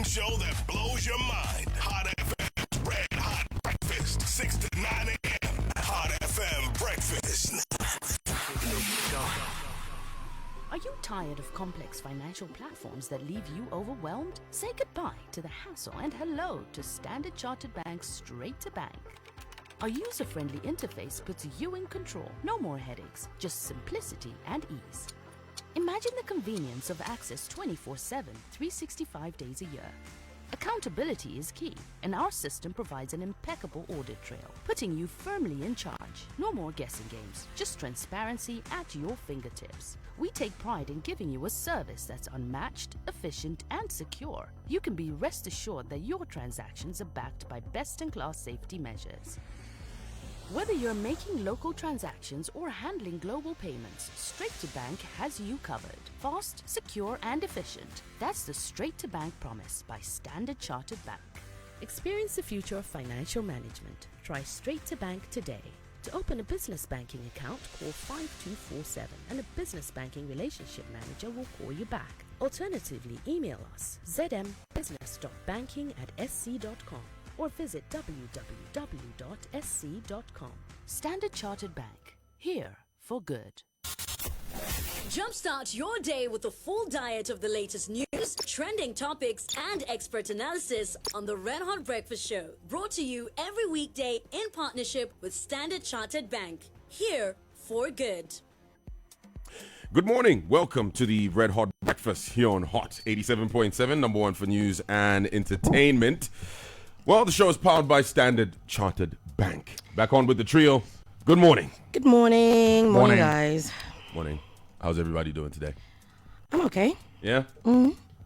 show that blows your mind. Hot FM, Red Hot Breakfast, 6 to 9 a.m. Hot FM Breakfast. Are you tired of complex financial platforms that leave you overwhelmed? Say goodbye to the hassle and hello to Standard Chartered Bank's Straight to Bank. Our user-friendly interface puts you in control. No more headaches, just simplicity and ease. Imagine the convenience of access 24/7, 365 days a year. Accountability is key, and our system provides an impeccable audit trail, putting you firmly in charge. No more guessing games, just transparency at your fingertips. We take pride in giving you a service that's unmatched, efficient, and secure. You can be rest assured that your transactions are backed by best-in-class safety measures. Whether you're making local transactions or handling global payments, Straight to Bank has you covered. Fast, secure, and efficient. That's the Straight to Bank promise by Standard Chartered Bank. Experience the future of financial management. Try Straight to Bank today. To open a business banking account, call 5247 and a business banking relationship manager will call you back. Alternatively, email us zmbusiness.banking@sc.com. or visit www.sc.com. Standard Chartered Bank. Here for good. Jumpstart your day with a full diet of the latest news, trending topics, and expert analysis on the Red Hot Breakfast Show. Brought to you every weekday in partnership with Standard Chartered Bank. Here for good. Good morning. Welcome to the Red Hot Breakfast here on Hot 87.7, number one for news and entertainment. Well, the show is powered by Standard Chartered Bank. Back on with the trio. Good morning. Good morning. Morning, guys. Morning. How's everybody doing today? I'm okay. Yeah?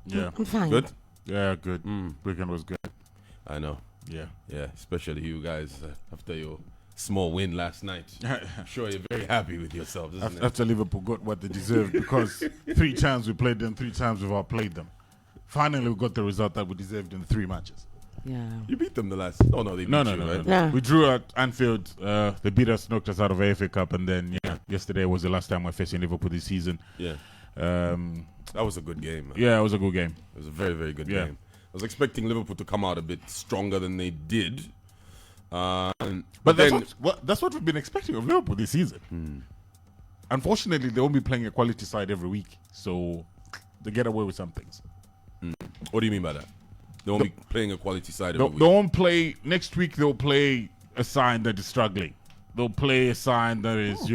Yeah. I'm fine. Good? Yeah, good. Weekend was good. I know. Yeah. Yeah, especially you guys after your small win last night. I'm sure you're very happy with yourselves, isn't it? After Liverpool got what they deserved because 3 times we played them, 3 times we've outplayed them. Finally, we got the result that we deserved in 3 matches. Yeah. You beat them the last... Oh, no, they beat you, right? No. We drew at Anfield. They beat us, knocked us out of the FA Cup, and then, yesterday was the last time we're facing Liverpool this season. Yeah. That was a good game, man. Yeah, it was a good game. It was a very, very good game. I was expecting Liverpool to come out a bit stronger than they did. But that's what we've been expecting of Liverpool this season. Unfortunately, they won't be playing a quality side every week, so they get away with some things. What do you mean by that? They won't be playing a quality side every week. They won't play next week. They'll play a side that is struggling. They'll play a side that is,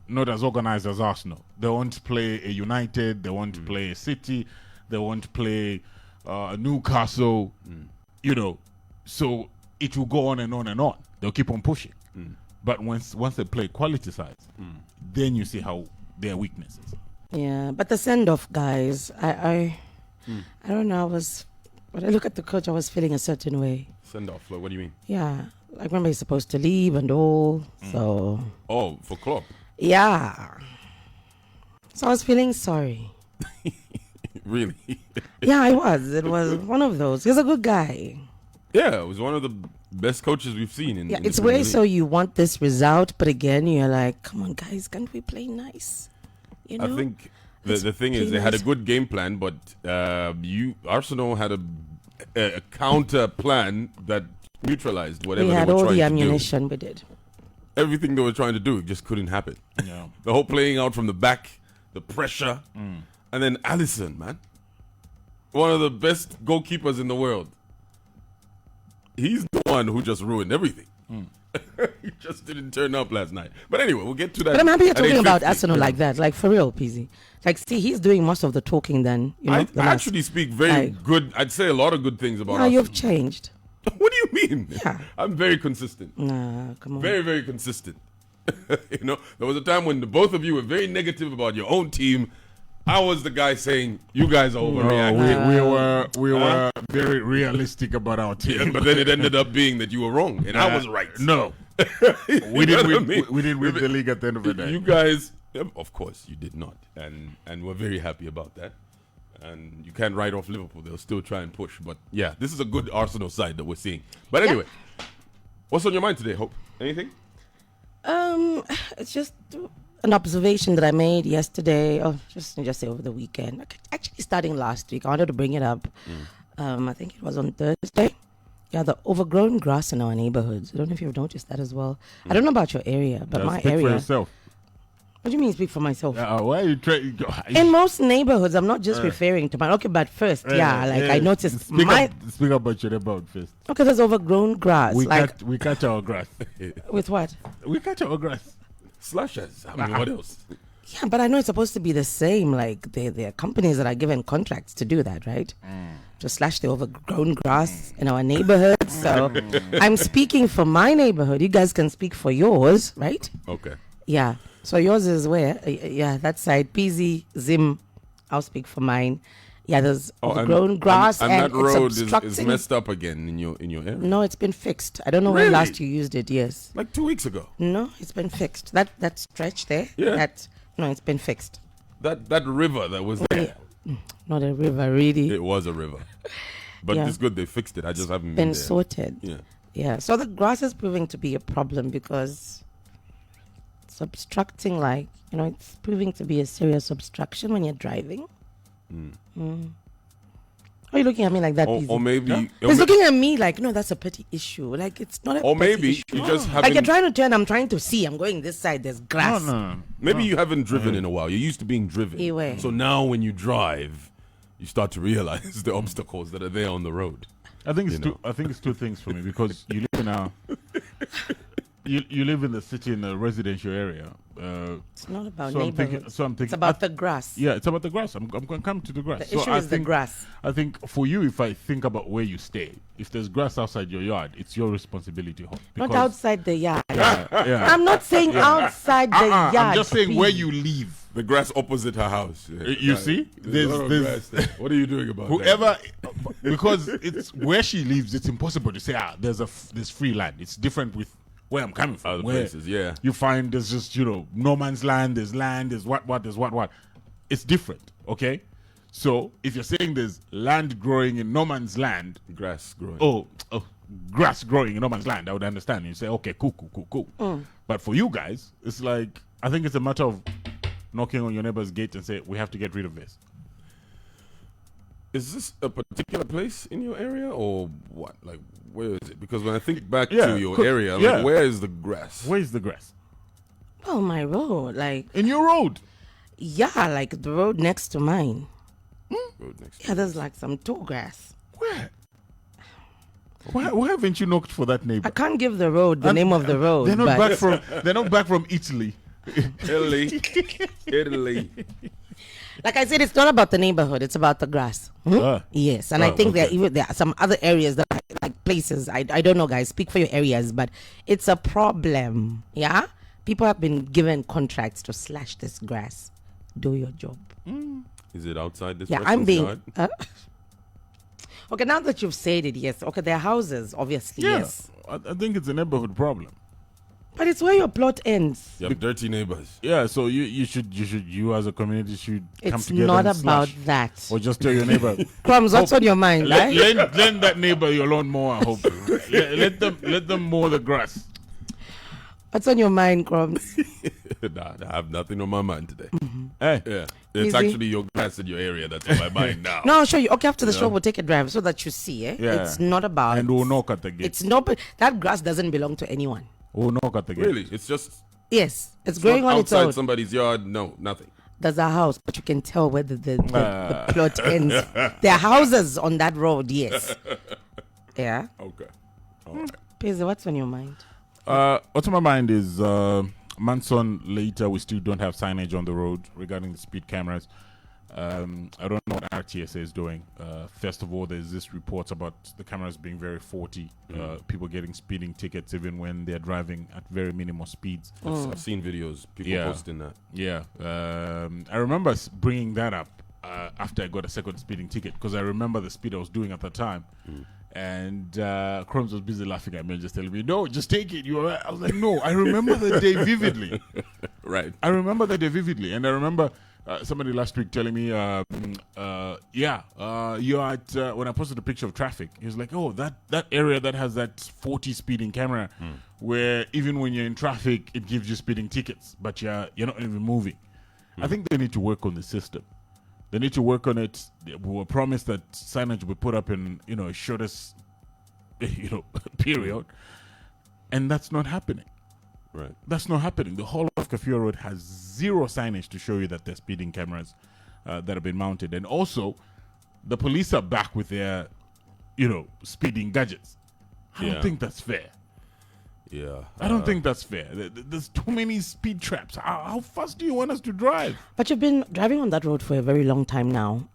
not as organized as Arsenal. They won't play a United. They won't play a City. They won't play a Newcastle. So it will go on and on and on. They'll keep on pushing. But once they play quality sides, then you see how their weaknesses. Yeah, but the send-off, guys, I don't know. When I look at the coach, I was feeling a certain way. Send off? Like, what do you mean? Yeah. Like, remember he's supposed to leave and all. So. Oh, for Klopp? Yeah. So I was feeling sorry. Really? Yeah, I was. It was one of those. He's a good guy. Yeah, it was one of the best coaches we've seen. In it's way so you want this result, but again, you're like, come on, guys, can't we play nice? I think... The thing is, they had a good game plan, but Arsenal had a counter plan that neutralized whatever they were trying to do. We had all the ammunition, we did. Everything they were trying to do just couldn't happen. Yeah. The whole playing out from the back, the pressure, and then Alisson, man. One of the best goalkeepers in the world. He's the one who just ruined everything. He just didn't turn up last night. But anyway, we'll get to that. But I'm happy you're talking about Arsenal like that. Like, for real, PZ. Like, see, he's doing most of the talking then. I actually speak very good. I'd say a lot of good things about Arsenal. You've changed. What do you mean? Yeah. I'm very consistent. Nah, come on. Very, very consistent. There was a time when the both of you were very negative about your own team. I was the guy saying, you guys are overreacting. We were very realistic about our team. Yeah, but then it ended up being that you were wrong, and I was right. No. we didn't win the league at the end of the day. You guys, of course, you did not. And we're very happy about that. And you can't write off Liverpool. They'll still try and push. But, yeah, this is a good Arsenal side that we're seeing. But anyway, what's on your mind today, Hope? Anything? It's just an observation that I made yesterday, or just say over the weekend. Actually, starting last week, I wanted to bring it up. I think it was on Thursday. Yeah, the overgrown grass in our neighborhoods. I don't know if you've noticed that as well. I don't know about your area, but my speak area. for yourself. What do you mean speak for myself? Why are you trying? In most neighborhoods, I'm not just referring to mine. Okay, but first, I noticed Speak my. Speak about your neighborhood first. Okay, there's overgrown grass. We cut our grass. With what? We cut our grass. Slashes. I mean, what else? Yeah, but I know it's supposed to be the same. Like there are companies that are given contracts to do that, right? To slash the overgrown grass in our neighborhood. So I'm speaking for my neighborhood. You guys can speak for yours, right? Okay. Yeah. So yours is where? Yeah, that side. PZ, Zim. I'll speak for mine. Yeah, there's overgrown grass and that road it's is messed up again in your area. No, it's been fixed. I don't know when last you used it. Yes. Like 2 weeks ago. No, it's been fixed. That stretch there. Yeah. No, it's been fixed. That river that was there. Not a river, really. It was a river. But it's good they fixed it. I just haven't been there. Sorted. Yeah. Yeah. So the grass is proving to be a problem because it's obstructing, it's proving to be a serious obstruction when you're driving. Why are you looking at me like that? Or maybe he's looking at me like, no, that's a petty issue. Like it's not a or petty maybe issue. you just haven't. Like you're trying to turn, I'm trying to see. I'm going this side. There's grass. No. Maybe you haven't driven in a while. You're used to being driven. Anyway. So now when you drive, you start to realize the obstacles that are there on the road. I think it's two things for me because you live in you live in the city in a residential area. It's not about so neighborhood. I'm thinking it's about the grass. Yeah, it's about the grass. I'm going to come to the grass. The issue is the grass. I think for you, if I think about where you stay, if there's grass outside your yard, it's your responsibility. Not outside the yard. Yeah. I'm not saying outside the yard. I'm just saying please. where you live. The grass opposite her house. Yeah. You see? There's a lot of grass there. What are you doing about whoever, because it's where she lives, it's impossible to say, there's free land. It's different with where I'm coming from. Other places, yeah. You find there's just, no man's land, there's what. It's different, okay? So if you're saying there's land growing in no man's land. Grass growing. Oh, grass growing in no man's land, I would understand. You say, okay, cool. But for you guys, it's like, I think it's a matter of knocking on your neighbor's gate and say, we have to get rid of this. Is this a particular place in your area or what? Like, where is it? Because when I think back to your area, I'm like, where is the grass? Where is the grass? Oh, my road. Like, in your road? Yeah, like the road next to mine. Road next to Yeah, there's like some tall grass. Where? Why haven't you knocked for that neighbor? I can't give the road the name of the road. They're not back from Italy. Italy. Like I said, it's not about the neighborhood; it's about the grass. Yes, and I think there are some other areas that like places. I don't know, guys. Speak for your areas, but it's a problem. Yeah, people have been given contracts to slash this grass. Do your job. Is it outside this? Yeah, I'm being. Okay, now that you've said it, yes. Okay, there are houses, obviously. Yeah, yes. I think it's a neighborhood problem. But it's where your plot ends. You have dirty neighbors. Yeah, so you as a community should come It's together. not and about slash. that. Or just tell your neighbor. Crumbs, what's on your mind, right? Lend that neighbor your lawnmower. I hope. let them mow the grass. What's on your mind, Crumbs? Nah, I have nothing on my mind today. Hey. Yeah, it's Easy. actually your grass in your area that's on my mind now. No, I'll show you. Okay, after the show, we'll take a drive so that you see. Yeah. It's not about. And we'll knock at the gate. It's not. That grass doesn't belong to anyone. We'll knock at the gate. Really, it's just Yes, it's growing not on its outside own. somebody's yard. No, nothing. There's a house, but you can tell where the plot ends. There are houses on that road. Yes. Yeah. Okay. All right. Paisley, what's on your mind? What's on my mind is Manson later. We still don't have signage on the road regarding the speed cameras. I don't know what RTSA is doing. First of all, there's this report about the cameras being very faulty. People getting speeding tickets even when they're driving at very minimal speeds. I've seen videos, people posting that. Yeah. I remember bringing that up after I got a second speeding ticket because I remember the speed I was doing at the time. And Crumbs was busy laughing at me and just telling me, no, just take it. You're right. I was like, no, I remember the day vividly. Right. I remember the day vividly. And I remember somebody last week telling me, you're at, when I posted a picture of traffic, he was like, oh, that area that has that 40 speeding camera where even when you're in traffic, it gives you speeding tickets, but you're not even moving. I think they need to work on the system They need to work on it. We were promised that signage will be put up in, a shortest, period. And that's not happening. Right. That's not happening. The whole of Kafua Road has zero signage to show you that there's speeding cameras that have been mounted. And also, the police are back with their, speeding gadgets. I don't think that's fair. Yeah. I don't think that's fair. There's too many speed traps. How fast do you want us to drive? But you've been driving on that road for a very long time now.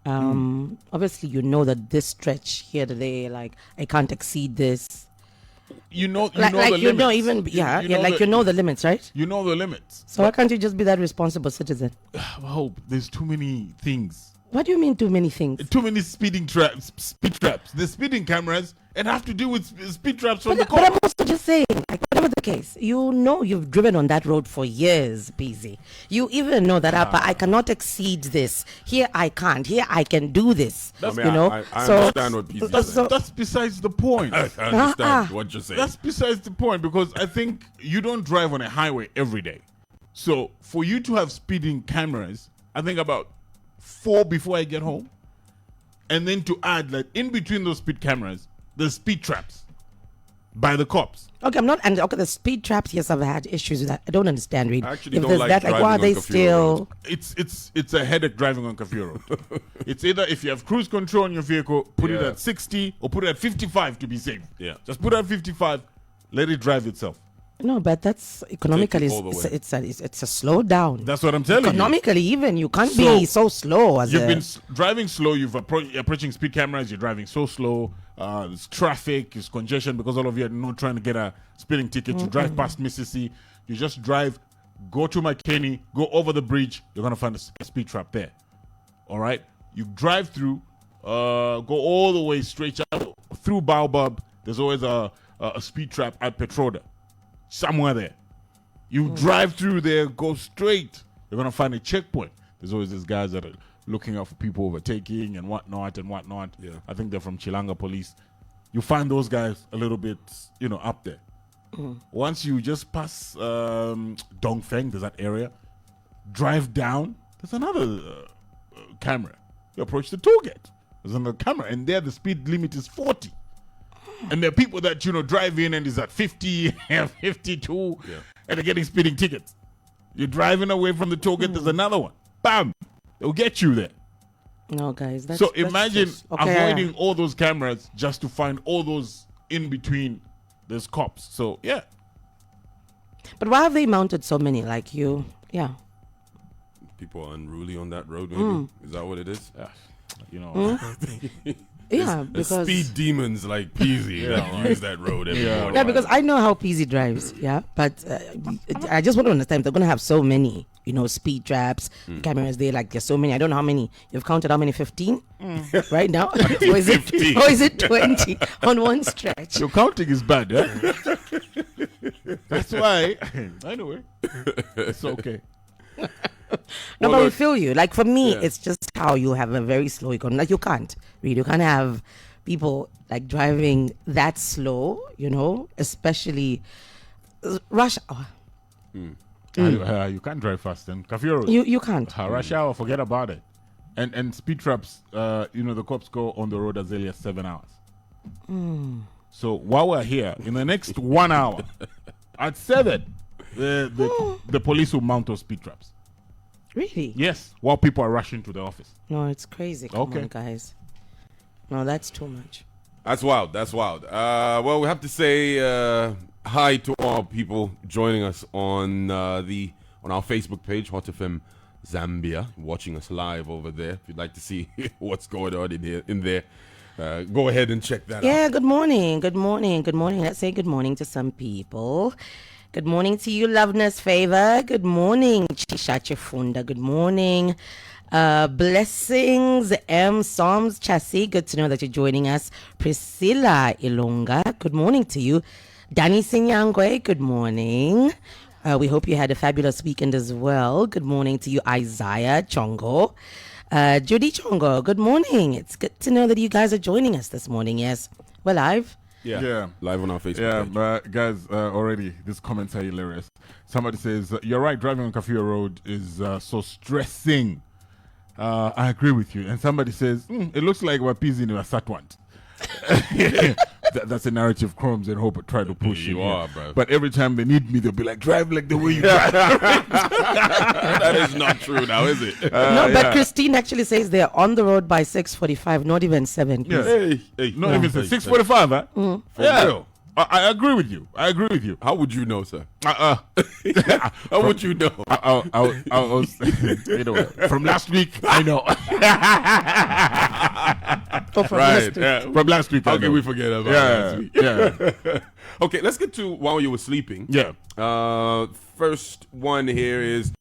Obviously, you know that this stretch here today, like, I can't exceed this. You know the limits. You know the limits, right? You know the limits. So why can't you just be that responsible citizen? Hope there's too many things. What do you mean too many things? Too many speed traps. The speeding cameras and have to deal with speed traps from the But I'm also just saying, like, whatever the case, you've driven on that road for years, busy. You even know that I cannot exceed this. Here I can't. Here I can do this. I understand what Pizzi is saying. That's besides the point. I understand what you're saying. That's besides the point, because I think you don't drive on a highway every day. So for you to have speeding cameras, I think about 4 before I get home, and then to add that in between those speed cameras, there's speed traps by the cops. Okay, the speed traps. Yes, I've had issues with that. I don't understand really. I actually don't like driving why are they on Kafua still? Road. It's a headache driving on Kafua Road. It's either if you have cruise control on your vehicle, put it at 60 or put it at 55 to be safe. Yeah, just put it at 55. Let it drive itself. No, but that's economically, it's a slow down. That's what I'm telling you. Economically, even you can't be so slow. You've been driving slow. You're approaching speed cameras. You're driving so slow. There's traffic. There's congestion because all of you are not trying to get a speeding ticket. You drive past Mississippi. You just drive, go to McKinney, go over the bridge. You're gonna find a speed trap there. All right. You drive through, go all the way straight out through Baobab. There's always a speed trap at Petroda. Somewhere there. You drive through there, go straight. You're going to find a checkpoint. There's always these guys that are looking out for people overtaking and whatnot. Yeah. I think they're from Chilanga Police. You find those guys a little bit, up there. Once you just pass Dongfeng, there's that area. Drive down, there's another camera. You approach the toll gate. There's another camera. And there the speed limit is 40. And there are people that, drive in and is at 50, 52, and they're getting speeding tickets. You're driving away from the toll gate, there's another one. Bam! They'll get you there. No, guys. So imagine avoiding all those cameras just to find all those in between those cops. So, yeah. But why have they mounted so many? Like you, People are unruly on that road, maybe? Is that what it is? Yeah, because speed demons like Peasy that use that road every morning. Yeah, because I know how Peasy drives. Yeah, but I just want to understand. They're going to have so many, speed traps, cameras. There's so many. I don't know how many. You've counted how many? 15 right now, or is it 20 on one stretch? Your counting is bad. That's why. Anyway, it's okay. No, but we feel you. Like for me, it's just how you have a very slow economy. Like you can't have people like driving that slow, especially rush hour. You can't drive fast in Kafua Road. You can't. Rush hour, forget about it. And speed traps, the cops go on the road as early as 7 hours. So while we're here, in the next 1 hour, at 7, the police will mount those speed traps. Really? Yes, while people are rushing to the office. No, it's crazy. Come on, guys. No, that's too much. That's wild. Well, we have to say hi to all people joining us on our Facebook page, Hot FM Zambia, watching us live over there. If you'd like to see what's going on in there, go ahead and check that out. Yeah, good morning. Let's say good morning to some people. Good morning to you, Loveness Favor. Good morning, Chisha Chifunda. Good morning. Blessings, M. Psalms Chassis. Good to know that you're joining us. Priscilla Ilonga. Good morning to you. Danny Sinyangwe. Good morning. We hope you had a fabulous weekend as well. Good morning to you, Isaiah Chongo. Judy Chongo. Good morning. It's good to know that you guys are joining us this morning. Yes, we're live. Yeah, live on our Facebook page. But guys, already these comments are hilarious. Somebody says, you're right, driving on Kafua Road is so stressing. I agree with you. And somebody says, it looks like we're busy in a Satwant. That's a narrative Chromes and Hope try to push You are, bro. But every time they need me, they'll be like, drive like the way you drive. That is not true now, is it? No, but Christine actually says they're on the road by 6:45, not even 7. Yeah. Hey, Not even 6:45, huh? for real. I agree with you. I agree with you. How would you know, sir? How would you know? I was, you know, from last week, I know. Oh, from Right. last week. Yeah. From last week, How I can know. we forget about last week? Yeah. Okay, let's get to while you were sleeping. Yeah. First one here is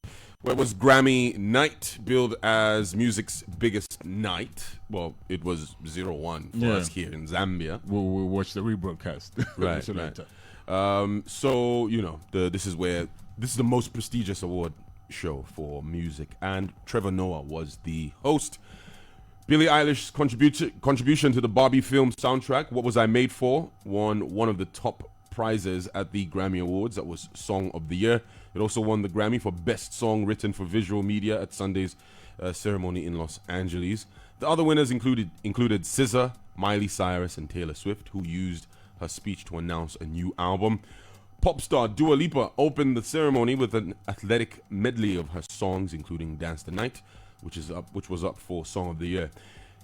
where was Grammy night billed as music's biggest night? Well, it was 0-1 for us here in Zambia. We'll watch the rebroadcast. Right. Later. So you know, this is the most prestigious award show for music, and Trevor Noah was the host. Billie Eilish's contribution to the Barbie film soundtrack, What Was I Made For, won one of the top prizes at the Grammy Awards. That was Song of the Year. It also won the Grammy for Best Song Written for Visual Media at Sunday's ceremony in Los Angeles. The other winners included SZA, Miley Cyrus, and Taylor Swift, who used her speech to announce a new album. Pop star Dua Lipa opened the ceremony with an athletic medley of her songs, including Dance the Night, which was up for Song of the Year.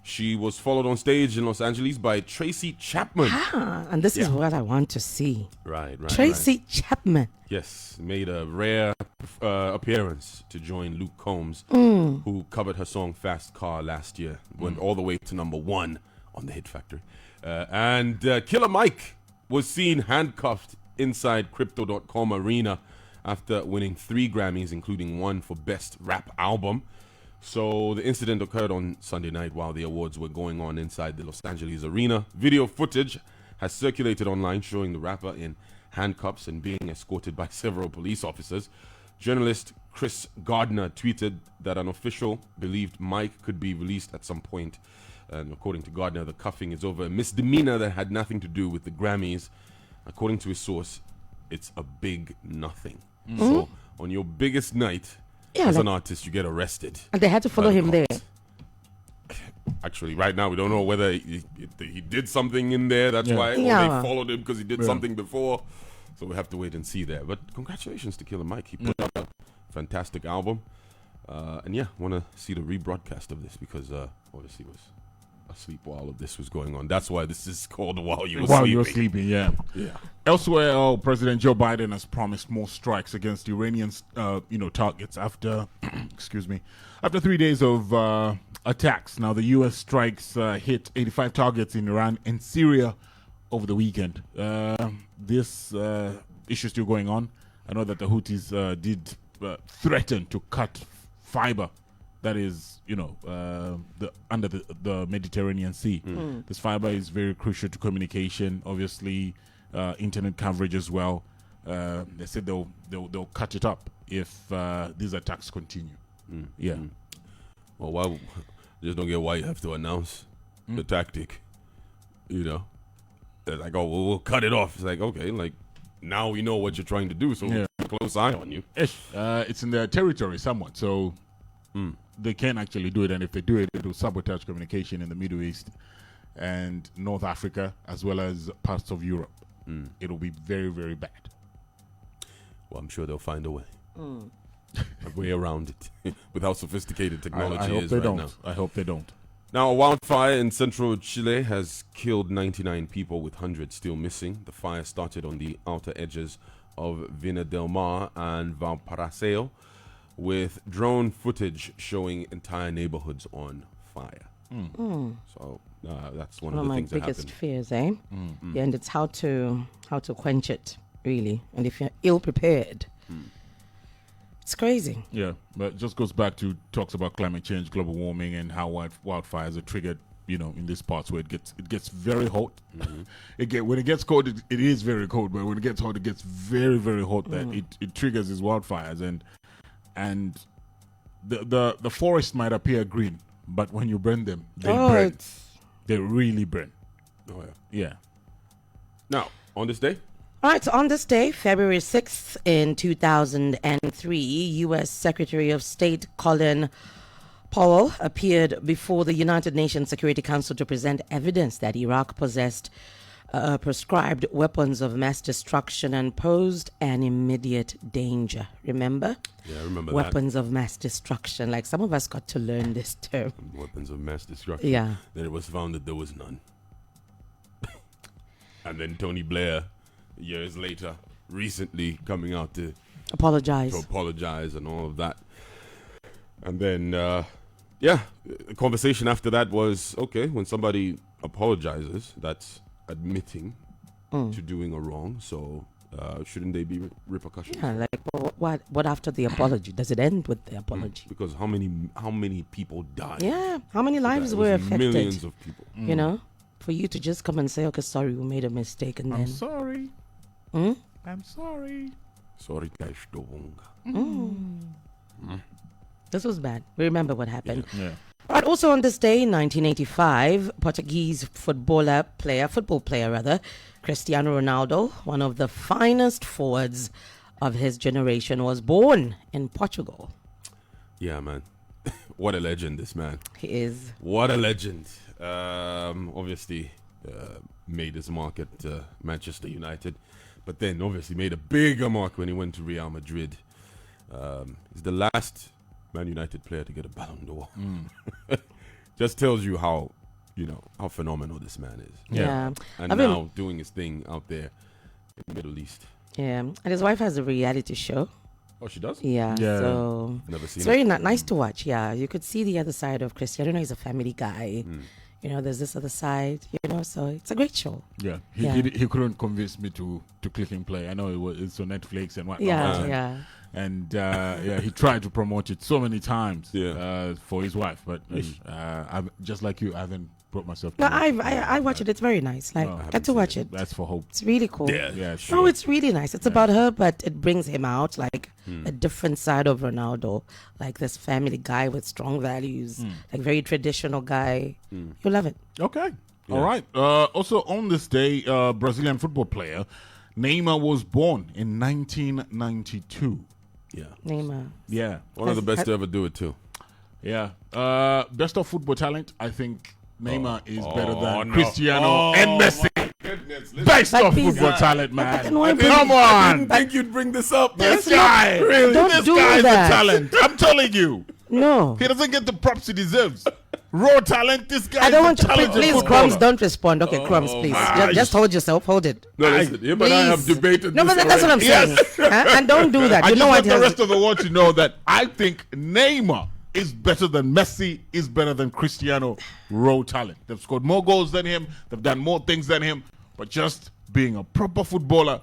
She was followed on stage in Los Angeles by Tracy Chapman. And this is what I want to see. Right. Tracy Chapman. Yes, made a rare appearance to join Luke Combs, who covered her song Fast Car last year. Went all the way to #1 on the Hit Factory. And Killer Mike was seen handcuffed inside Crypto.com arena after winning 3 Grammys, including one for Best Rap Album. So the incident occurred on Sunday night while the awards were going on inside the Los Angeles arena. Video footage has circulated online showing the rapper in handcuffs and being escorted by several police officers. Journalist Chris Gardner tweeted that an official believed Mike could be released at some point. And according to Gardner, the cuffing is over a misdemeanor that had nothing to do with the Grammys. According to his source, it's a big nothing. So on your biggest night, as an artist, you get arrested. And they had to follow him there. Actually, right now, we don't know whether he did something in there. That's why. Or they followed him because he did something before. So we have to wait and see there. But congratulations to Killer Mike. He put out a fantastic album. And yeah, want to see the rebroadcast of this because obviously was asleep while all of this was going on. That's why this is called While You Were Sleeping. While you're sleeping, yeah. Elsewhere, President Joe Biden has promised more strikes against Iranian, targets after, after 3 days of attacks. Now, the U.S. strikes hit 85 targets in Iran and Syria over the weekend. This issue still going on. I know that the Houthis did threaten to cut fiber that is, under the Mediterranean Sea. This fiber is very crucial to communication, obviously, internet coverage as well. They said they'll cut it up if these attacks continue. Well, why? Just don't get why you have to announce the tactic. They're like, oh, we'll cut it off. It's like, okay, like now we know what you're trying to do, so we'll keep a close eye on you. It's in their territory somewhat, so they can actually do it, and if they do it, it will sabotage communication in the Middle East and North Africa, as well as parts of Europe. It'll be very, very bad. Well, I'm sure they'll find a way. A way around it with how sophisticated technology is right now. I hope they don't. Now, a wildfire in central Chile has killed 99 people, with hundreds still missing. The fire started on the outer edges of Vina del Mar and Valparaiso, with drone footage showing entire neighborhoods on fire. So that's one of the my things that biggest happened. fears, eh? Yeah, and it's how to quench it, really. And if you're ill prepared, it's crazy. Yeah, but it just goes back to talks about climate change, global warming, and how wildfires are triggered. In these parts where it gets very hot. When it gets cold, it is very cold. But when it gets hot, it gets very, very hot. That it triggers these wildfires, and the forest might appear green, but when you burn them, they burn. They really burn. Oh, Yeah. Now, on this day? All right, so on this day, February 6th in 2003, U.S. Secretary of State Colin Powell appeared before the United Nations Security Council to present evidence that Iraq possessed prescribed weapons of mass destruction and posed an immediate danger. Remember? Yeah, I remember weapons of mass destruction. Like, some of us got to learn this term. Weapons of mass destruction. Yeah. Then it was found that there was none. And then Tony Blair, years later, recently coming out to apologize and all of that. And then, the conversation after that was, okay, when somebody apologizes, that's admitting to doing a wrong. So shouldn't they be repercussions? Yeah, like, what after the apology? Does it end with the apology? Because how many people died? Yeah, how many lives were affected? Millions of people. You know, for you to just come and say, okay, sorry, we made a mistake, and I'm then sorry. Hmm? I'm sorry. Sorry, This was bad. We remember what happened. Yeah. Right, also on this day in 1985, Portuguese football player, Cristiano Ronaldo, one of the finest forwards of his generation, was born in Portugal. Yeah, man. What a legend, this man. He is. What a legend. Obviously, made his mark at Manchester United, but then obviously made a bigger mark when he went to Real Madrid. He's the last Man United player to get a Ballon d'Or. Just tells you how phenomenal this man is. Yeah. And now doing his thing out there in the Middle East. Yeah. And his wife has a reality show. Oh, she does? Yeah. So never seen it's very nice to watch. Yeah. You could see the other side of Cristiano. He's a family guy. You know, there's this other side, so it's a great show. Yeah. He couldn't convince me to click and play. I know it's on Netflix and whatnot. Yeah. And he tried to promote it so many times for his wife, but just like you, I haven't brought myself to No, I watch it. It's very nice. Like, get to watch it. That's for hope. It's really cool. Yeah, sure. No, it's really nice. It's about her, but it brings him out like a different side of Ronaldo, like this family guy with strong values, like very traditional guy. You'll love it. Okay. Yeah. All right. Also on this day, Brazilian football player Neymar was born in 1992. Yeah. Neymar. Yeah. One of the best to ever do it, too. Yeah. Best of football talent, I think Neymar is better than Cristiano and Messi. Goodness, Best of football talent, man. Come on. I didn't think you'd bring this up. This guy. Really? Don't do this guy's that. a talent. I'm telling you. No. He doesn't get the props he deserves. Raw talent, this guy. I don't want is a to. Please, talented Crumbs, footballer. don't respond. Okay, Crumbs, please. Just hold yourself. Hold it. No, listen, him and I have Please. debated No, this but that's what I'm already. saying. And don't do that. I You just know want what? the rest of the world to know that I think Neymar is better than Messi, is better than Cristiano. Raw talent. They've scored more goals than him. They've done more things than him. But just being a proper footballer,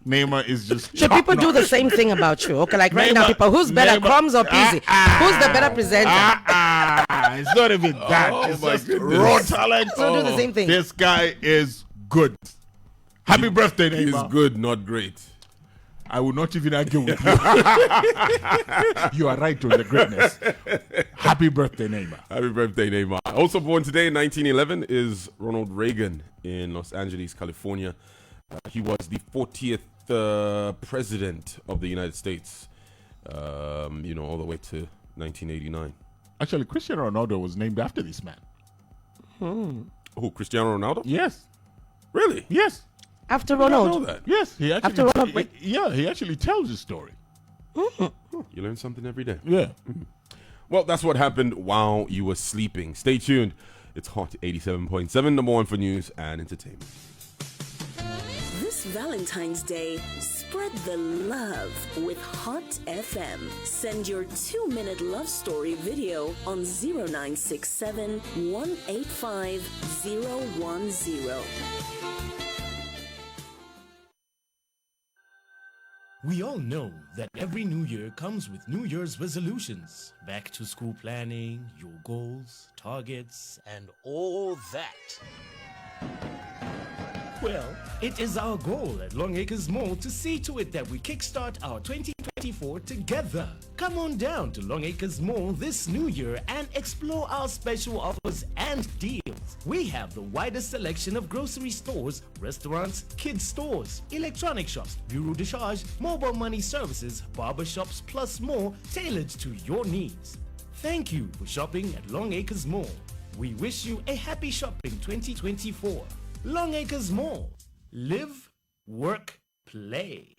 Neymar is just. So people do the same thing about you. Okay, like right now, Neymar- people, who's better, Neymar- Crumbs or Peasy? Who's the better presenter? It's not even that. It's my just goodness. raw talent. So do the same thing. This guy is good. Happy birthday, He's Neymar. good, not great. I will not even argue with you. You are right on the greatness. Happy birthday, Neymar. Happy birthday, Neymar. Also born today in 1911 is Ronald Reagan in Los Angeles, California. He was the 40th president of the United States, all the way to 1989. Actually, Cristiano Ronaldo was named after this man. Who, Cristiano Ronaldo? Yes. Really? Yes. After I didn't know Ronald. that. Yes. He actually. After Ronald. He actually tells his story. You learn something every day. Yeah. Well, that's what happened while you were sleeping. Stay tuned. It's Hot 87.7, number one for news and entertainment. This Valentine's Day, spread the love with Hot FM. Send your 2-minute love story video on 0967 185 010. We all know that every new year comes with New Year's resolutions, back to school planning, your goals, targets, and all that. Well, it is our goal at Long Acres Mall to see to it that we kickstart our 2024 together. Come on down to Long Acres Mall this new year and explore our special offers and deals. We have the widest selection of grocery stores, restaurants, kids stores, electronic shops, bureau de change, mobile money services, barber shops, plus more tailored to your needs. Thank you for shopping at Long Acres Mall. We wish you a happy shopping 2024. Long Acres Mall. Live, work, play.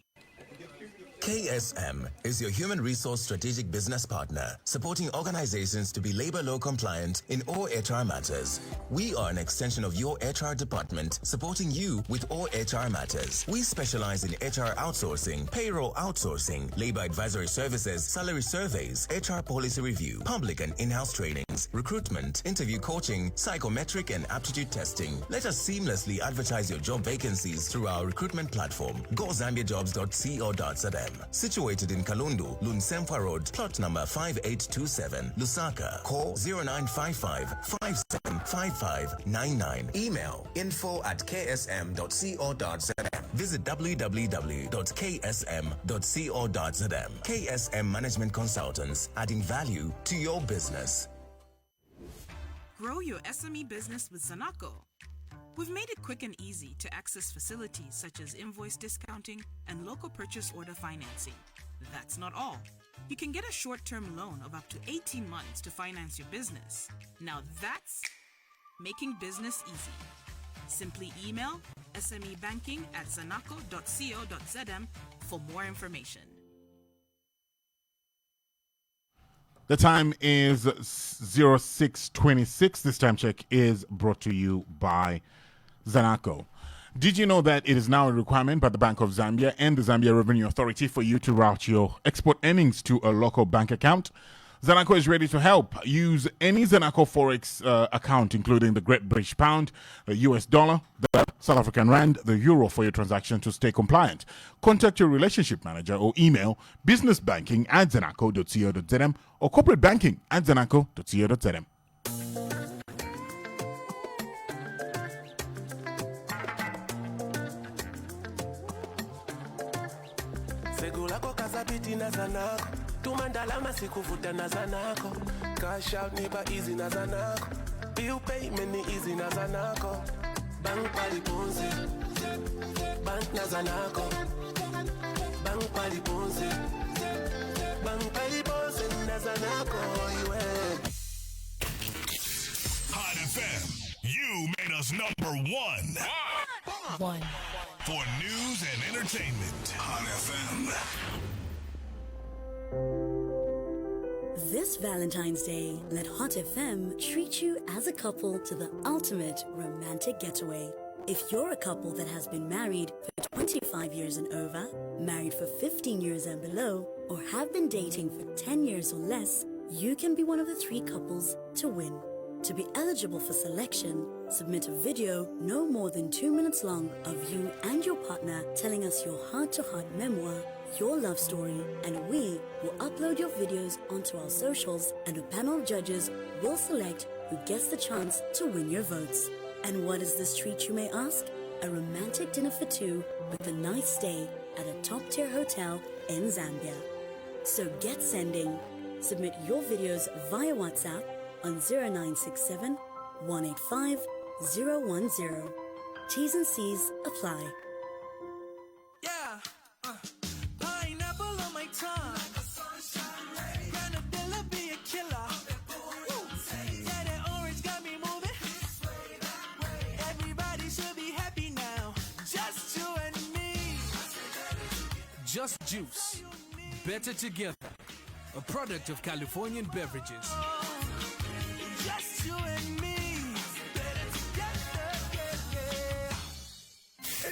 KSM is your human resource strategic business partner, supporting organizations to be labor law compliant in all HR matters. We are an extension of your HR department, supporting you with all HR matters. We specialize in HR outsourcing, payroll outsourcing, labor advisory services, salary surveys, HR policy review, public and in-house trainings, recruitment, interview coaching, psychometric and aptitude testing. Let us seamlessly advertise your job vacancies through our recruitment platform, gozambiajobs.co.za. Situated in Kalundu, Lunsemfa Road, plot number 5827, Lusaka. Call 0955 575599. Email info@ksm.co.za. Visit www.ksm.co.za. KSM Management Consultants, adding value to your business. Grow your SME business with Zanako. We've made it quick and easy to access facilities such as invoice discounting and local purchase order financing. That's not all. You can get a short-term loan of up to 18 months to finance your business. Now that's making business easy. Simply email smebanking@zanako.co.zm for more information. The time is 06:26. This time check is brought to you by Zanako. Did you know that it is now a requirement by the Bank of Zambia and the Zambia Revenue Authority for you to route your export earnings to a local bank account? Zanako is ready to help. Use any Zanako Forex account, including the Great British Pound, the US dollar, the South African Rand, the Euro for your transaction to stay compliant. Contact your relationship manager or email businessbanking@zanako.co.zm or corporatebanking@zanako.co.zm. Segulako kasapiti na Zanako. Tumandalama sikuvuta na Zanako. Cash out nipa easy na Zanako. Bill payment ni easy na Zanako. Bank pali ponzi. Bank na Zanako. Bank pali ponzi. Bank pali ponzi na Zanako. Hot FM, you made us number one. For news and entertainment. Hot FM. This Valentine's Day, let Hot FM treat you as a couple to the ultimate romantic getaway. If you're a couple that has been married for 25 years and over, married for 15 years and below, or have been dating for 10 years or less, you can be one of the 3 couples to win. To be eligible for selection, submit a video no more than 2 minutes long of you and your partner telling us your heart-to-heart memoir, your love story, and we will upload your videos onto our socials, and a panel of judges will select who gets the chance to win your votes. And what is this treat, you may ask? A romantic dinner for 2 with a nice stay at a top-tier hotel in Zambia. So get sending. Submit your videos via WhatsApp on 0967 185 010. T's and C's apply. Yeah. Pineapple on my tongue. Granadilla be a killer. Yeah, that orange got me moving. Everybody should be happy now. Just you and me. Just Juice. Better together. A product of Californian Beverages. Just you and me. Better together, yeah.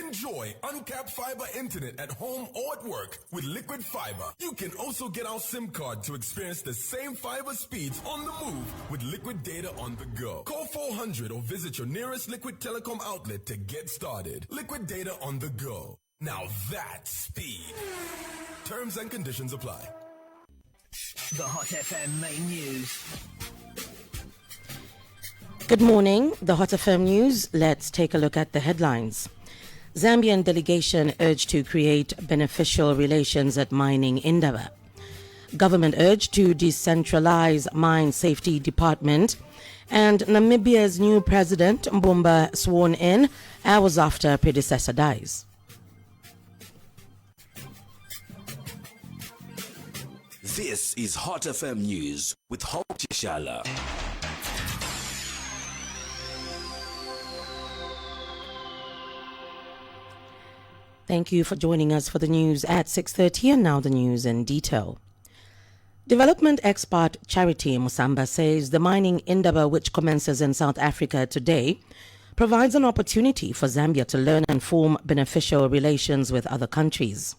Enjoy uncapped fiber internet at home or at work with Liquid Fiber. You can also get our SIM card to experience the same fiber speeds on the move with Liquid Data on the go. Call 400 or visit your nearest Liquid Telecom outlet to get started. Liquid Data on the go. Now that's speed. Terms and conditions apply. The Hot FM main news. Good morning. The Hot FM News. Let's take a look at the headlines. Zambian delegation urged to create beneficial relations at mining Indaba. Government urged to decentralize mine safety department. And Namibia's new president, Mbumba, sworn in hours after predecessor dies. This is Hot FM News with Hope Tishala. Thank you for joining us for the news at 6:30, and now the news in detail. Development expert Charity Musamba says the mining indaba, which commences in South Africa today, provides an opportunity for Zambia to learn and form beneficial relations with other countries.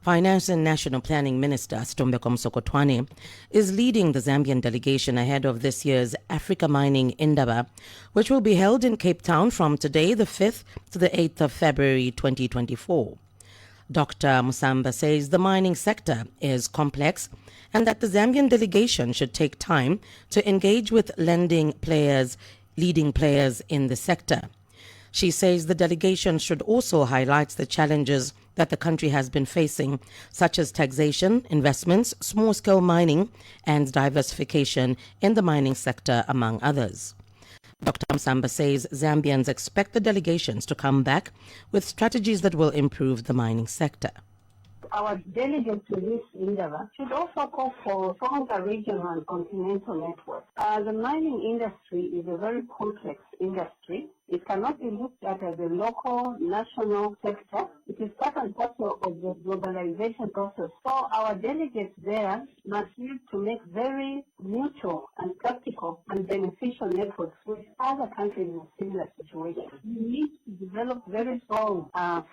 Finance and National Planning Minister Sakwiba Sikota is leading the Zambian delegation ahead of this year's Africa Mining Indaba, which will be held in Cape Town from today, the 5th to the 8th of February 2024. Dr. Musamba says the mining sector is complex and that the Zambian delegation should take time to engage with leading players in the sector. She says the delegation should also highlight the challenges that the country has been facing, such as taxation, investments, small-scale mining, and diversification in the mining sector, among others. Dr. Musamba says Zambians expect the delegations to come back with strategies that will improve the mining sector. Our delegates to this endeavor should also call for stronger regional and continental networks. The mining industry is a very complex industry. It cannot be looked at as a local, national sector. It is part and parcel of the globalization process. So our delegates there must need to make very mutual and practical and beneficial networks with other countries in a similar situation. We need to develop very strong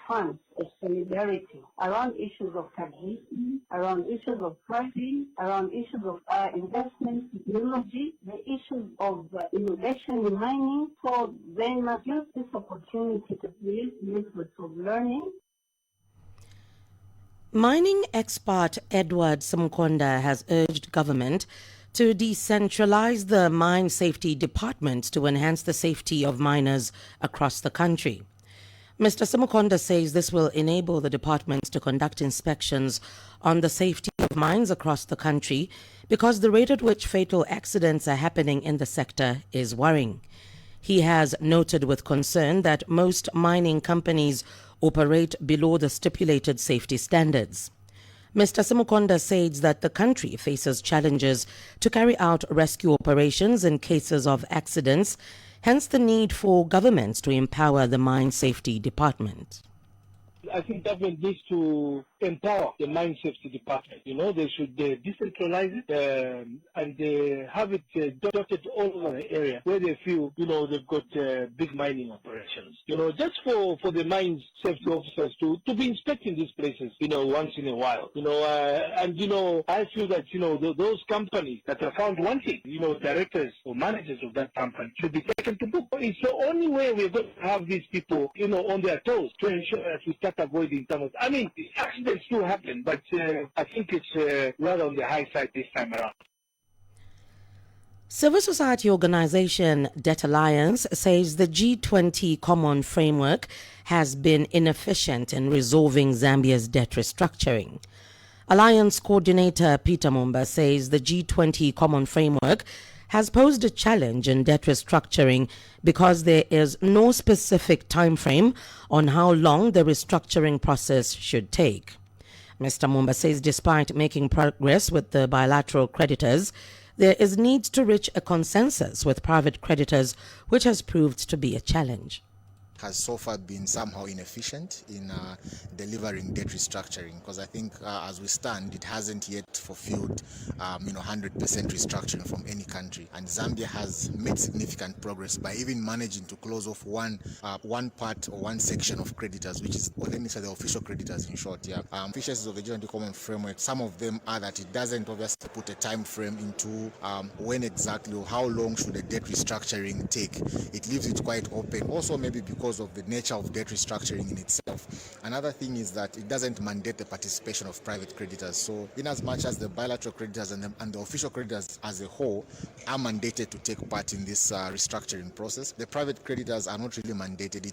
funds of solidarity around issues of taxation, around issues of pricing, around issues of investment technology, the issues of innovation in mining. So they must use this opportunity to create networks of learning. Mining expert Edward Samkonda has urged government to decentralize the mine safety department to enhance the safety of miners across the country. Mr. Samkonda says this will enable the departments to conduct inspections on the safety of mines across the country because the rate at which fatal accidents are happening in the sector is worrying. He has noted with concern that most mining companies operate below the stipulated safety standards. Mr. Samkonda says that the country faces challenges to carry out rescue operations in cases of accidents, hence the need for governments to empower the mine safety department. I think government needs to empower the mine safety department. They should decentralize it and have it dotted all over the area where they feel, they've got big mining operations. Just for the mine safety officers to be inspecting these places, once in a while. I feel that, those companies that are found wanting, directors or managers of that company should be taken to book. It's the only way we're going to have these people, on their toes to ensure that we start avoiding some of. I mean, accidents do happen, but I think it's rather on the high side this time around. Civil society organization Debt Alliance says the G20 Common Framework has been inefficient in resolving Zambia's debt restructuring. Alliance coordinator Peter Mumba says the G20 Common Framework has posed a challenge in debt restructuring because there is no specific time frame on how long the restructuring process should take. Mr. Mumba says despite making progress with the bilateral creditors, there is need to reach a consensus with private creditors, which has proved to be a challenge. Has so far been somehow inefficient in delivering debt restructuring, because I think as we stand, it hasn't yet fulfilled 100% restructuring from any country. And Zambia has made significant progress by even managing to close off one part or one section of creditors, which is, well, let me say the official creditors in short. Features of the G20 Common Framework, some of them are that it doesn't obviously put a time frame into when exactly or how long should the debt restructuring take. It leaves it quite open. Also maybe because of the nature of debt restructuring in itself. Another thing is that it doesn't mandate the participation of private creditors. So in as much as the bilateral creditors and the official creditors as a whole are mandated to take part in this restructuring process, the private creditors are not really mandated.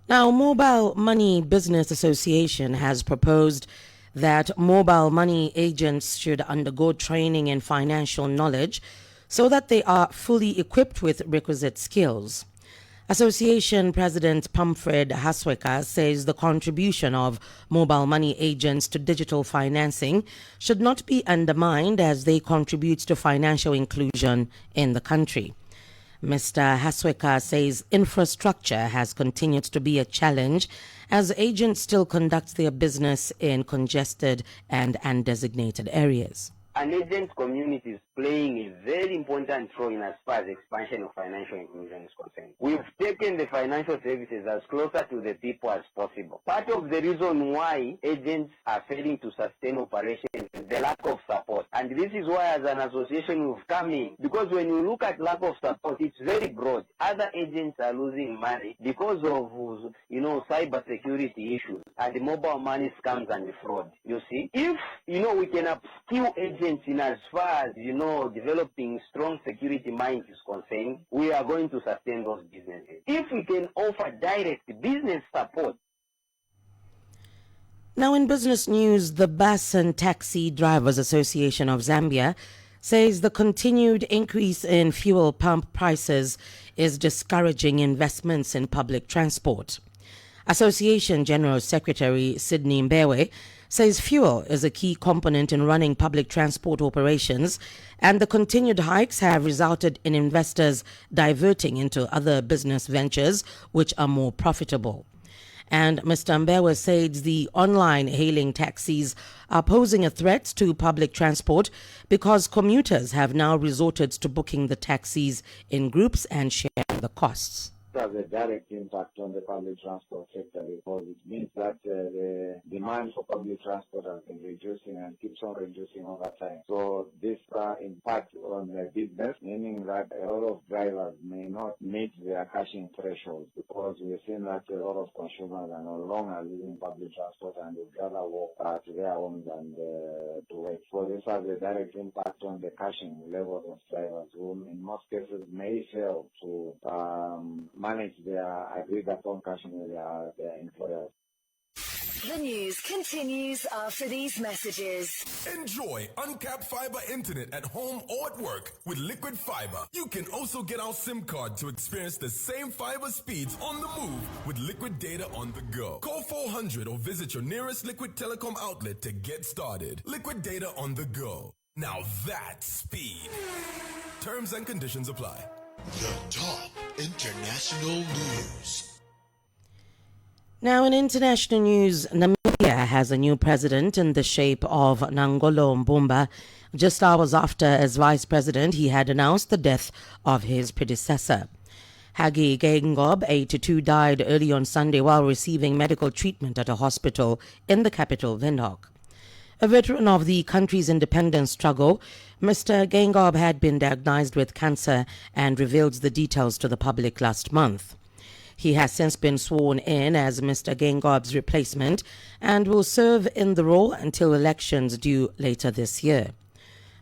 Now, Mobile Money Business Association has proposed that mobile money agents should undergo training in financial knowledge so that they are fully equipped with requisite skills. Association President Pamfred Hasweka says the contribution of mobile money agents to digital financing should not be undermined as they contribute to financial inclusion in the country. Mr. Hasweka says infrastructure has continued to be a challenge as agents still conduct their business in congested and undesignated areas. An agent community is playing a very important role in as far as expansion of financial inclusion is concerned. We've taken the financial services as closer to the people as possible. Part of the reason why agents are failing to sustain operations is the lack of support. And this is why as an association we've come in. Because when you look at lack of support, it's very broad. Other agents are losing money because of, cyber security issues and the mobile money scams and the fraud. You see, if, we can upskill agents in as far as, developing strong security minds is concerned, we are going to sustain those businesses. If we can offer direct business support. Now in business news, the Bus and Taxi Drivers Association of Zambia says the continued increase in fuel pump prices is discouraging investments in public transport. Association General Secretary Sydney Mbewe says fuel is a key component in running public transport operations, and the continued hikes have resulted in investors diverting into other business ventures which are more profitable. And Mr. Mbewe says the online hailing taxis are posing a threat to public transport because commuters have now resorted to booking the taxis in groups and sharing the costs. It has a direct impact on the public transport sector because it means that the demand for public transport has been reducing and keeps on reducing over time. So this impacts on the business, meaning that a lot of drivers may not meet their cashing thresholds because we've seen that a lot of consumers are no longer using public transport and would rather walk to their homes and to work. So this has a direct impact on the cashing levels of drivers who in most cases may fail to manage their agreed upon cashing with their employers. The news continues after these messages. Enjoy uncapped fiber internet at home or at work with Liquid Fiber. You can also get our SIM card to experience the same fiber speeds on the move with Liquid Data on the go. Call 400 or visit your nearest Liquid Telecom outlet to get started. Liquid Data on the go. Now that's speed. Terms and conditions apply. The top international news. Now in international news, Namibia has a new president in the shape of Nangolo Mbumba. Just hours after, as vice president, he had announced the death of his predecessor. Hage Geingob, 82, died early on Sunday while receiving medical treatment at a hospital in the capital, Windhoek. A veteran of the country's independence struggle, Mr. Geingob had been diagnosed with cancer and revealed the details to the public last month. He has since been sworn in as Mr. Geingob's replacement and will serve in the role until elections due later this year.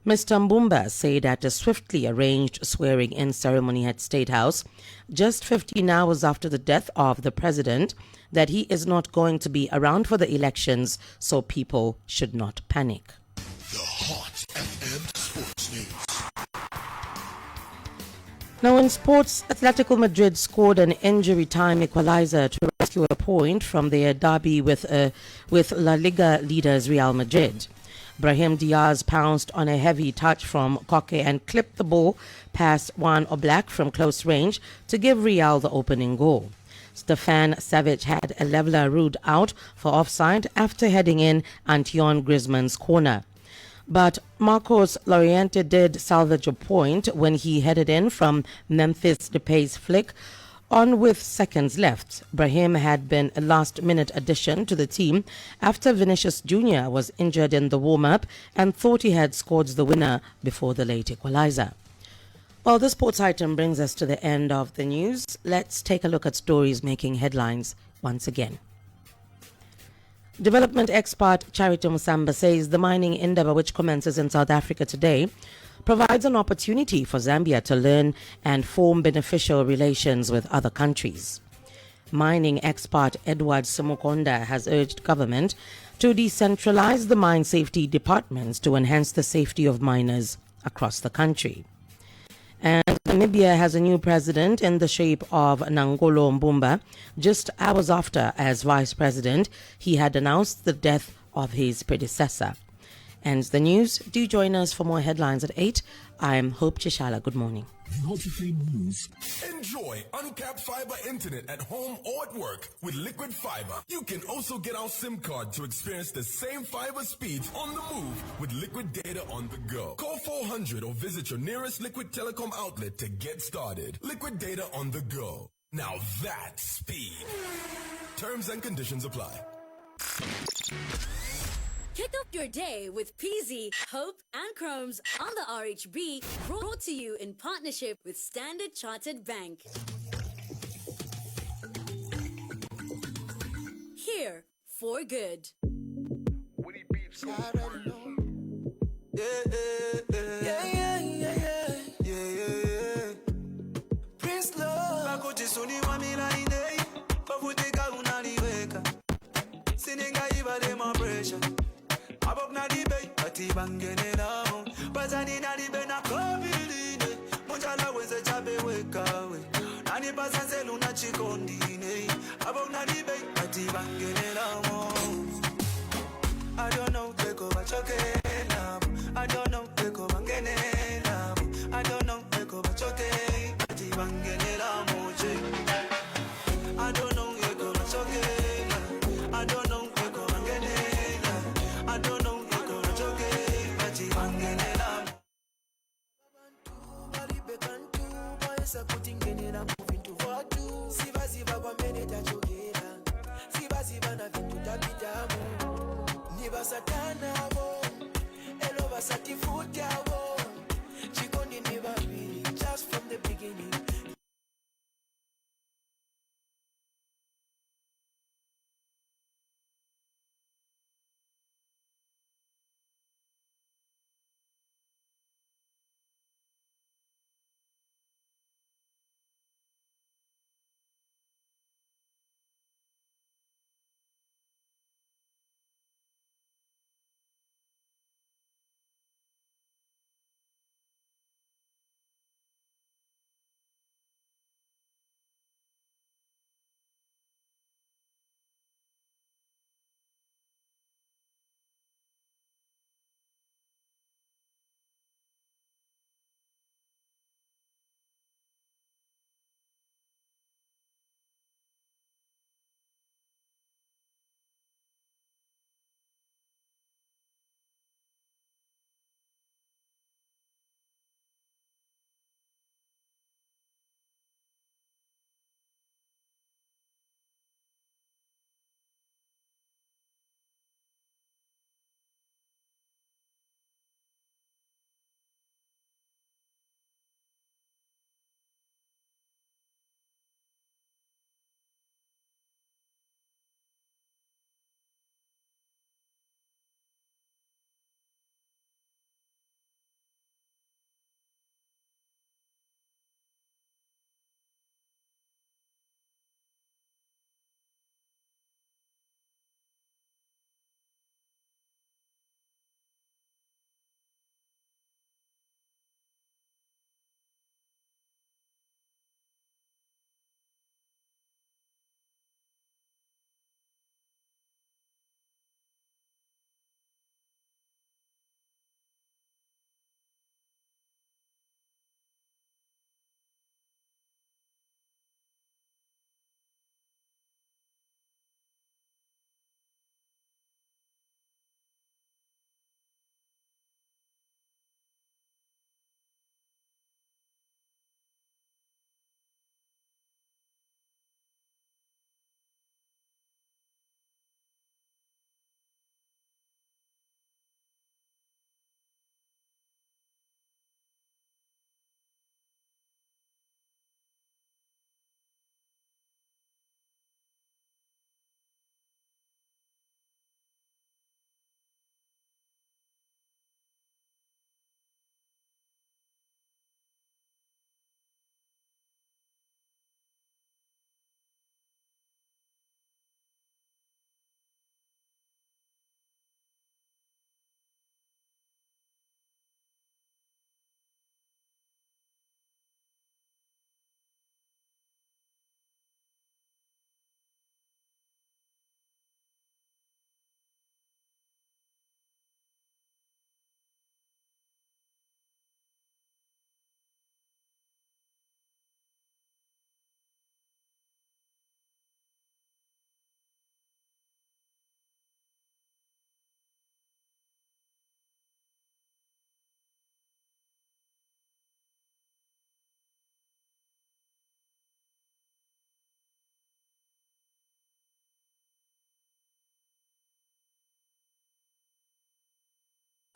Mr. Mbumba said at a swiftly arranged swearing-in ceremony at State House, just 15 hours after the death of the president, that he is not going to be around for the elections, so people should not panic. The Hot FM Sports News. Now in sports, Atletico Madrid scored an injury time equalizer to rescue a point from their derby with La Liga leaders Real Madrid. Brahim Diaz pounced on a heavy touch from Koke and clipped the ball past Juan Oblak from close range to give Real the opening goal. Stefan Savic had a leveler ruled out for offside after heading in Antoine Griezmann's corner. But Marcos Llorente did salvage a point when he headed in from Memphis Depay's flick on with seconds left. Brahim had been a last-minute addition to the team after Vinicius Jr. was injured in the warm-up and thought he had scored the winner before the late equalizer. Well, this sports item brings us to the end of the news. Let's take a look at stories making headlines once again. Development expert Charity Musamba says the mining endeavor, which commences in South Africa today, provides an opportunity for Zambia to learn and form beneficial relations with other countries. Mining expert Edward Simukonda has urged government to decentralize the mine safety departments to enhance the safety of miners across the country. And Namibia has a new president in the shape of Nangolo Mbumba. Just hours after, as vice president, he had announced the death of his predecessor. And the news. Do join us for more headlines at 8. I'm Hope Chishala. Good morning. News. Enjoy uncapped fiber internet at home or at work with Liquid Fiber. You can also get our SIM card to experience the same fiber speeds on the move with Liquid Data on the go. Call 400 or visit your nearest Liquid Telecom outlet to get started. Liquid Data on the go. Now that's speed. Terms and conditions apply. Kick up your day with PZ, Hope, and Chromes on the RHB, brought to you in partnership with Standard Chartered Bank. Here for good. Prince Love Bakujisuni wa milaine Bavutika unaliweka Sininga iba demo pressure Abok na dibe Ati bangene nao Bazani na dibe na kobiline Munjala weze chabe wekawe Nani basanze luna chikondine Abok na dibe Ati bangene nao I don't know, take over choke I don't know, take over bangene I don't know, take over choke Ati bangene nao I don't know, take over choke I don't know, take over bangene I don't know, take over choke Ati bangene nao Esa kutingene na moving to watu Siva kwa mene tachogera Siva na vintu tapitamu Niba satana wo Elo basatifuta wo Chikondi niba really Just from the beginning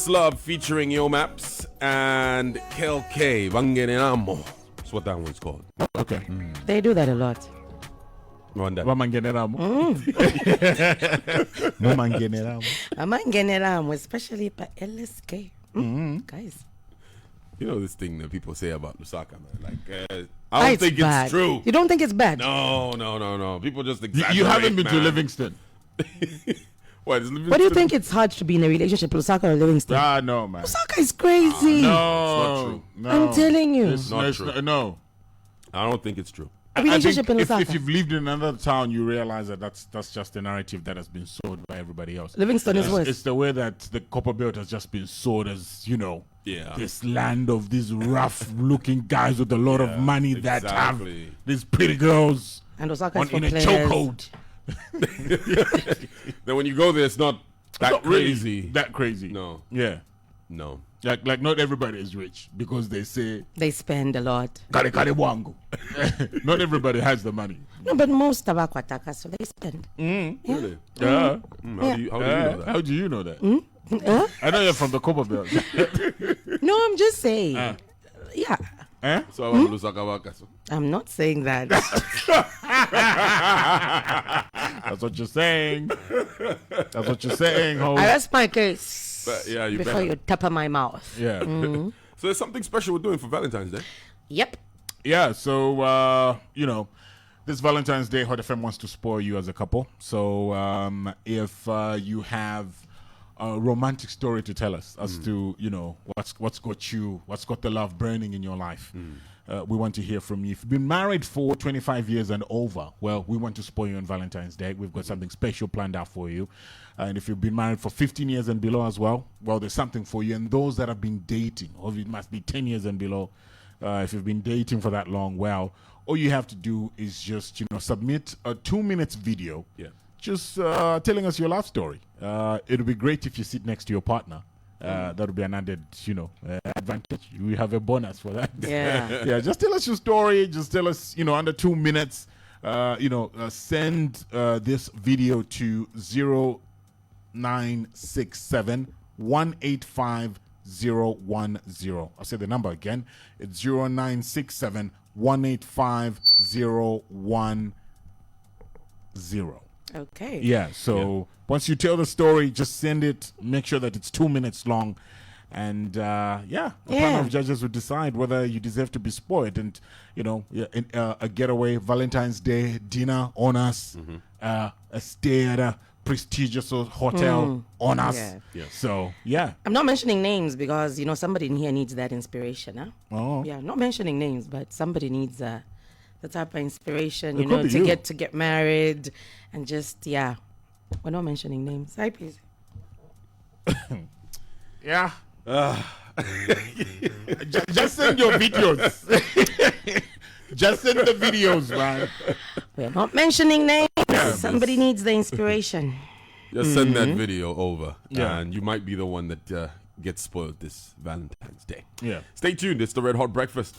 Love featuring Yo Maps and Kel K, Vangenenamo. That's what that one's called. Okay. They do that a lot. Vangenenamo, especially by LSK. Guys. You know this thing that people say about Lusaka, man. Like, I don't think it's true. You don't think it's bad? No. People just exaggerate. You haven't been to Livingston. What do you think it's hard to be in a relationship, Lusaka or Livingston? No, man. Lusaka is crazy. No, it's not true. No. I'm telling you. It's not true. No. I don't think it's true. A relationship in Lusaka. If you've lived in another town, you realize that that's just a narrative that has been sold by everybody else. Livingston is worse. It's the way that the Copper Belt has just been sold as, Yeah. this land of these rough-looking guys with a lot of money that have these pretty girls and Osaka in a chokehold. Then when you go there, it's not that crazy. Really that crazy. No. Yeah. No. Like not everybody is rich because they say they spend a lot. Not everybody has the money. No, but most of Akwataka, so they spend. Really? Yeah. How do you know that? How do you know that? I know you're from the Copper Belt. No, I'm just saying. Yeah. So I'm not saying that. That's what you're saying. That's what you're saying, ho. I rest my case. But yeah, you before better. you tap on my mouth. Yeah. Mm-hmm. So there's something special we're doing for Valentine's Day. Yep. Yeah. So this Valentine's Day, Hot FM wants to spoil you as a couple. So if you have a romantic story to tell us as to what's got the love burning in your life. We want to hear from you. If you've been married for 25 years and over, well, we want to spoil you on Valentine's Day. We've got something special planned out for you. And if you've been married for 15 years and below as well, there's something for you. And those that have been dating, or it must be 10 years and below, if you've been dating for that long, well, all you have to do is just submit a 2-minute video. Yeah. Just telling us your love story. It'll be great if you sit next to your partner. That would be an added, advantage. We have a bonus for that. Yeah. Yeah. Just tell us your story. Just tell us, under 2 minutes. Send this video to 0967 185 010. I'll say the number again. It's 0967 185 010. Okay. Yeah, so once you tell the story, just send it. Make sure that it's 2 minutes long. And, the panel of judges will decide whether you deserve to be spoiled. And, a getaway, Valentine's Day dinner on us, a stay at a prestigious hotel on us. Yeah. So, yeah. I'm not mentioning names because, somebody in here needs that inspiration. Huh? Oh. Yeah, not mentioning names, but somebody needs the type of inspiration, to get married and just, we're not mentioning names. Hi, please. Yeah. Just send your videos. Just send the videos, man. We're not mentioning names. Somebody needs the inspiration. Just send that video over, and you might be the one that gets spoiled this Valentine's Day. Yeah. Stay tuned. It's the Red Hot Breakfast.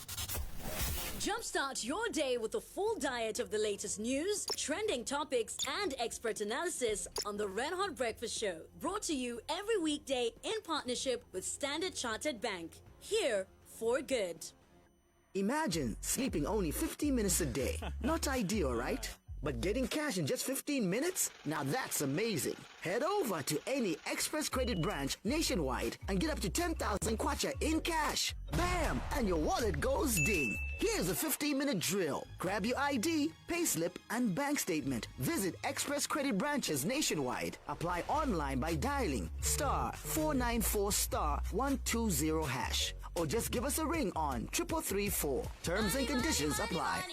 Jumpstart your day with a full diet of the latest news, trending topics, and expert analysis on the Red Hot Breakfast Show. Brought to you every weekday in partnership with Standard Chartered Bank. Here for good. Imagine sleeping only 15 minutes a day. Not ideal, right? But getting cash in just 15 minutes? Now that's amazing. Head over to any Express Credit branch nationwide and get up to 10,000 kwacha in cash. Bam! And your wallet goes ding. Here's a 15-minute drill. Grab your ID, payslip, and bank statement. Visit Express Credit branches nationwide. Apply online by dialing *494*120#. Or just give us a ring on 3334. Terms and conditions apply.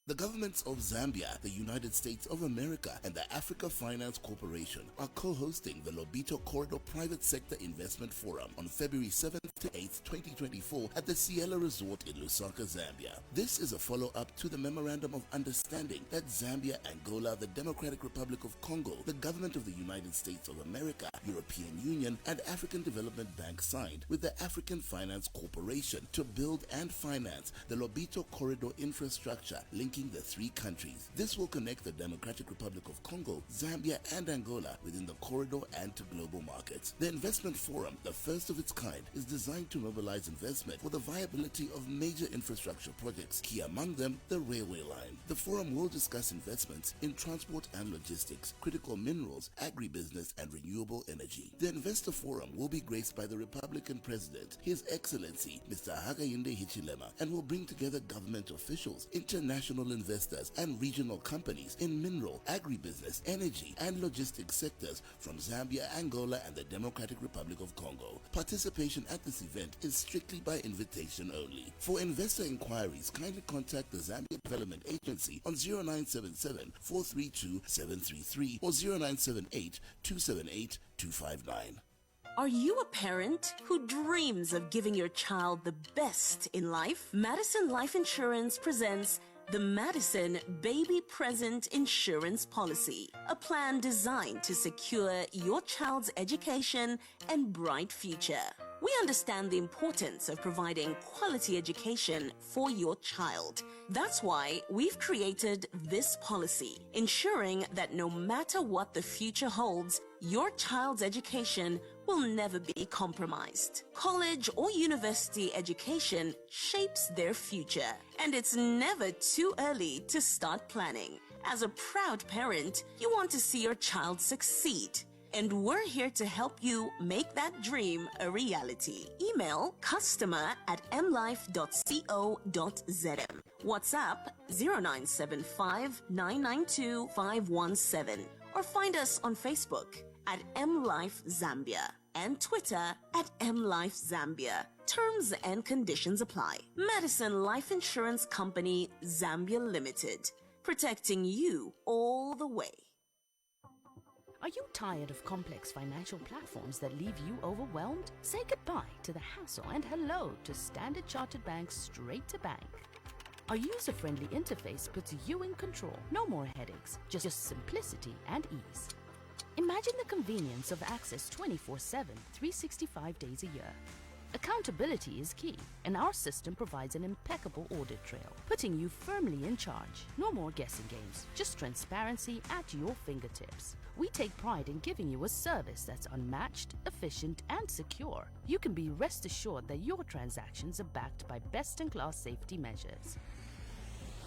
The governments of Zambia, the United States of America, and the Africa Finance Corporation are co-hosting the Lobito Corridor Private Sector Investment Forum on February 7th to 8th, 2024 at the Ciela Resort in Lusaka, Zambia. This is a follow-up to the Memorandum of Understanding that Zambia, Angola, the Democratic Republic of Congo, the government of the United States of America, European Union, and African Development Bank signed with the African Finance Corporation to build and finance the Lobito Corridor infrastructure linking linking the three countries. This will connect the Democratic Republic of Congo, Zambia, and Angola within the corridor and to global markets. The investment forum, the first of its kind, is designed to mobilize investment for the viability of major infrastructure projects, key among them the railway line. The forum will discuss investments in transport and logistics, critical minerals, agribusiness, and renewable energy. The investor forum will be graced by the Republican President, His Excellency Mr. Hakainde Hichilema, and will bring together government officials, international investors, and regional companies in mineral, agribusiness, energy, and logistics sectors from Zambia, Angola, and the Democratic Republic of Congo. Participation at this event is strictly by invitation only. For investor inquiries, kindly contact the Zambia Development Agency on 0977 432 733 or 0978 278 259. Are you a parent who dreams of giving your child the best in life? Madison Life Insurance presents the Madison Baby Present Insurance Policy, a plan designed to secure your child's education and bright future. We understand the importance of providing quality education for your child. That's why we've created this policy, ensuring that no matter what the future holds, your child's education will never be compromised. College or university education shapes their future, and it's never too early to start planning. As a proud parent, you want to see your child succeed, and we're here to help you make that dream a reality. Email customer@mlife.co.zm. WhatsApp 0975 992 517, or find us on Facebook at MLife Zambia and Twitter at MLife Zambia. Terms and conditions apply. Madison Life Insurance Company, Zambia Limited. Protecting you all the way. Are you tired of complex financial platforms that leave you overwhelmed? Say goodbye to the hassle and hello to Standard Chartered Bank's Straight to Bank. Our user-friendly interface puts you in control. No more headaches, just simplicity and ease. Imagine the convenience of access 24/7, 365 days a year. Accountability is key, and our system provides an impeccable audit trail, putting you firmly in charge. No more guessing games, just transparency at your fingertips. We take pride in giving you a service that's unmatched, efficient, and secure. You can be rest assured that your transactions are backed by best-in-class safety measures.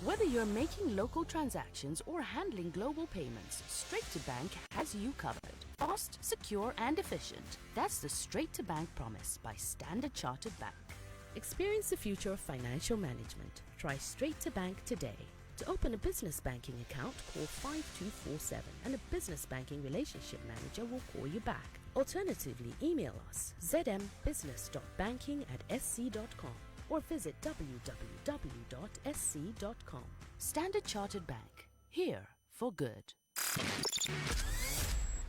Whether you're making local transactions or handling global payments, Straight to Bank has you covered. Fast, secure, and efficient. That's the Straight to Bank promise by Standard Chartered Bank. Experience the future of financial management. Try Straight to Bank today. To open a business banking account, call 5247 and a business banking relationship manager will call you back. Alternatively, email us zmbusiness.banking@sc.com. or visit www.sc.com. Standard Chartered Bank, here for good.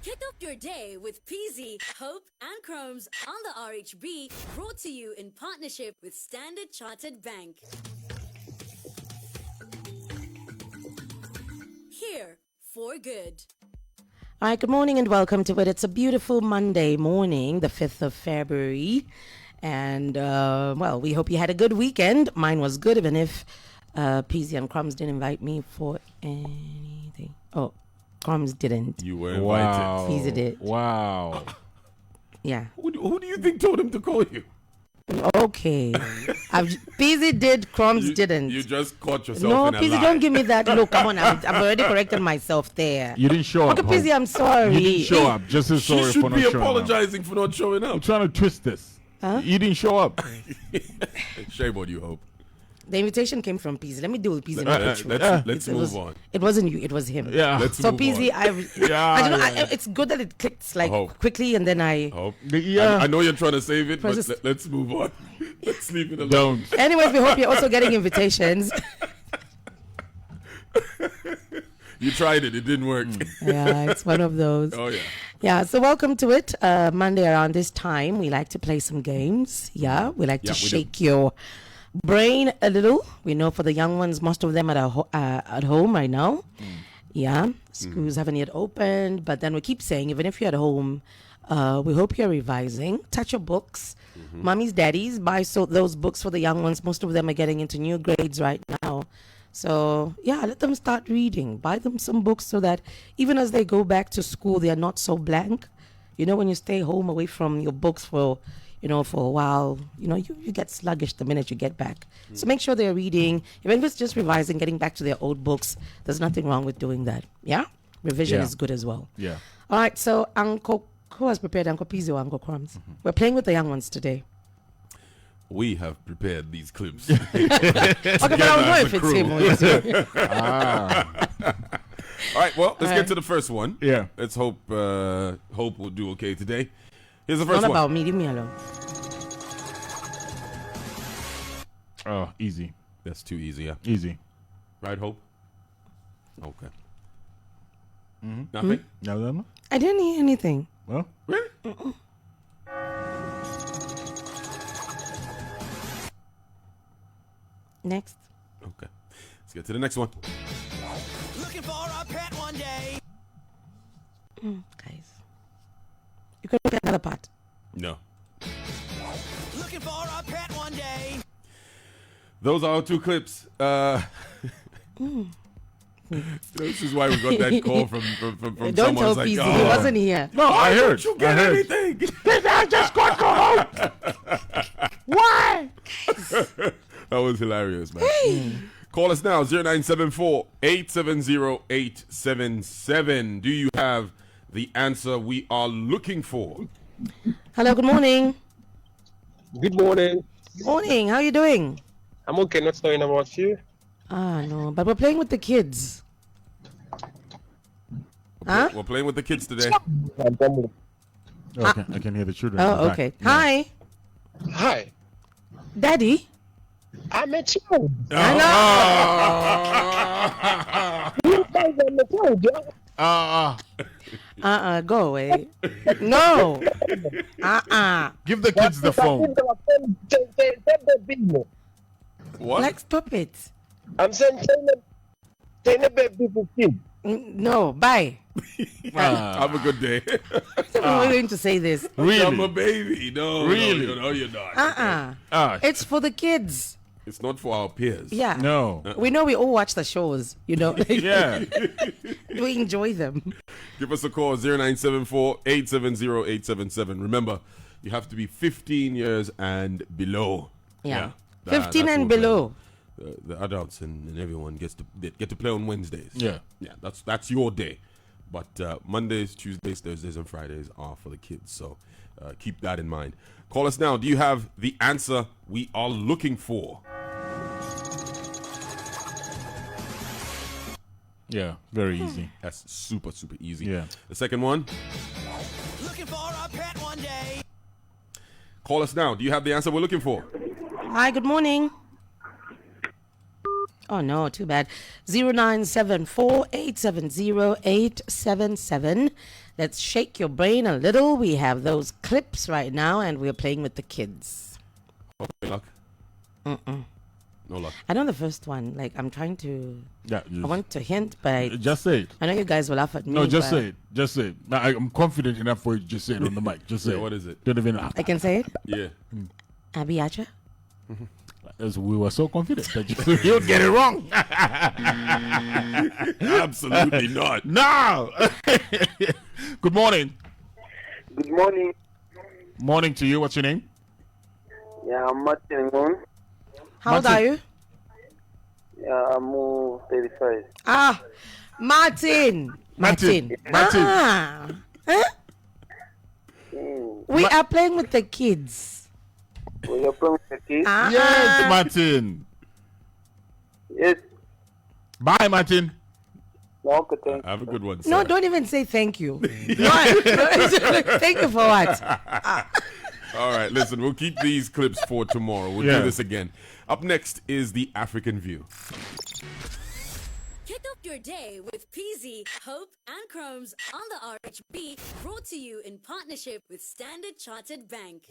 Kick off your day with PZ, Hope, and Chromes on the RHB, brought to you in partnership with Standard Chartered Bank. Here for good. All right, good morning and welcome to it. It's a beautiful Monday morning, the 5th of February. And, well, we hope you had a good weekend. Mine was good, even if PZ and Crumbs didn't invite me for anything. Oh, Crumbs didn't. You were invited. Wow. PZ did. Wow. Yeah. Who do you think told him to call you? Okay. PZ did, Crumbs didn't. You just caught yourself no, in a PZ, lie. don't give me that look. Come on, I've already corrected myself there. You didn't show up. Okay, PZ, I'm sorry. You didn't show up. Just as sorry She for should not be showing up. apologizing for not showing up. I'm trying to twist this. Huh? You didn't show up. Shame on you, Hope. The invitation came from PZ. Let me deal with PZ. Let's move on. It wasn't you. It was him. Yeah. So PZ, I don't know. It's good that it clicked like quickly, and then I. Hope. Yeah. I know you're trying to save it, but let's move on. Let's leave it alone. Don't. Anyways, we hope you're also getting invitations. You tried it. It didn't work. Yeah, it's one of those. Oh, yeah. Yeah, so welcome to it. Monday around this time, we like to play some games. Yeah, we like to shake your brain a little. We know for the young ones, most of them are at home right now. Yeah, schools haven't yet opened, but then we keep saying, even if you're at home, we hope you're revising. Touch your books. Mummies, daddies, buy those books for the young ones. Most of them are getting into new grades right now. So, yeah, let them start reading. Buy them some books so that even as they go back to school, they are not so blank. You know, when you stay home away from your books for a while, you get sluggish the minute you get back. So make sure they're reading. Even if it's just revising, getting back to their old books, there's nothing wrong with doing that. Yeah? Revision is good as well. Yeah. All right, so Uncle, who has prepared Uncle Pizzi or Uncle Crumbs? We're playing with the young ones today. We have prepared these clips. Okay, but I don't know if it's him or it's All right, well, let's get to the first one. Yeah. Let's hope Hope will do okay today. Here's the first Not one. about me, leave me alone. Oh, easy. That's too easy, yeah. Easy. Right, Hope? Okay. Mm-hmm. Nothing? No. I didn't hear anything. Well, really? Next. Okay. Let's get to the next one. Looking for a pet one day. Guys. You could get another part. No. Looking for a pet one day. Those are our two clips. This is why we got that call from Don't someone. tell Like, Pizzi, he wasn't here. No, I heard. Don't you get anything? I just got to Hope. Why? That was hilarious, man. Call us now, 0974-870-877. Do you have the answer we are looking for? Hello, good morning. Good morning. Morning, how are you doing? I'm okay, not knowing about you. No, but we're playing with the kids. Huh? We're playing with the kids today. Okay, I can hear the children. Oh, okay. Yeah. Hi. Daddy? I'm a child. You guys are the child, Go away. No. Give the kids the phone. What? Like, stop it. I'm saying, tell the baby 15. No, bye. Have a good day. I'm going to say this. Really? I'm a baby. No, Really? No, you're not. It's for the kids. It's not for our peers. Yeah. No. We know we all watch the shows, Yeah. We enjoy them. Give us a call, 0974-870-877. Remember, you have to be 15 years and below. Yeah. That- 15 that's and what below. The adults and everyone get to play on Wednesdays. Yeah. That's your day. But Mondays, Tuesdays, Thursdays, and Fridays are for the kids. So keep that in mind. Call us now. Do you have the answer we are looking for? Yeah, very easy. That's super, super easy. Yeah. The second one. Looking for a pet one day. Call us now. Do you have the answer we're looking for? Hi, good morning. Oh, no, too bad. 0974-870-877. Let's shake your brain a little. We have those clips right now, and we're playing with the kids. Okay, luck. No luck. I know the first one. Like, I'm trying to... Yeah. I want to hint, but... Just say it. I know you guys will laugh at me. No, just but say it. Just say it. I'm confident enough for you to just say it on the mic. Just say it. What is it? Don't even... I can say it? Yeah. Abiacha? As we were so confident that you'd get it wrong. Absolutely not. No. Good morning. Good morning. Morning to you. What's your name? Yeah, I'm Martin Moon. How old are you? Yeah, I'm 35. Martin. Martin. Huh? We are playing with the kids. We are playing with the kids? Yes, Martin. Yes. Bye, Martin. Okay, thank you. Have a good one, sir. No, don't even say thank you. Thank you for what? All right, listen, we'll keep these clips for tomorrow. We'll do this again. Up next is the African View. Kick off your day with Peasy, Hope, and Chromes on the RHB, brought to you in partnership with Standard Chartered Bank.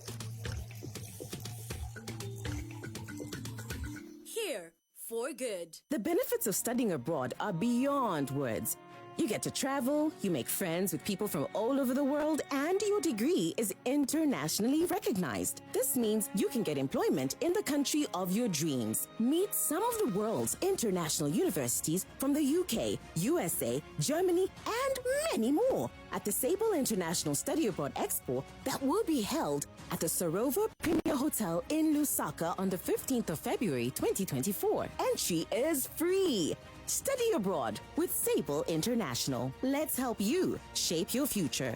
Here for good. The benefits of studying abroad are beyond words. You get to travel, you make friends with people from all over the world, and your degree is internationally recognized. This means you can get employment in the country of your dreams. Meet some of the world's international universities from the UK, USA, Germany, and many more at the Sable International Study Abroad Expo that will be held at the Sarova Premier Hotel in Lusaka on the 15th of February 2024. Entry is free. Study abroad with Sable International. Let's help you shape your future.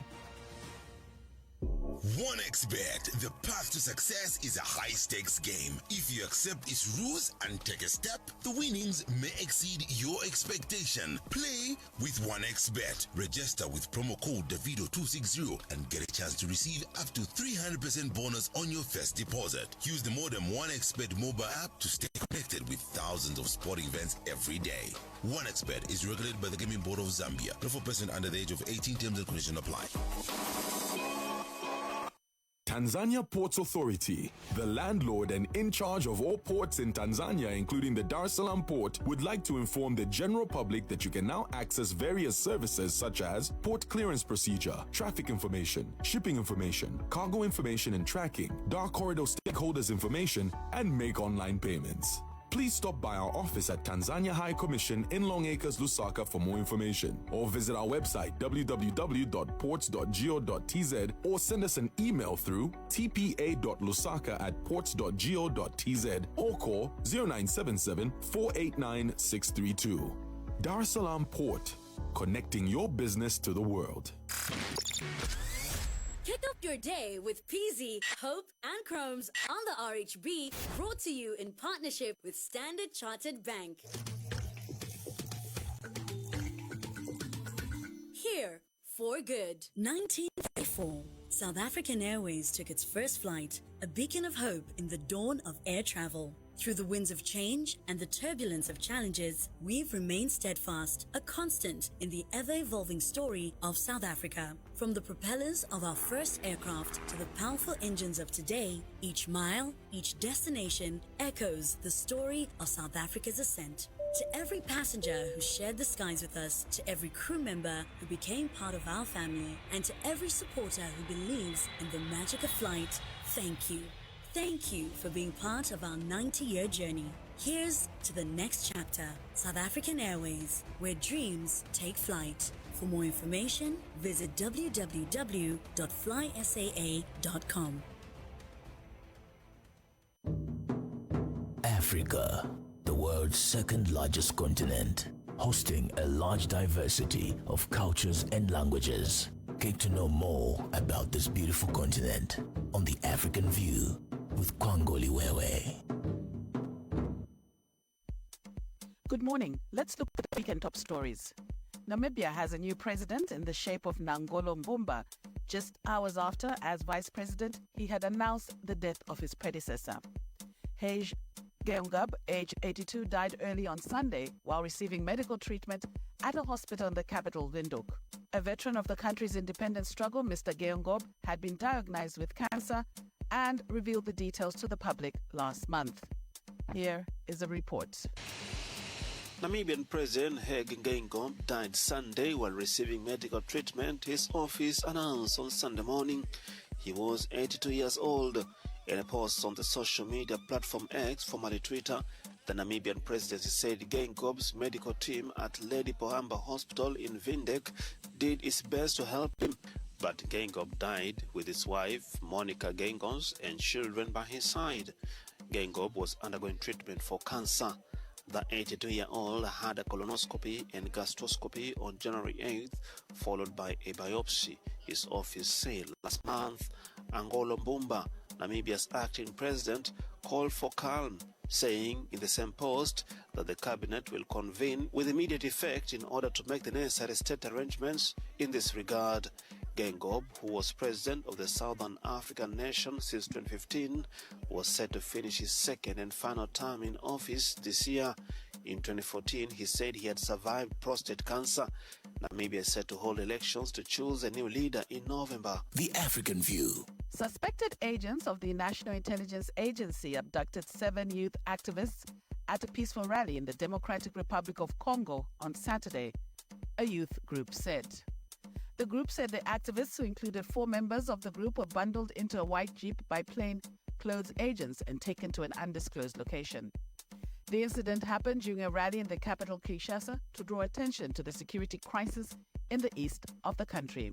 1xBet, the path to success is a high-stakes game. If you accept its rules and take a step, the winnings may exceed your expectation. Play with 1xBet. Register with promo code DAVIDO260 and get a chance to receive up to 300% bonus on your first deposit. Use the modem 1xBet mobile app to stay connected with thousands of sporting events every day. 1xBet is regulated by the Gaming Board of Zambia. No for person under the age of 18. Terms and conditions apply. Tanzania Ports Authority, the landlord and in charge of all ports in Tanzania, including the Dar es Salaam port, would like to inform the general public that you can now access various services such as port clearance procedure, traffic information, shipping information, cargo information and tracking, Dar corridor stakeholders information, and make online payments. Please stop by our office at Tanzania High Commission in Long Acres, Lusaka for more information, or visit our website www.ports.go.tz or send us an email through tpa.lusaka@ports.go.tz or call 0977 489 632. Dar es Salaam Port, connecting your business to the world. Kick up your day with PZ, Hope, and Chromes on the RHB, brought to you in partnership with Standard Chartered Bank. Here for good. 1934, South African Airways took its first flight, a beacon of hope in the dawn of air travel. Through the winds of change and the turbulence of challenges, we've remained steadfast, a constant in the ever-evolving story of South Africa. From the propellers of our first aircraft to the powerful engines of today, each mile, each destination echoes the story of South Africa's ascent. To every passenger who shared the skies with us, to every crew member who became part of our family, and to every supporter who believes in the magic of flight, thank you. Thank you for being part of our 90-year journey. Here's to the next chapter. South African Airways, where dreams take flight. For more information, visit www.flysaa.com. Africa, the world's second largest continent, hosting a large diversity of cultures and languages. Get to know more about this beautiful continent on The African View with Kwangoli Wewe. Good morning. Let's look at the weekend top stories. Namibia has a new president in the shape of Nangolo Mbumba. Just hours after, as vice president, he had announced the death of his predecessor. Hage Geungab, age 82, died early on Sunday while receiving medical treatment at a hospital in the capital, Windhoek. A veteran of the country's independence struggle, Mr. Geungab had been diagnosed with cancer and revealed the details to the public last month. Here is a report. Namibian President Hage Geingob died Sunday while receiving medical treatment, his office announced on Sunday morning. He was 82 years old. In a post on the social media platform X, formerly Twitter, the Namibian presidency said Geingob's medical team at Lady Pohamba Hospital in Windhoek did its best to help him. But Geingob died with his wife, Monica Geingos, and children by his side. Geingob was undergoing treatment for cancer. The 82-year-old had a colonoscopy and gastroscopy on January 8th, followed by a biopsy, his office said last month. Angolo Mbumba, Namibia's acting president, called for calm, saying in the same post that the cabinet will convene with immediate effect in order to make the necessary state arrangements in this regard. Geingob, who was president of the Southern African nation since 2015, was set to finish his second and final term in office this year. In 2014, he said he had survived prostate cancer. Namibia is set to hold elections to choose a new leader in November. The African View. Suspected agents of the National Intelligence Agency abducted 7 youth activists at a peaceful rally in the Democratic Republic of Congo on Saturday. a youth group said. The group said the activists, who included 4 members of the group, were bundled into a white jeep by plain-clothes agents and taken to an undisclosed location. The incident happened during a rally in the capital Kinshasa to draw attention to the security crisis in the east of the country.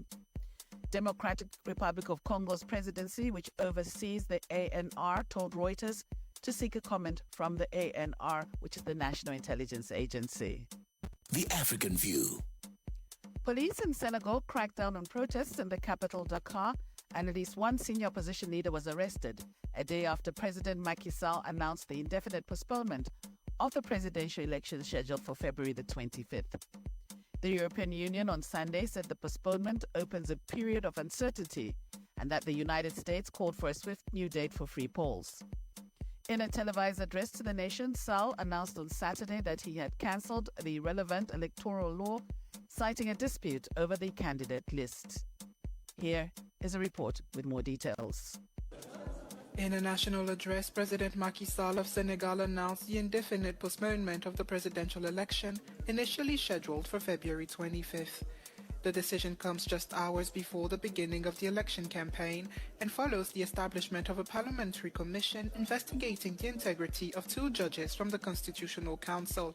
Democratic Republic of Congo's presidency, which oversees the ANR, told Reuters to seek a comment from the ANR, which is the National Intelligence Agency. The African View. Police in Senegal cracked down on protests in the capital Dakar, and at least one senior opposition leader was arrested a day after President Macky Sall announced the indefinite postponement of the presidential election scheduled for February the 25th. The European Union on Sunday said the postponement opens a period of uncertainty and that the United States called for a swift new date for free polls. In a televised address to the nation, Sall announced on Saturday that he had cancelled the relevant electoral law, citing a dispute over the candidate list. Here is a report with more details. In a national address, President Macky Sall of Senegal announced the indefinite postponement of the presidential election, initially scheduled for February 25th. The decision comes just hours before the beginning of the election campaign and follows the establishment of a parliamentary commission investigating the integrity of 2 judges from the Constitutional Council.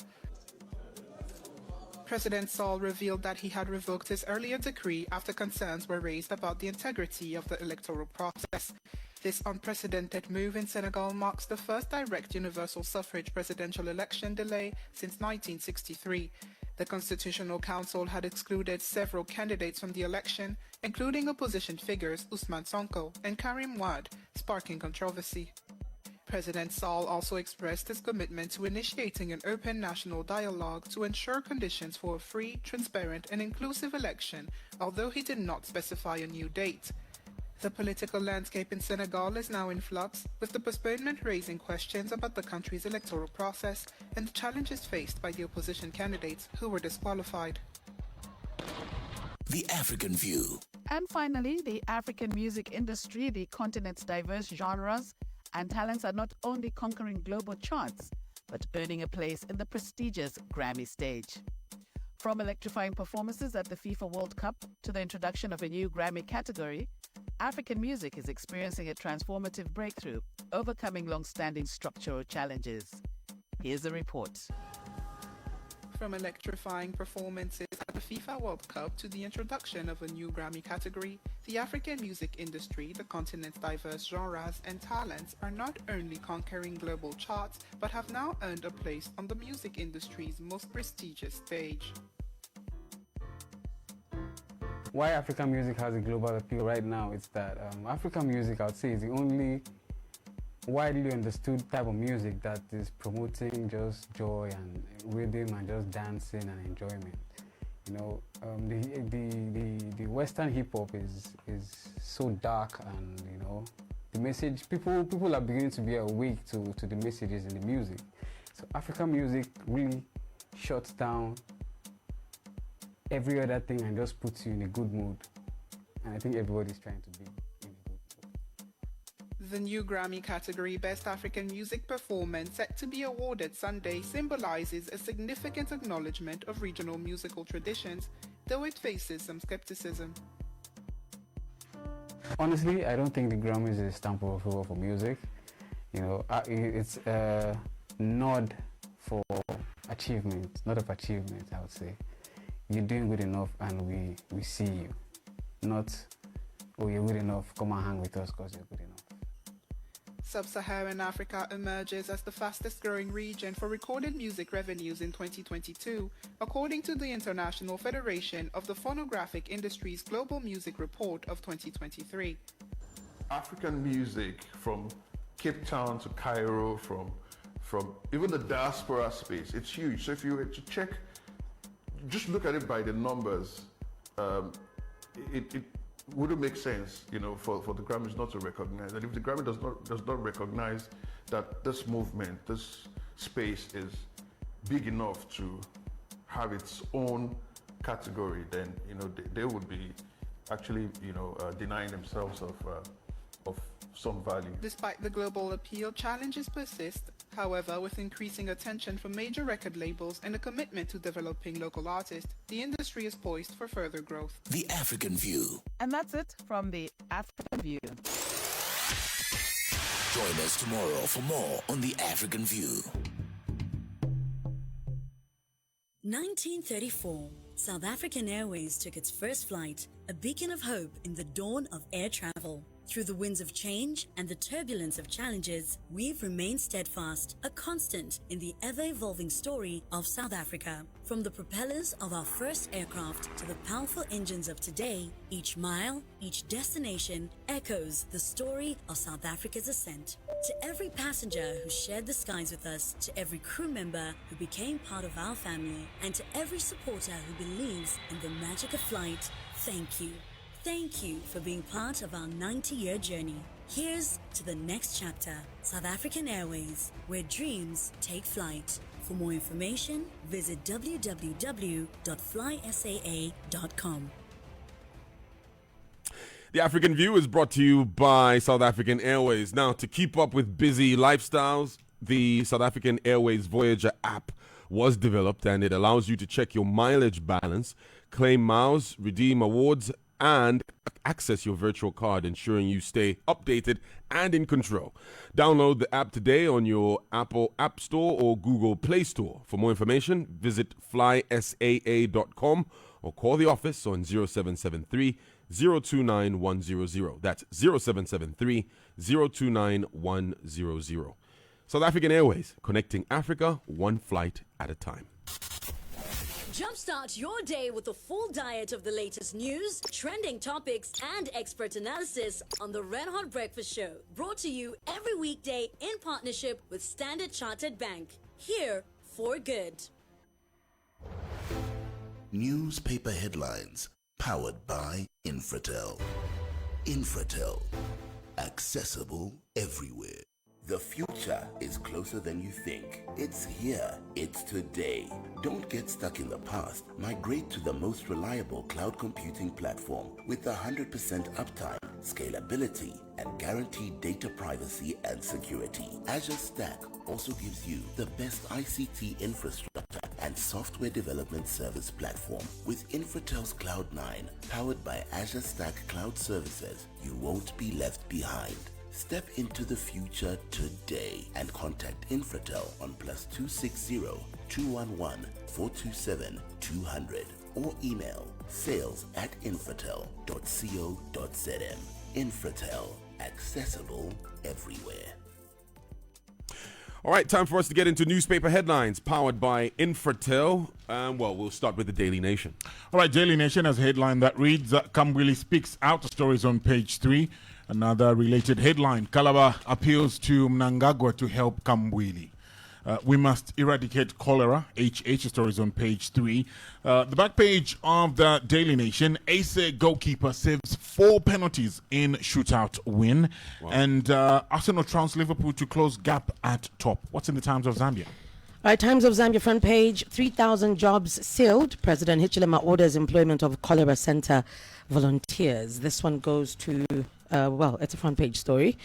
President Sall revealed that he had revoked his earlier decree after concerns were raised about the integrity of the electoral process. This unprecedented move in Senegal marks the first direct universal suffrage presidential election delay since 1963. The Constitutional Council had excluded several candidates from the election, including opposition figures Ousmane Sonko and Karim Wade, sparking controversy. President Sall also expressed his commitment to initiating an open national dialogue to ensure conditions for a free, transparent, and inclusive election, although he did not specify a new date. The political landscape in Senegal is now in flux, with the postponement raising questions about the country's electoral process and the challenges faced by the opposition candidates who were disqualified. The African View. And finally, the African music industry, the continent's diverse genres and talents, are not only conquering global charts, but earning a place in the prestigious Grammy stage. From electrifying performances at the FIFA World Cup to the introduction of a new Grammy category, African music is experiencing a transformative breakthrough, overcoming long-standing structural challenges. Here's a report. From electrifying performances at the FIFA World Cup to the introduction of a new Grammy category, the African music industry, the continent's diverse genres and talents, are not only conquering global charts, but have now earned a place on the music industry's most prestigious stage. Why African music has a global appeal right now is that African music, I would say, is the only widely understood type of music that is promoting just joy and rhythm and just dancing and enjoyment. You know, the Western hip hop is so dark, and you know, the message, people are beginning to be awake to the messages in the music. So African music really shuts down every other thing and just puts you in a good mood. And I think everybody's trying to be in a good mood. The new Grammy category, Best African Music Performance, set to be awarded Sunday, symbolizes a significant acknowledgement of regional musical traditions, though it faces some skepticism. Honestly, I don't think the Grammys is a stamp of approval for music. You know, it's a nod for achievement, not of achievement, I would say. You're doing good enough and we see you. Not, oh, you're good enough, come and hang with us because you're good enough. Sub-Saharan Africa emerges as the fastest growing region for recorded music revenues in 2022, according to the International Federation of the Phonographic Industry's Global Music Report of 2023. African music from Cape Town to Cairo, from even the diaspora space, it's huge. So if you were to check, just look at it by the numbers, it wouldn't make sense, you know, for the Grammys not to recognize. And if the Grammy does not recognize that this movement, this space is big enough to have its own category, then you know they would be actually, you know, denying themselves of some value. Despite the global appeal, challenges persist. However, with increasing attention from major record labels and a commitment to developing local artists, the industry is poised for further growth. The African View. And that's it from the African View. Join us tomorrow for more on The African View. 1934, South African Airways took its first flight, a beacon of hope in the dawn of air travel. Through the winds of change and the turbulence of challenges, we've remained steadfast, a constant in the ever-evolving story of South Africa. From the propellers of our first aircraft to the powerful engines of today, each mile, each destination echoes the story of South Africa's ascent. To every passenger who shared the skies with us, to every crew member who became part of our family, and to every supporter who believes in the magic of flight, thank you. Thank you for being part of our 90-year journey. Here's to the next chapter, South African Airways, where dreams take flight. For more information, visit www.flysaa.com. The African View is brought to you by South African Airways. Now, to keep up with busy lifestyles, the South African Airways Voyager app was developed, and it allows you to check your mileage balance, claim miles, redeem awards, and access your virtual card, ensuring you stay updated and in control. Download the app today on your Apple App Store or Google Play Store. For more information, visit flysaa.com or call the office on 0773 029 100. That's 0773 029 100. South African Airways, connecting Africa one flight at a time. Jumpstart your day with a full diet of the latest news, trending topics, and expert analysis on the Red Hot Breakfast Show. Brought to you every weekday in partnership with Standard Chartered Bank. Here for good. Newspaper headlines powered by Infratel. Infratel. Accessible everywhere. The future is closer than you think. It's here. It's today. Don't get stuck in the past. Migrate to the most reliable cloud computing platform with 100% uptime, scalability, and guaranteed data privacy and security. Azure Stack also gives you the best ICT infrastructure and software development service platform. With Infratel's Cloud9, powered by Azure Stack Cloud Services, you won't be left behind. Step into the future today and contact Infratel on +260 211 427 200 or email sales@infratel.co.zm. Infratel, accessible everywhere. All right, time for us to get into newspaper headlines powered by Infratel. Well, we'll start with the Daily Nation. All right, Daily Nation has a headline that reads, Kambwili speaks out. The stories on page 3. Another related headline, Calabar appeals to Mnangagwa to help Kambwili. We must eradicate cholera. HH stories on page 3. The back page of the Daily Nation, Ase goalkeeper saves 4 penalties in shootout win. Wow. And Arsenal trounced Liverpool to close gap at top. What's in the Times of Zambia? All right, Times of Zambia front page, 3,000 jobs sealed. President Hichilema orders employment of cholera center volunteers. This one goes to, it's a front page story.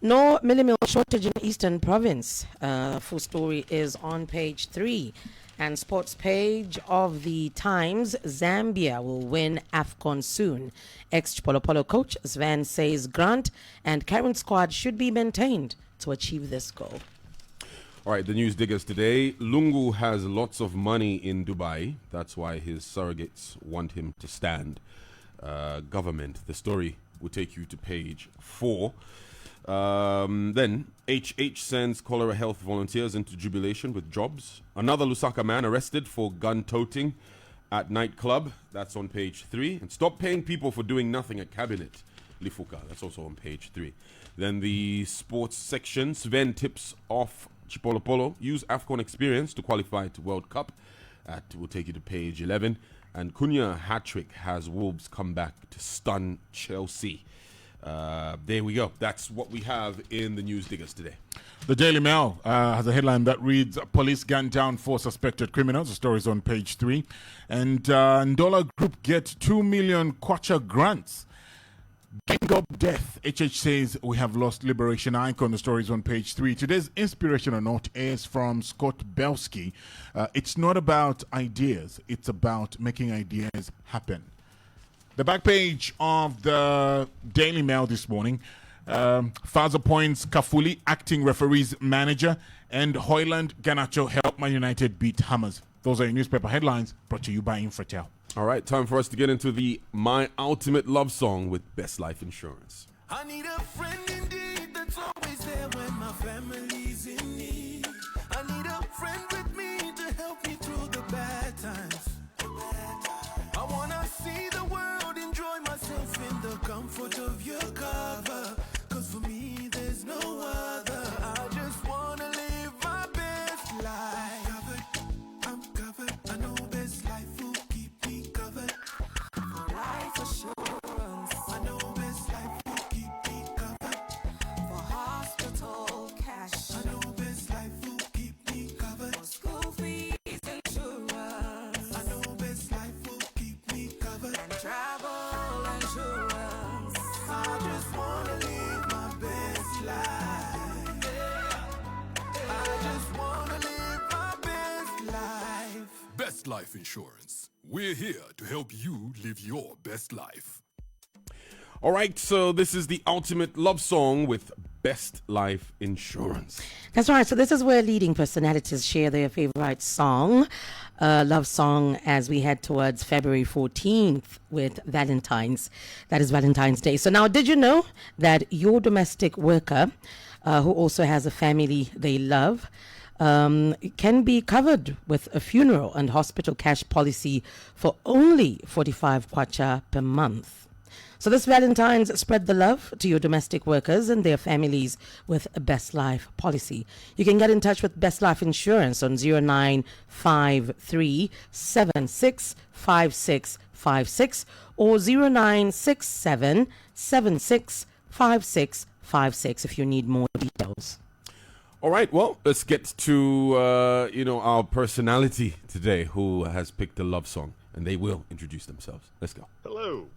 No millimil shortage in Eastern Province. Full story is on page 3. And sports page of the Times, Zambia will win AFCON soon. Ex-Polo Polo coach Sven says Grant and Karen squad should be maintained to achieve this goal. All right, the news diggers today. Lungu has lots of money in Dubai. That's why his surrogates want him to stand. Government. The story will take you to page 4. Then, HH sends cholera health volunteers into jubilation with jobs. Another Lusaka man arrested for gun-toting at nightclub. That's on page 3. And stop paying people for doing nothing at cabinet. Lifuka. That's also on page 3. Then the sports section. Sven tips off Chipolo Polo. Use AFCON experience to qualify to World Cup. That will take you to page 11. And Cunha hat-trick has Wolves come back to stun Chelsea. There we go. That's what we have in the news diggers today. The Daily Mail has a headline that reads, Police gun down 4 suspected criminals. The story is on page 3. And Ndola Group get 2 million kwacha grants. Gang Up Death. HH says we have lost liberation icon. The story is on page 3. Today's inspirational note is from Scott Belsky. It's not about ideas. It's about making ideas happen. The back page of the Daily Mail this morning. Faz appoints Kafuli, acting referees manager, and Hoyland Ganacho help Man United beat Hammers. Those are your newspaper headlines brought to you by Infratel. All right, time for us to get into the My Ultimate Love Song with Best Life Insurance. I need a friend indeed that's always there when my family's in need. I need a friend with me to help me through the bad times. I wanna see the world, enjoy myself in the comfort of your cover. Cause for me there's no other. I just wanna live my best life. I'm covered, I know best life will keep me covered. For life assurance, I know best life will keep me covered. For hospital cash, I know best life will keep me covered. For school fees insurance, I know best life will keep me covered. And travel insurance, I just wanna live my best life. I just wanna live my best life. Best Life Insurance. We're here to help you live your best life. All right, so this is the ultimate love song with Best Life Insurance. That's right. So this is where leading personalities share their favorite song, love song, as we head towards February 14th with Valentine's. That is Valentine's Day. So now, did you know that your domestic worker, who also has a family they love, can be covered with a funeral and hospital cash policy for only 45 kwacha per month? So this Valentine's, spread the love to your domestic workers and their families with a Best Life policy. You can get in touch with Best Life Insurance on 0953 76 5656 or 0967 76 5656 if you need more details. All right, well, let's get to, our personality today who has picked a love song, and they will introduce themselves. Let's go. Hello,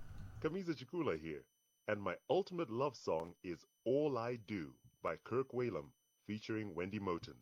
Kamiza Chikula here, and my ultimate love song is All I Do by Kirk Whalum, featuring Wendy Moten.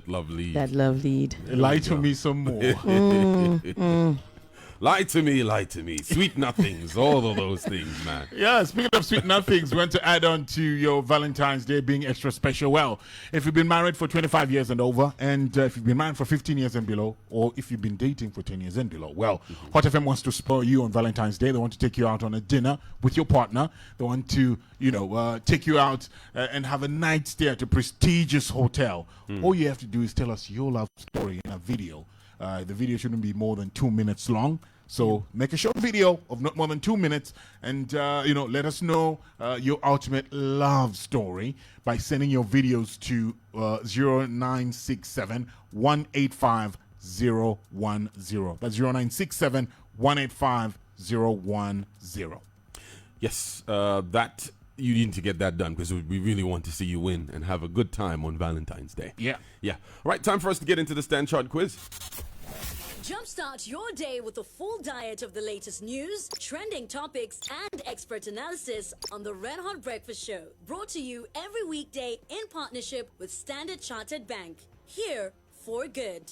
That love lead. That love lead. Lie to me some more. Lie to me. Sweet nothings, all of those things, man. Yeah, speaking of sweet nothings, we want to add on to your Valentine's Day being extra special. Well, if you've been married for 25 years and over, and if you've been married for 15 years and below, or if you've been dating for 10 years and below, well, Hot FM wants to spoil you on Valentine's Day. They want to take you out on a dinner with your partner. They want to, take you out and have a night stay at a prestigious hotel. All you have to do is tell us your love story in a video. The video shouldn't be more than 2 minutes long. So make a short video of not more than 2 minutes and, let us know your ultimate love story by sending your videos to 0967 185 010. That's 0967 185 010. Yes, that you need to get that done because we really want to see you win and have a good time on Valentine's Day. Yeah. All right, time for us to get into the StanChart quiz. Jumpstart your day with a full diet of the latest news, trending topics, and expert analysis on the Red Hot Breakfast Show. Brought to you every weekday in partnership with Standard Chartered Bank. Here for good.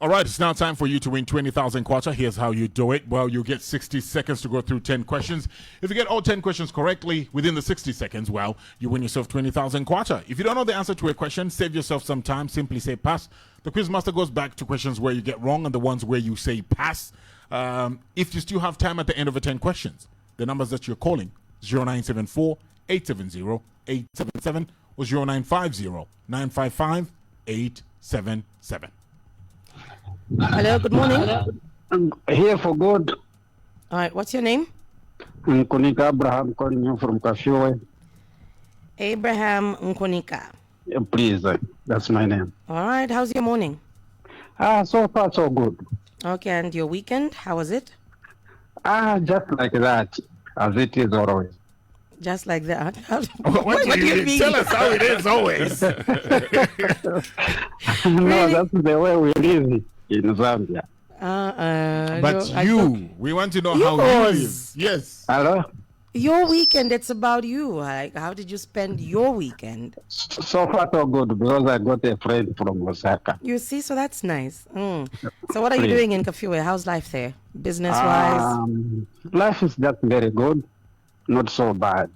All right, it's now time for you to win 20,000 kwacha. Here's how you do it. Well, you get 60 seconds to go through 10 questions. If you get all 10 questions correctly within the 60 seconds, well, you win yourself 20,000 kwacha. If you don't know the answer to a question, save yourself some time. Simply say pass. The quizmaster goes back to questions where you get wrong and the ones where you say pass. If you still have time at the end of the 10 questions, the numbers that you're calling, 0974 870 877 or 0950 955 877. Hello, good morning. I'm here for good. All right, what's your name? Nkonika Abraham, calling you from Kafiowe. Abraham Nkonika. Yeah, please, that's my name. All right, how's your morning? So far so good. Okay, and your weekend, how was it? Just like that, as it is always. Just like that? What do you mean? Tell us how it is always. No, that's the way we live in Zambia. But we want to know how you live. Yes. Hello? Your weekend, it's about you. Like, how did you spend your weekend? So far so good because I got a friend from Osaka. You see, so that's nice. So what are you doing in Kafiowe? How's life there? Business-wise? Life is just very good. Not so bad.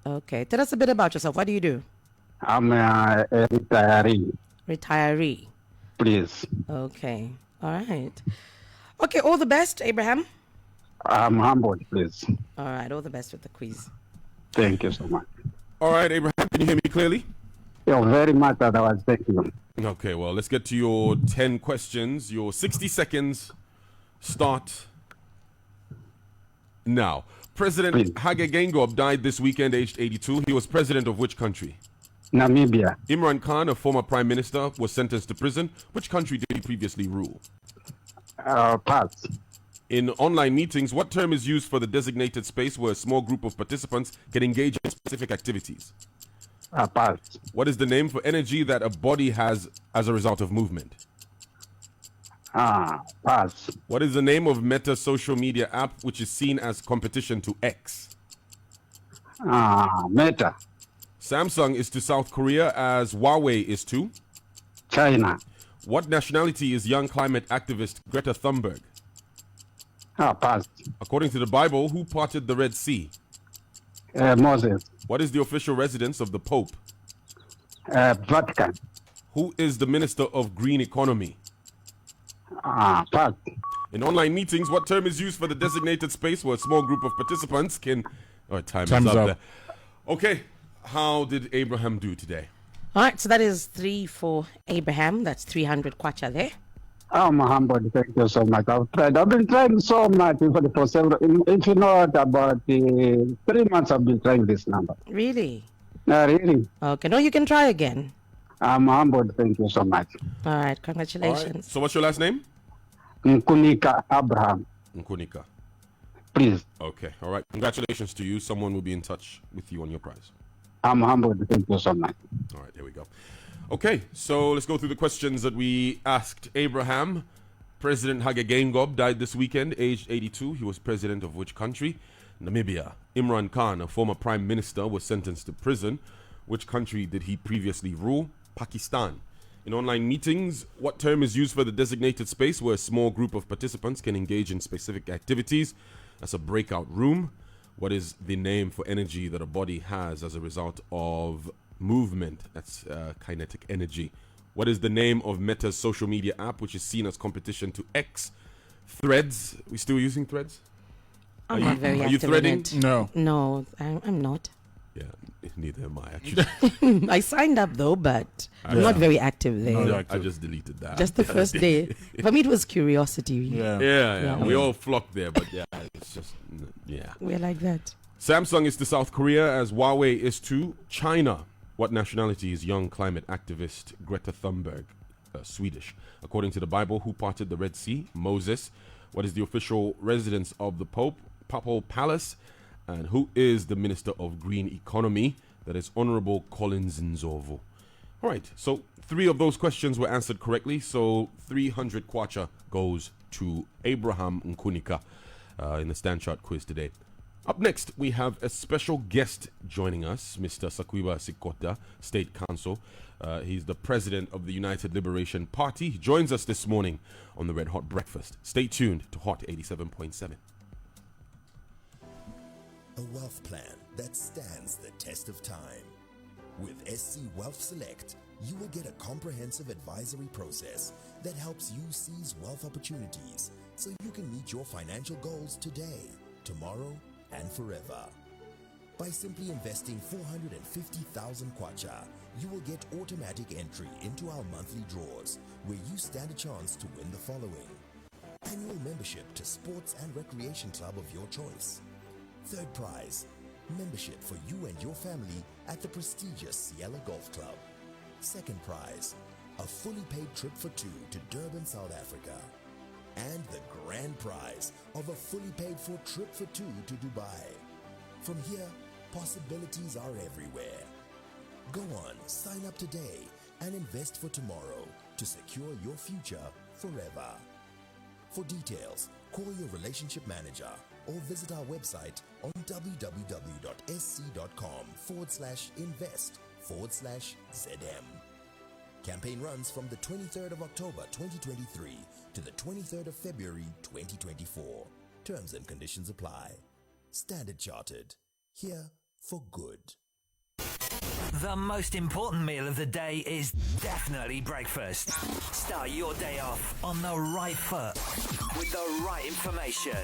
Okay. Tell us a bit about yourself. What do you do? I'm a retiree. Retiree. Please. Okay. All right. Okay. All the best, Abraham. I'm humbled, please. All right. All the best with the quiz. Thank you so much. All right, Abraham, can you hear me clearly? Yeah, very much. Otherwise, thank you. Okay, well, let's get to your 10 questions. Your 60 seconds start now. President Hage Geingob died this weekend, aged 82. He was president of which country? Namibia. Imran Khan, a former prime minister, was sentenced to prison. Which country did he previously rule? Pass. In online meetings, what term is used for the designated space where a small group of participants can engage in specific activities? Pass. What is the name for energy that a body has as a result of movement? Pass. What is the name of Meta social media app which is seen as competition to X? Meta. Samsung is to South Korea as Huawei is to China. What nationality is young climate activist Greta Thunberg? Pass. According to the Bible, who parted the Red Sea? Moses. What is the official residence of the Pope? Vatican. Who is the Minister of Green Economy? Pass. In online meetings, what term is used for the designated space where a small group of participants can... Oh, time's up there. Okay, how did Abraham do today? All right, so that is 3 for Abraham. That's 300 kwacha there. I'm humbled. Thank you so much. I've been trying so much for several. If you know what, about 3 months I've been trying this number. Really? Really. Okay, no, you can try again. I'm humbled. Thank you so much. All right, congratulations. All right. So what's your last name? Nkunika Abraham. Nkunika. Please. Okay, all right. Congratulations to you. Someone will be in touch with you on your prize. I'm humbled. Thank you so much. All right, there we go. Okay, so let's go through the questions that we asked Abraham. President Hage Geingob died this weekend, aged 82. He was president of which country? Namibia. Imran Khan, a former prime minister, was sentenced to prison. Which country did he previously rule? Pakistan. In online meetings, what term is used for the designated space where a small group of participants can engage in specific activities? That's a breakout room. What is the name for energy that a body has as a result of movement? That's kinetic energy. What is the name of Meta's social media app, which is seen as competition to X? Threads. We still using Threads? I'm not very active. Are you threading? In it. No, I'm not. Yeah, neither am I actually. I signed up though, but I'm not very active there. No, I just deleted that. Just the first day. For me, it was curiosity. Yeah. We all flocked there, but it's just, We're like that. Samsung is to South Korea as Huawei is to China. What nationality is young climate activist Greta Thunberg? Swedish. According to the Bible, who parted the Red Sea? Moses. What is the official residence of the Pope? Papal Palace. And who is the Minister of Green Economy? That is Honorable Collins Nzovo. All right, so 3 of those questions were answered correctly. So 300 kwacha goes to Abraham Nkunika in the StanChart quiz today. Up next, we have a special guest joining us, Mr. Sakwiba Sikota, State Counsel. He's the president of the United Liberation Party. He joins us this morning on the Red Hot Breakfast. Stay tuned to Hot 87.7. A wealth plan that stands the test of time. With SC Wealth Select, you will get a comprehensive advisory process that helps you seize wealth opportunities so you can meet your financial goals today, tomorrow, and forever. By simply investing 450,000 kwacha, you will get automatic entry into our monthly draws, where you stand a chance to win the following: annual membership to sports and recreation club of your choice. Third prize, membership for you and your family at the prestigious Ciela Golf Club. Second prize, a fully paid trip for 2 to Durban, South Africa. And the grand prize of a fully paid for trip for 2 to Dubai. From here, possibilities are everywhere. Go on, sign up today and invest for tomorrow to secure your future forever. For details, call your relationship manager or visit our website on www.sc.com/invest/ZM. Campaign runs from the 23rd of October 2023 to the 23rd of February 2024. Terms and conditions apply. Standard Chartered. Here for good. The most important meal of the day is definitely breakfast. Start your day off on the right foot with the right information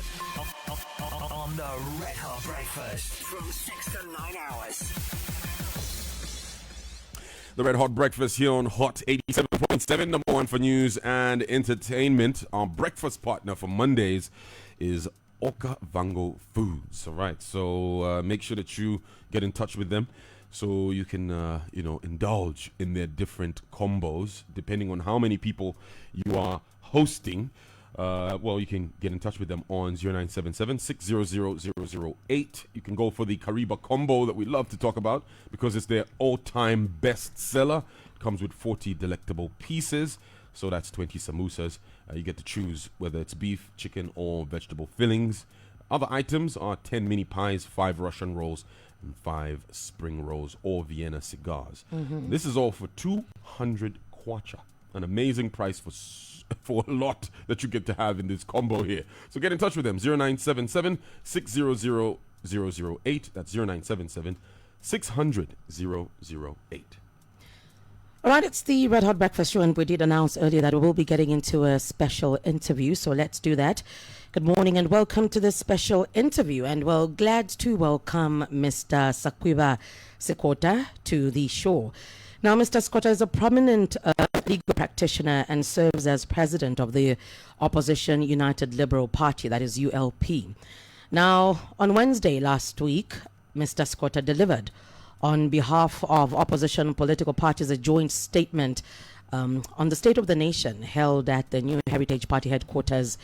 on the Red Hot Breakfast from 6 to 9 hours. The Red Hot Breakfast here on Hot 87.7, number 1 for news and entertainment. Our breakfast partner for Mondays is Oka Vango Foods. All right, so make sure that you get in touch with them so you can, indulge in their different combos depending on how many people you are hosting. You can get in touch with them on 0977-600-008. You can go for the Kariba combo that we love to talk about because it's their all-time best seller. It comes with 40 delectable pieces, so that's 20 samosas. You get to choose whether it's beef, chicken, or vegetable fillings. Other items are 10 mini pies, 5 Russian rolls, and 5 spring rolls or Vienna cigars. Mm-hmm. This is all for 200 kwacha. An amazing price for a lot that you get to have in this combo here. So get in touch with them, 0977-600-008. That's 0977-600-008. All right, it's the Red Hot Breakfast Show, and we did announce earlier that we will be getting into a special interview, so let's do that. Good morning and welcome to this special interview, and we're glad to welcome Mr. Sakwiba Sikota to the show. Now, Mr. Sikota is a prominent legal practitioner and serves as president of the opposition United Liberal Party, that is ULP. Now, on Wednesday last week, Mr. Sikota delivered on behalf of opposition political parties a joint statement on the state of the nation held at the New Heritage Party headquarters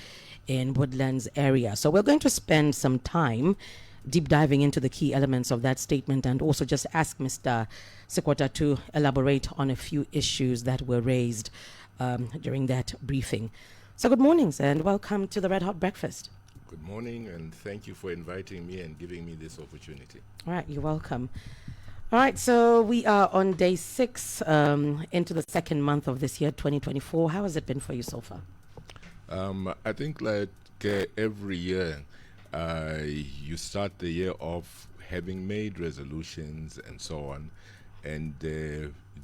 in Woodlands area. So we're going to spend some time deep diving into the key elements of that statement and also just ask Mr. Sikota to elaborate on a few issues that were raised during that briefing. So good morning, sir, and welcome to the Red Hot Breakfast. Good morning, and thank you for inviting me and giving me this opportunity. All right, you're welcome. All right, so we are on day 6 into the second month of this year, 2024. How has it been for you so far? I think like every year, you start the year off having made resolutions and so on, and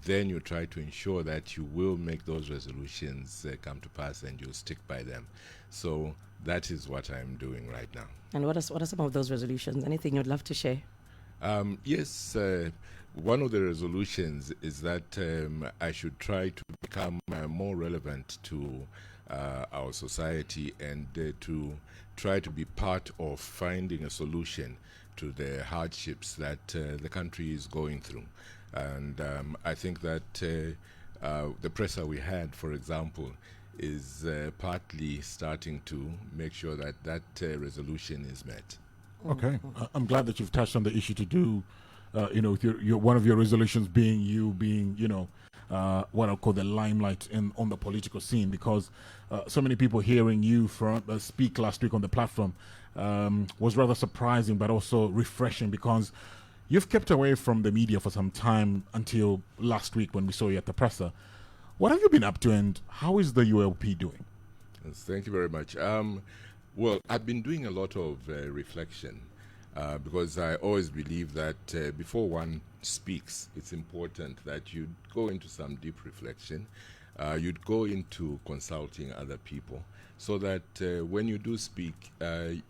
then you try to ensure that you will make those resolutions come to pass and you'll stick by them. So that is what I'm doing right now. And what are some of those resolutions? Anything you'd love to share? Yes, one of the resolutions is that I should try to become more relevant to our society and to try to be part of finding a solution to the hardships that the country is going through. And I think that the presser we had, for example, is partly starting to make sure that that resolution is met. Okay, I'm glad that you've touched on the issue to do, with your one of your resolutions being what I'll call the limelight on the political scene, because so many people hearing you speak last week on the platform was rather surprising, but also refreshing, because you've kept away from the media for some time until last week when we saw you at the presser. What have you been up to, and how is the ULP doing? Yes, thank you very much. Well, I've been doing a lot of reflection because I always believe that before one speaks, it's important that you go into some deep reflection. You'd go into consulting other people so that when you do speak,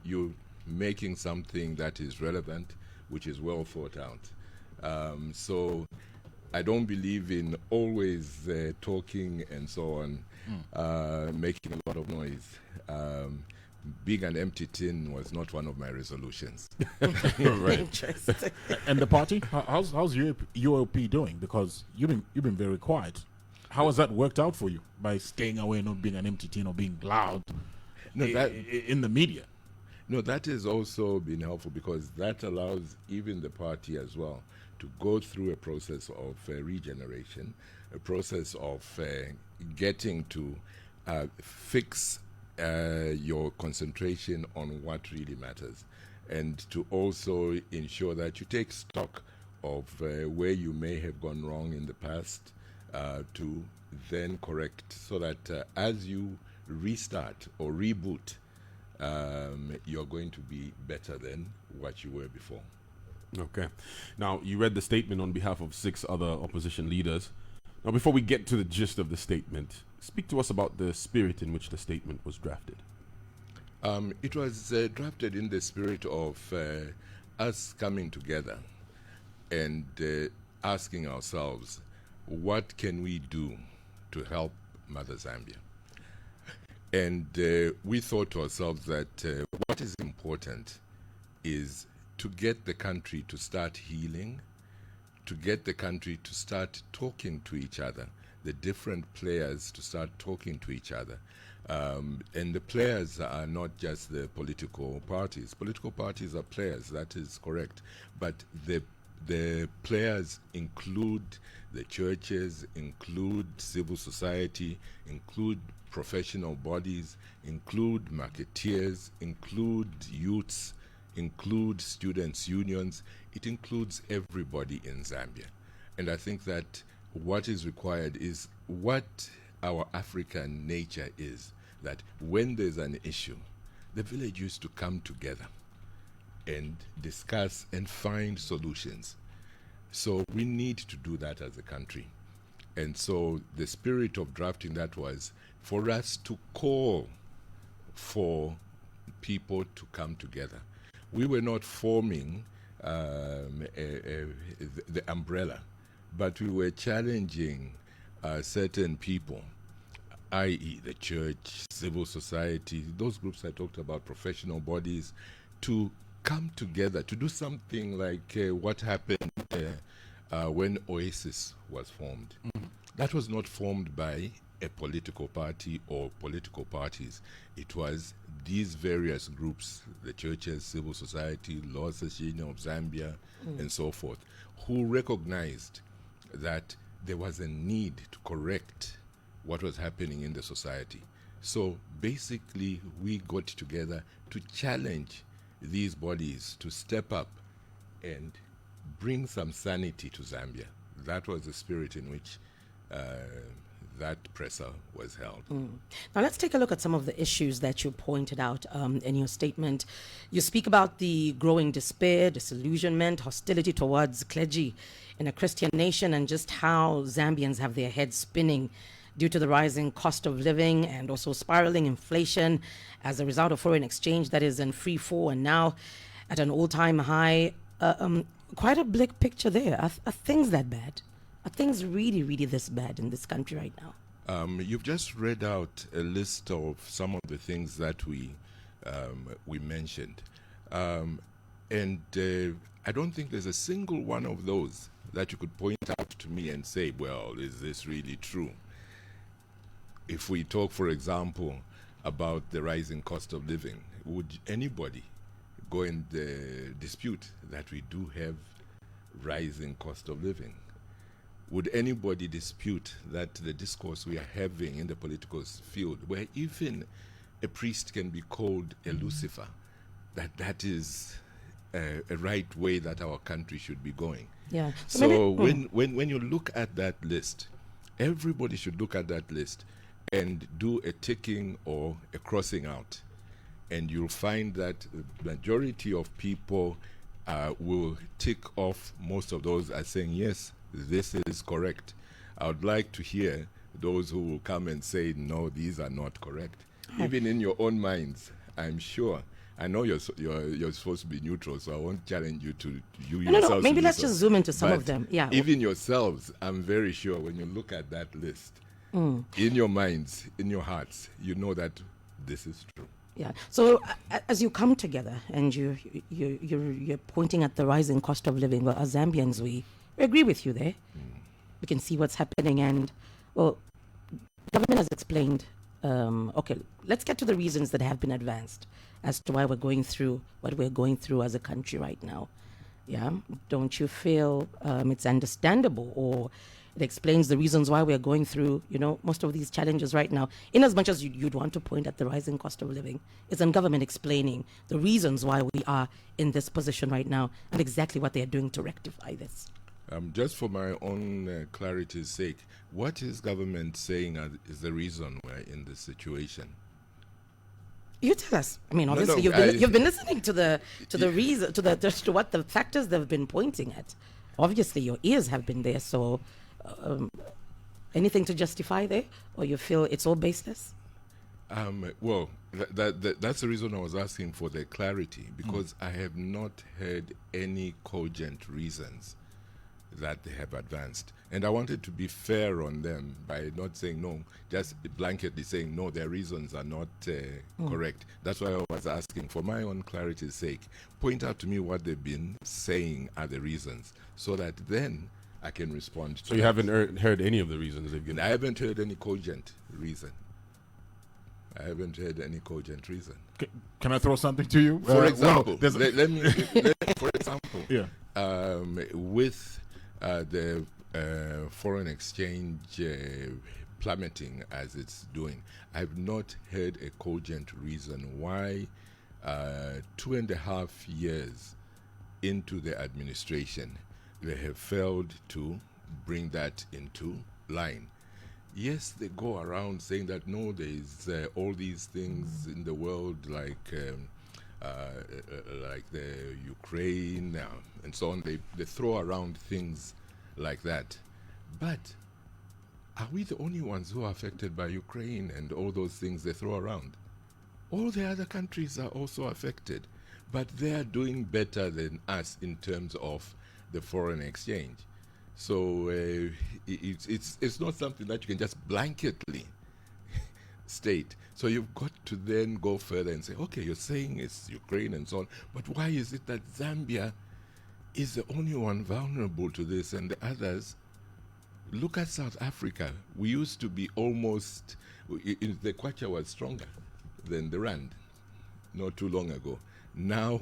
you're making something that is relevant, which is well thought out. So I don't believe in always talking and so on, making a lot of noise. Being an empty tin was not one of my resolutions. Right. Interesting. And the party, how's ULP doing? Because you've been very quiet. How has that worked out for you by staying away, not being an empty tin or being loud in the media? No, that has also been helpful because that allows even the party as well to go through a process of regeneration, a process of getting to fix your concentration on what really matters, and to also ensure that you take stock of where you may have gone wrong in the past to then correct, so that as you restart or reboot, you're going to be better than what you were before. Okay. Now, you read the statement on behalf of 6 other opposition leaders. Now, before we get to the gist of the statement, speak to us about the spirit in which the statement was drafted. It was drafted in the spirit of us coming together and asking ourselves, what can we do to help Mother Zambia? And we thought to ourselves that what is important is to get the country to start healing, to get the country to start talking to each other, the different players to start talking to each other. And the players are not just the political parties. Political parties are players, that is correct. But the players include the churches, include civil society, include professional bodies, include marketeers, include youths, include students' unions. It includes everybody in Zambia. And I think that what is required is what our African nature is, that when there's an issue, the village used to come together and discuss and find solutions. So we need to do that as a country. And so the spirit of drafting that was for us to call for people to come together. We were not forming the umbrella, but we were challenging certain people, i.e. the church, civil society, those groups I talked about, professional bodies, to come together, to do something like what happened when Oasis was formed. Mm-hmm. That was not formed by a political party or political parties. It was these various groups, the churches, civil society, Law Association of Zambia, and so forth, who recognized that there was a need to correct what was happening in the society. So basically, we got together to challenge these bodies to step up and bring some sanity to Zambia. That was the spirit in which that presser was held. Now let's take a look at some of the issues that you pointed out in your statement. You speak about the growing despair, disillusionment, hostility towards clergy in a Christian nation, and just how Zambians have their heads spinning due to the rising cost of living and also spiraling inflation as a result of foreign exchange that is in free fall and now at an all-time high. Quite a bleak picture there. Are things that bad? Are things really, really this bad in this country right now? You've just read out a list of some of the things that we mentioned. And I don't think there's a single one of those that you could point out to me and say, well, is this really true? If we talk, for example, about the rising cost of living, would anybody go and dispute that we do have rising cost of living? Would anybody dispute that the discourse we are having in the political field, where even a priest can be called a Lucifer, that is a right way that our country should be going? Yeah. So when you look at that list, everybody should look at that list and do a ticking or a crossing out, and you'll find that the majority of people will tick off most of those as saying, yes, this is correct. I would like to hear those who will come and say, no, these are not correct. Even in your own minds, I'm sure. I know you're supposed to be neutral, so I won't challenge you to yourselves. No, maybe let's so. just zoom into some But of them. Yeah. Even yourselves, I'm very sure when you look at that list, in your minds, in your hearts, you know that this is true. Yeah. So as you come together and you're pointing at the rising cost of living, well, as Zambians, we agree with you there. We can see what's happening, and well, government has explained. Okay, let's get to the reasons that have been advanced as to why we're going through what we're going through as a country right now. Yeah, don't you feel it's understandable, or it explains the reasons why we're going through, most of these challenges right now? In as much as you'd want to point at the rising cost of living, isn't government explaining the reasons why we are in this position right now and exactly what they're doing to rectify this? Just for my own clarity's sake, what is government saying is the reason we're in this situation? You tell us. I mean, obviously, you've been listening to the reason, to what the factors they've been pointing at. Obviously, your ears have been there. So, anything to justify there, or you feel it's all baseless? Well, that's the reason I was asking for the clarity, because I have not heard any cogent reasons that they have advanced. And I wanted to be fair on them by not saying no, just blanketly saying no, their reasons are not correct. That's why I was asking, for my own clarity's sake, point out to me what they've been saying are the reasons, so that then I can respond to So you haven't heard any of the reasons they've given? I haven't heard any cogent reason. Can I throw something to you? For example, let me for example, with the foreign exchange plummeting as it's doing, I've not heard a cogent reason why 2.5 years into the administration they have failed to bring that into line. Yes, they go around saying that no, there is all these things in the world like the Ukraine and so on. They throw around things like that. But are we the only ones who are affected by Ukraine and all those things they throw around? All the other countries are also affected, but they are doing better than us in terms of the foreign exchange. So it's not something that you can just blanketly state. So you've got to then go further and say, okay, you're saying it's Ukraine and so on, but why is it that Zambia is the only one vulnerable to this and the others? Look at South Africa. We used to be almost, the kwacha was stronger than the rand not too long ago. Now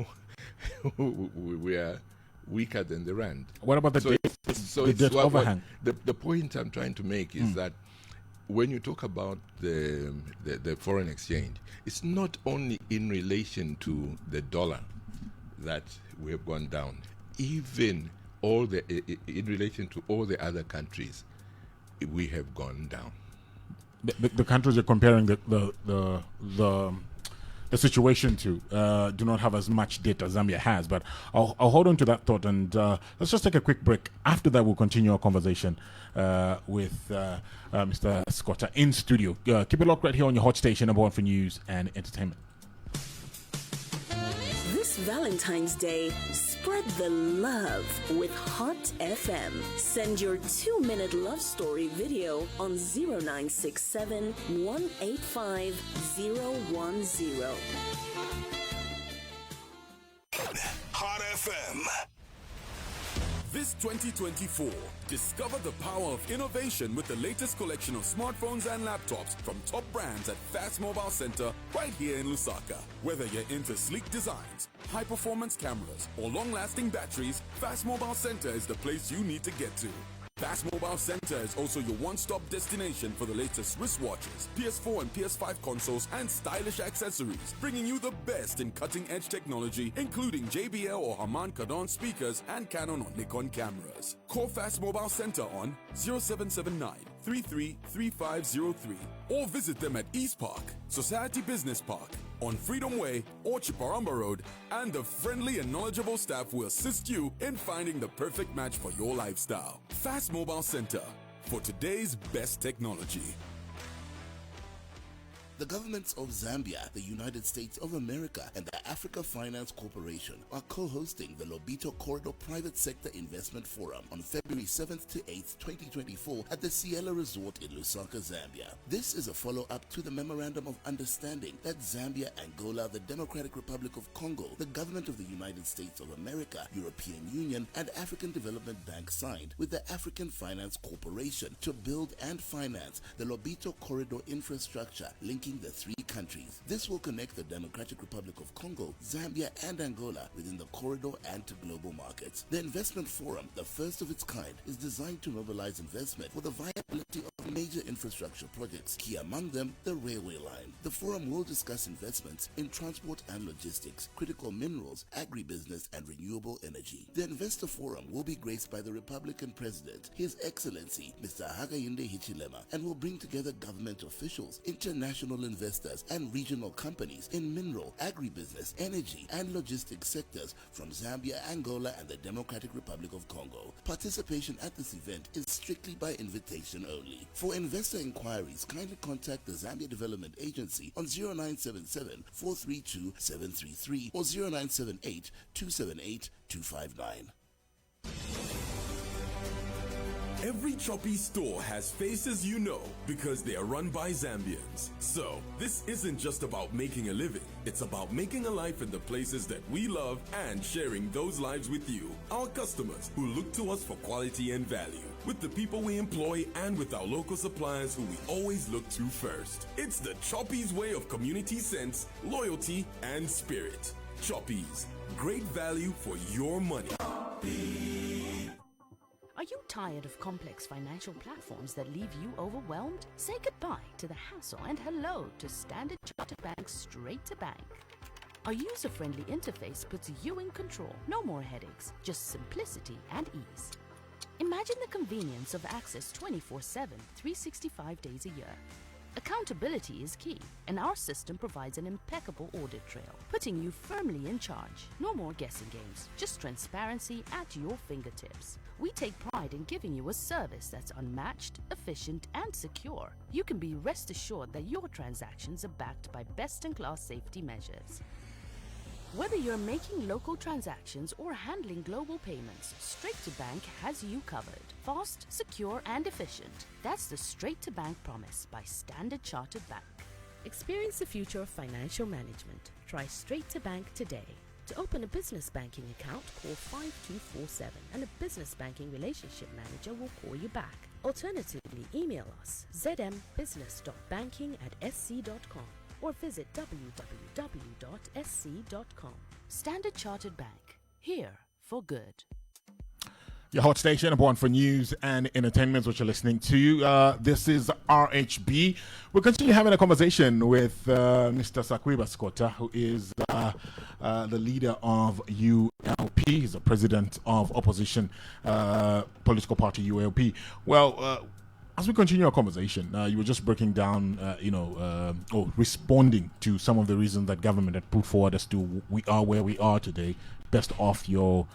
we are weaker than the rand. What about the debt overhang? The point I'm trying to make is that when you talk about the foreign exchange, it's not only in relation to the dollar that we have gone down. Even all the in relation to all the other countries, we have gone down. The countries you're comparing the situation to do not have as much data as Zambia has, but I'll hold on to that thought, and let's just take a quick break. After that, we'll continue our conversation with Mr. Sikota in studio. Keep it locked right here on your hot station, number one for news and entertainment. This Valentine's Day, spread the love with Hot FM. Send your 2-minute love story video on 0967 185 010. Hot FM. This 2024, discover the power of innovation with the latest collection of smartphones and laptops from top brands at Fast Mobile Center right here in Lusaka. Whether you're into sleek designs, high-performance cameras, or long-lasting batteries, Fast Mobile Center is the place you need to get to. Fast Mobile Center is also your one-stop destination for the latest wristwatches, PS4 and PS5 consoles, and stylish accessories, bringing you the best in cutting-edge technology, including JBL or Harman Kardon speakers and Canon or Nikon cameras. Call Fast Mobile Center on 0779 333503 or visit them at East Park, Society Business Park, on Freedom Way or Chiparamba Road, and the friendly and knowledgeable staff will assist you in finding the perfect match for your lifestyle. Fast Mobile Center, for today's best technology. The governments of Zambia, the United States of America, and the Africa Finance Corporation are co-hosting the Lobito Corridor Private Sector Investment Forum on February 7th to 8th, 2024 at the Ciela Resort in Lusaka, Zambia. This is a follow-up to the Memorandum of Understanding that Zambia, Angola, the Democratic Republic of Congo, the government of the United States of America, European Union, and African Development Bank signed with the African Finance Corporation to build and finance the Lobito Corridor infrastructure linking the three countries. This will connect the Democratic Republic of Congo, Zambia, and Angola within the corridor and to global markets. The investment forum, the first of its kind, is designed to mobilize investment for the viability of major infrastructure projects, key among them the railway line. The forum will discuss investments in transport and logistics, critical minerals, agribusiness, and renewable energy. The investor forum will be graced by the Republican President, His Excellency Mr. Hakainde Hichilema, and will bring together government officials, international investors, and regional companies in mineral, agribusiness, energy, and logistics sectors from Zambia, Angola, and the Democratic Republic of Congo. Participation at this event is strictly by invitation only. For investor inquiries, kindly contact the Zambia Development Agency on 0977 432 733 or 0978 278 259. Every Choppy store has faces you know because they are run by Zambians. So, this isn't just about making a living. It's about making a life in the places that we love and sharing those lives with you, our customers who look to us for quality and value, with the people we employ and with our local suppliers who we always look to first. It's the Choppy's way of community sense, loyalty, and spirit. Choppy's, great value for your money. Are you tired of complex financial platforms that leave you overwhelmed? Say goodbye to the hassle and hello to Standard Chartered Bank's Straight to Bank. Our user-friendly interface puts you in control. No more headaches, just simplicity and ease. Imagine the convenience of access 24/7, 365 days a year. Accountability is key, and our system provides an impeccable audit trail, putting you firmly in charge. No more guessing games, just transparency at your fingertips. We take pride in giving you a service that's unmatched, efficient, and secure. You can be rest assured that your transactions are backed by best-in-class safety measures. Whether you're making local transactions or handling global payments, Straight to Bank has you covered. Fast, secure, and efficient. That's the Straight to Bank promise by Standard Chartered Bank. Experience the future of financial management. Try Straight to Bank today. To open a business banking account, call 5247 and a business banking relationship manager will call you back. Alternatively, email us zmbusiness.banking@sc.com or visit www.sc.com. Standard Chartered Bank. Here for good. Your hot station, one for news and entertainment, which you're listening to. This is RHB. We'll continue having a conversation with Mr. Sakwiba Sikota, who is the leader of ULP. He's the president of opposition political party ULP. Well, as we continue our conversation, you were just breaking down, or responding to some of the reasons that government had put forward as to we are where we are today, based off your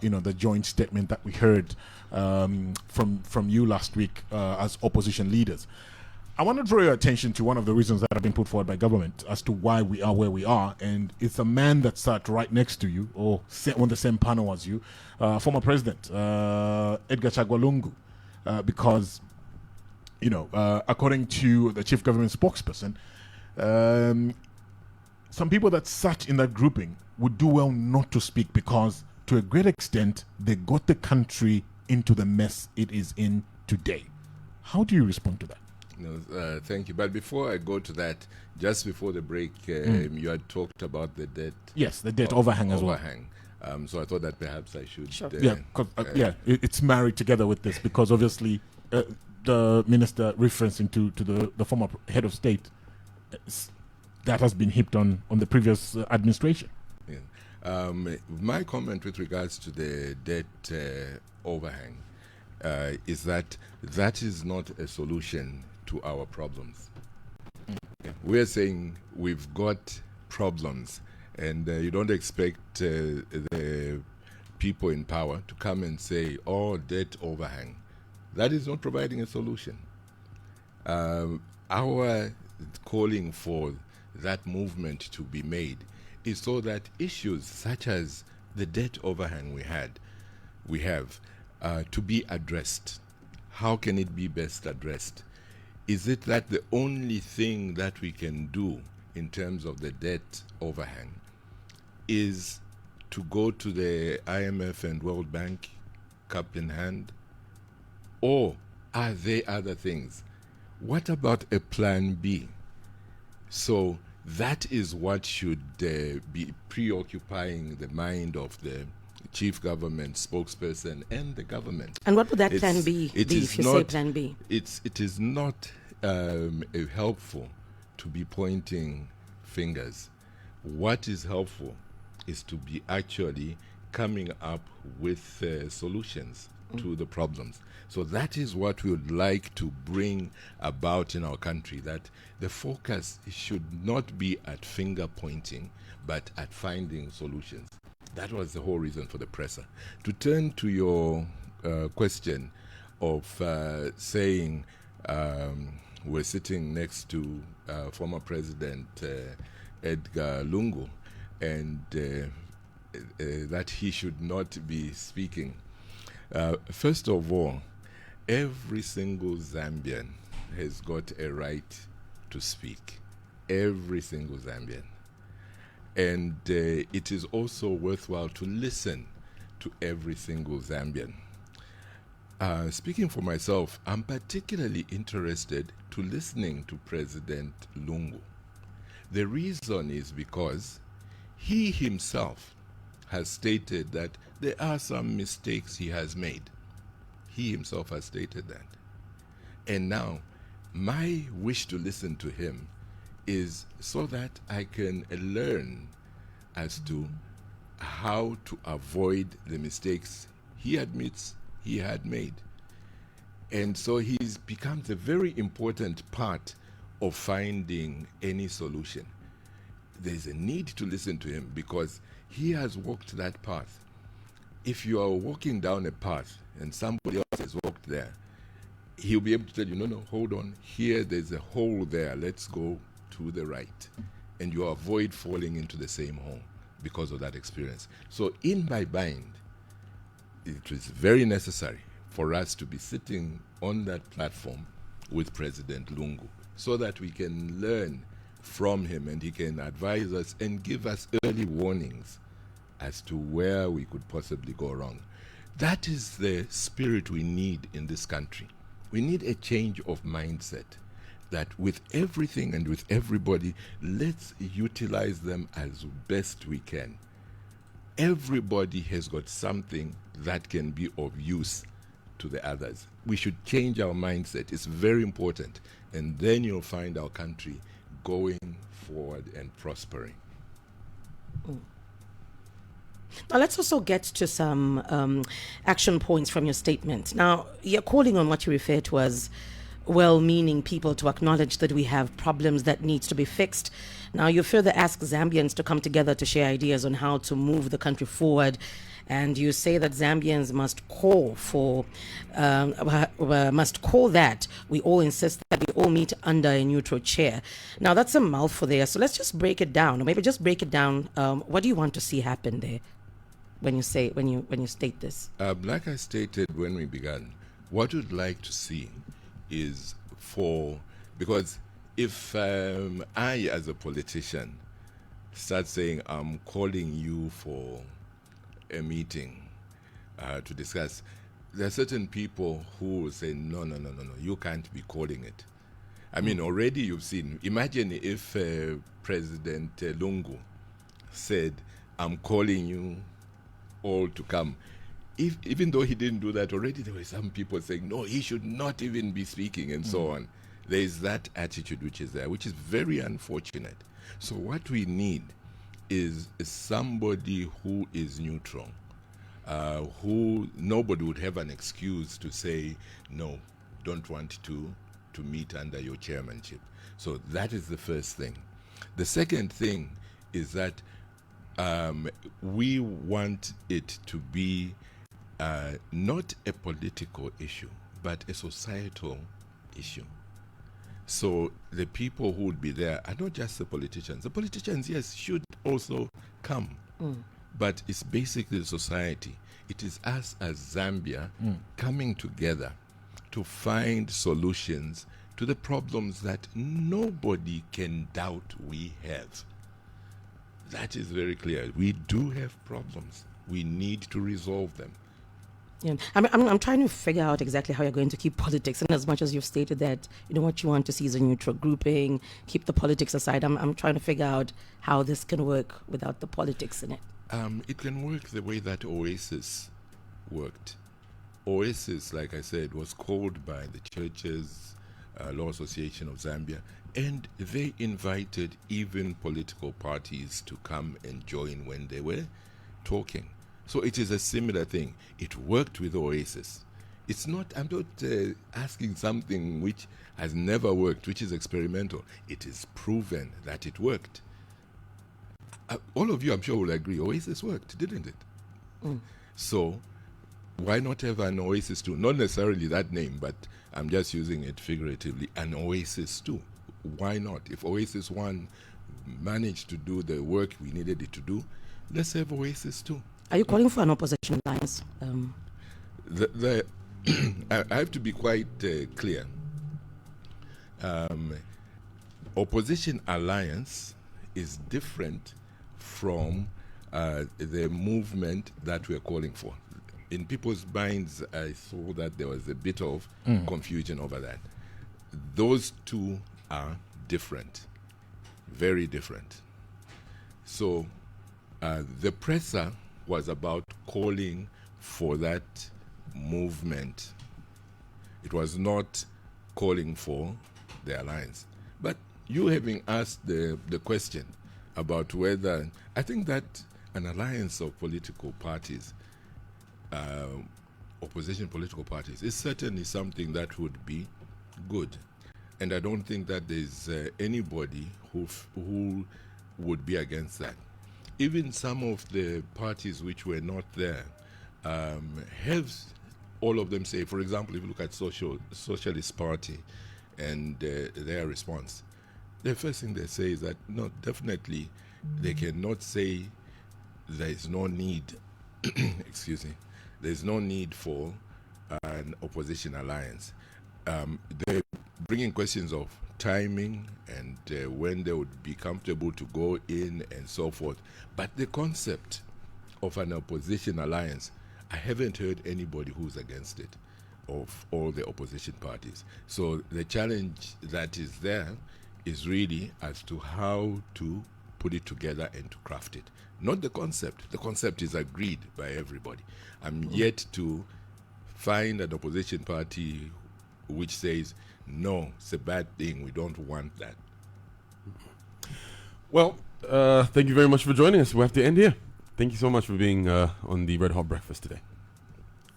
the joint statement that we heard from you last week as opposition leaders. I want to draw your attention to one of the reasons that have been put forward by government as to why we are where we are, and it's a man that sat right next to you, or on the same panel as you, former President Edgar Chagwa Lungu, because, according to the chief government spokesperson, some people that sat in that grouping would do well not to speak because, to a great extent, they got the country into the mess it is in today. How do you respond to that? No, thank you. But before I go to that, just before the break, you had talked about the debt. Yes, the debt overhang as well. So I thought that perhaps I should. Sure. It's married together with this because obviously the minister referencing to the former head of state, that has been heaped on the previous administration. Yeah. My comment with regards to the debt overhang is that is not a solution to our problems. We're saying we've got problems, and you don't expect the people in power to come and say, oh, debt overhang. That is not providing a solution. Our calling for that movement to be made is so that issues such as the debt overhang we have to be addressed. How can it be best addressed? Is it that the only thing that we can do in terms of the debt overhang is to go to the IMF and World Bank cup in hand? Or are there other things? What about a plan B? So that is what should be preoccupying the mind of the chief government spokesperson and the government. And what would that plan B be if you say plan B? It is not helpful to be pointing fingers. What is helpful is to be actually coming up with solutions to the problems. So that is what we would like to bring about in our country, that the focus should not be at finger pointing, but at finding solutions. That was the whole reason for the presser. To turn to your question of saying we're sitting next to former President Edgar Lungu and that he should not be speaking. First of all, every single Zambian has got a right to speak. Every single Zambian. And it is also worthwhile to listen to every single Zambian. Speaking for myself, I'm particularly interested to listening to President Lungu. The reason is because he himself has stated that there are some mistakes he has made. He himself has stated that. And now, my wish to listen to him is so that I can learn as to how to avoid the mistakes he admits he had made. And so he becomes a very important part of finding any solution. There's a need to listen to him because he has walked that path. If you are walking down a path and somebody else has walked there, he'll be able to tell you, no, hold on, here there's a hole there, let's go to the right. And you avoid falling into the same hole because of that experience. So in my mind, it is very necessary for us to be sitting on that platform with President Lungu so that we can learn from him and he can advise us and give us early warnings as to where we could possibly go wrong. That is the spirit we need in this country. We need a change of mindset, that with everything and with everybody, let's utilize them as best we can. everybody has got something that can be of use to the others. We should change our mindset. It's very important. And then you'll find our country going forward and prospering. Now, let's also get to some action points from your statement. Now, you're calling on what you refer to as well-meaning people to acknowledge that we have problems that needs to be fixed. Now, you further ask Zambians to come together to share ideas on how to move the country forward. And you say that Zambians must call that we all insist that we all meet under a neutral chair. Now, that's a mouthful there. So let's just break it down, or maybe just break it down. What do you want to see happen there when you state this? Like I stated when we began, what we'd like to see is because if I, as a politician, start saying I'm calling you for a meeting to discuss, there are certain people who will say, no, you can't be calling it. I mean, already you've seen, imagine if President Lungu said, I'm calling you all to come. Even though he didn't do that, already there were some people saying, no, he should not even be speaking, and so on. There is that attitude which is there, which is very unfortunate. So what we need is somebody who is neutral, who nobody would have an excuse to say, no, don't want to meet under your chairmanship. So that is the first thing. The second thing is that we want it to be not a political issue, but a societal issue. So the people who would be there are not just the politicians. The politicians, yes, should also come. But it's basically the society. It is us as Zambia coming together to find solutions to the problems that nobody can doubt we have. That is very clear. We do have problems. We need to resolve them. Yeah, I'm trying to figure out exactly how you're going to keep politics, and as much as you've stated that what you want to see is a neutral grouping, keep the politics aside. I'm trying to figure out how this can work without the politics in it. It can work the way that Oasis worked. Oasis, like I said, was called by the Churches Law Association of Zambia, and they invited even political parties to come and join when they were talking. So it is a similar thing. It worked with Oasis. I'm not asking something which has never worked, which is experimental. It is proven that it worked. All of you, I'm sure, will agree, Oasis worked, didn't it? So why not have an Oasis too? Not necessarily that name, but I'm just using it figuratively. An Oasis too. Why not? If Oasis 1 managed to do the work we needed it to do, let's have Oasis too. Are you calling for an opposition alliance? I have to be quite clear. Opposition alliance is different from the movement that we're calling for. In people's minds, I saw that there was a bit of confusion over that. Those two are different, very different. So the presser was about calling for that movement. It was not calling for the alliance. But you having asked the question about whether, I think that an alliance of political parties, opposition political parties, is certainly something that would be good. And I don't think that there's anybody who would be against that. Even some of the parties which were not there have all of them say, for example, if you look at Socialist Party and their response, the first thing they say is that, no, definitely they cannot say there is no need, excuse me, there's no need for an opposition alliance. They're bringing questions of timing and when they would be comfortable to go in and so forth. But the concept of an opposition alliance, I haven't heard anybody who's against it, of all the opposition parties. So the challenge that is there is really as to how to put it together and to craft it. Not the concept. The concept is agreed by everybody. I'm yet to find an opposition party which says, no, it's a bad thing, we don't want that. Well, thank you very much for joining us. We have to end here. Thank you so much for being on the Red Hot Breakfast today.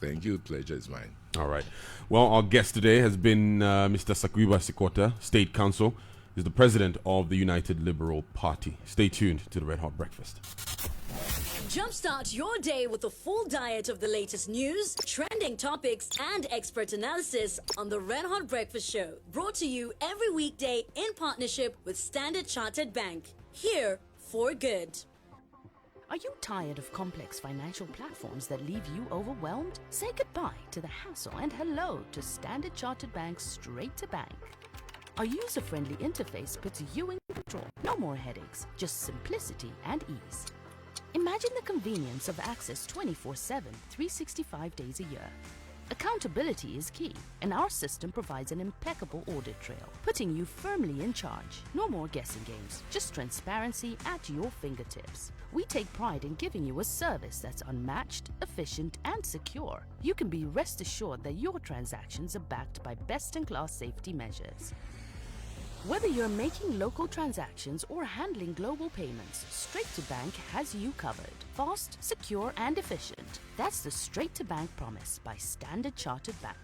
Thank you. Pleasure is mine. All right. Well, our guest today has been Mr. Sakwiba Sikota, State Council. He's the president of the United Liberal Party. Stay tuned to the Red Hot Breakfast. Jumpstart your day with a full diet of the latest news, trending topics, and expert analysis on the Red Hot Breakfast Show. Brought to you every weekday in partnership with Standard Chartered Bank. Here for good. Are you tired of complex financial platforms that leave you overwhelmed? Say goodbye to the hassle and hello to Standard Chartered Bank's Straight to Bank. Our user-friendly interface puts you in control. No more headaches, just simplicity and ease. Imagine the convenience of access 24/7, 365 days a year. Accountability is key, and our system provides an impeccable audit trail, putting you firmly in charge. No more guessing games, just transparency at your fingertips. We take pride in giving you a service that's unmatched, efficient, and secure. You can be rest assured that your transactions are backed by best-in-class safety measures. Whether you're making local transactions or handling global payments, Straight to Bank has you covered. Fast, secure, and efficient. That's the Straight to Bank promise by Standard Chartered Bank.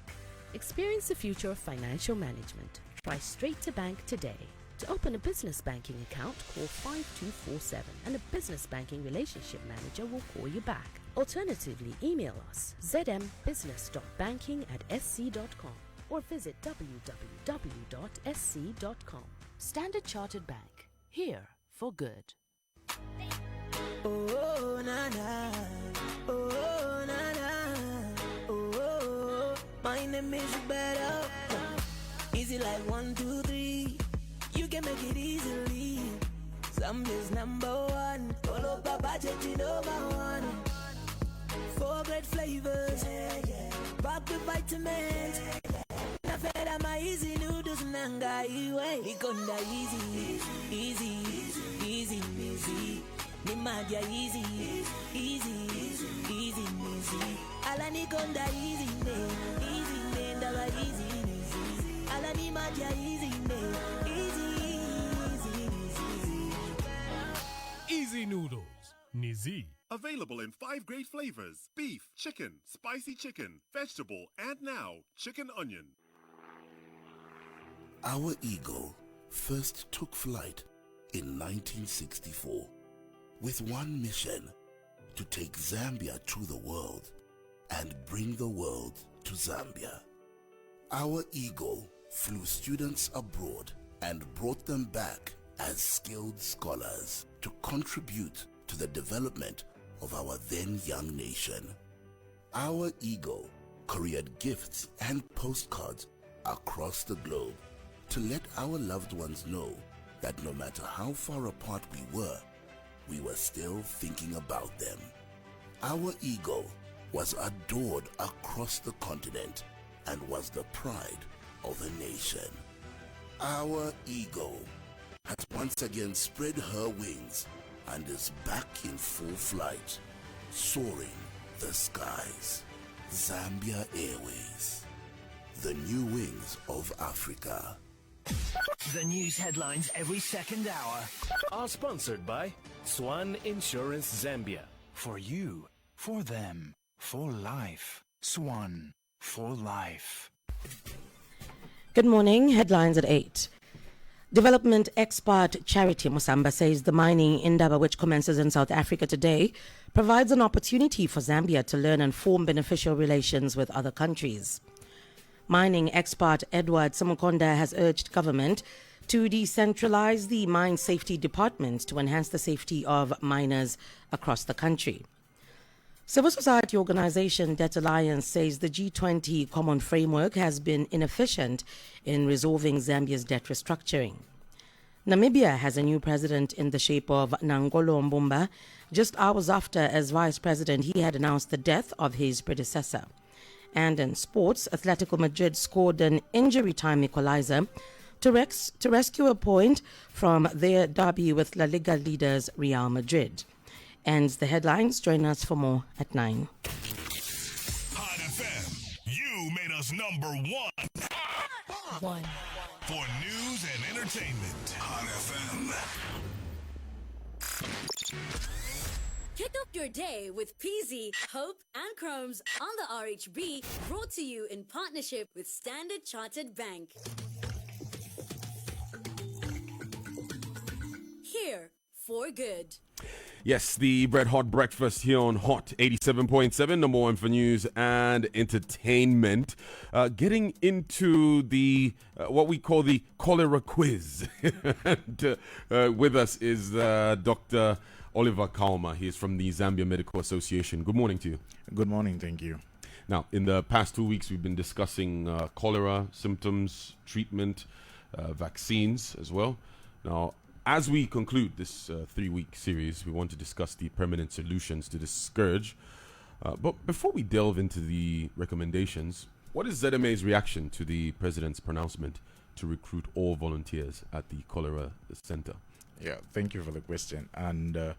Experience the future of financial management. Try Straight to Bank today. To open a business banking account, call 5247 and a business banking relationship manager will call you back. Alternatively, email us zmbusiness.banking@sc.com or visit www.sc.com. Standard Chartered Bank. Here for good. Oh, na na. Oh, na na. Oh, my name is better. Easy like 1, 2, 3. You can make it easily. Zambia's #1. All over budget, you know my one. 4 great flavors. Packed with vitamins. Nafeda my easy noodles nanga iwe. Ikonda easy, easy, easy, easy. Nimadia easy, easy, easy, easy. Ala nikonda easy ne, ndaga easy, easy. Ala nimadia easy ne, easy, easy. Easy noodles, Nizi. Available in 5 great flavors: beef, chicken, spicy chicken, vegetable, and now chicken onion. Our eagle first took flight in 1964 with one mission: to take Zambia to the world and bring the world to Zambia. Our eagle flew students abroad and brought them back as skilled scholars to contribute to the development of our then young nation. Our eagle couriered gifts and postcards across the globe to let our loved ones know that no matter how far apart we were still thinking about them. Our eagle was adored across the continent and was the pride of the nation. Our eagle has once again spread her wings and is back in full flight, soaring the skies. Zambia Airways, the new wings of Africa. The news headlines every second hour are sponsored by Swan Insurance Zambia. For you, for them, for life. Swan, for life. Good morning. Headlines at 8. Development expert Charity Musamba says the mining indaba, which commences in South Africa today, provides an opportunity for Zambia to learn and form beneficial relations with other countries. Mining expert Edward Samukonda has urged government to decentralize the mine safety department to enhance the safety of miners across the country. Civil society organization Debt Alliance says the G20 common framework has been inefficient in resolving Zambia's debt restructuring. Namibia has a new president in the shape of Nangolo Mbumba, just hours after, as vice president, he had announced the death of his predecessor. And in sports, Atletico Madrid scored an injury time equalizer to rescue a point from their derby with La Liga leaders Real Madrid. And the headlines. Join us for more at 9. Hot FM, you made us number one. For news and entertainment. Hot FM. Kick off your day with PZ, Hope, and Chromes on the RHB, brought to you in partnership with Standard Chartered Bank. Here for good. Yes, the Red Hot Breakfast here on Hot 87.7, number one for news and entertainment. Getting into the what we call the cholera quiz. And with us is Dr. Oliver Kalma. He is from the Zambia Medical Association. Good morning to you. Good morning, thank you. Now, in the past 2 weeks, we've been discussing cholera, symptoms, treatment, vaccines as well. Now, as we conclude this 3-week series, we want to discuss the permanent solutions to this scourge. But before we delve into the recommendations, what is ZMA's reaction to the president's pronouncement to recruit all volunteers at the cholera center? Yeah, thank you for the question. And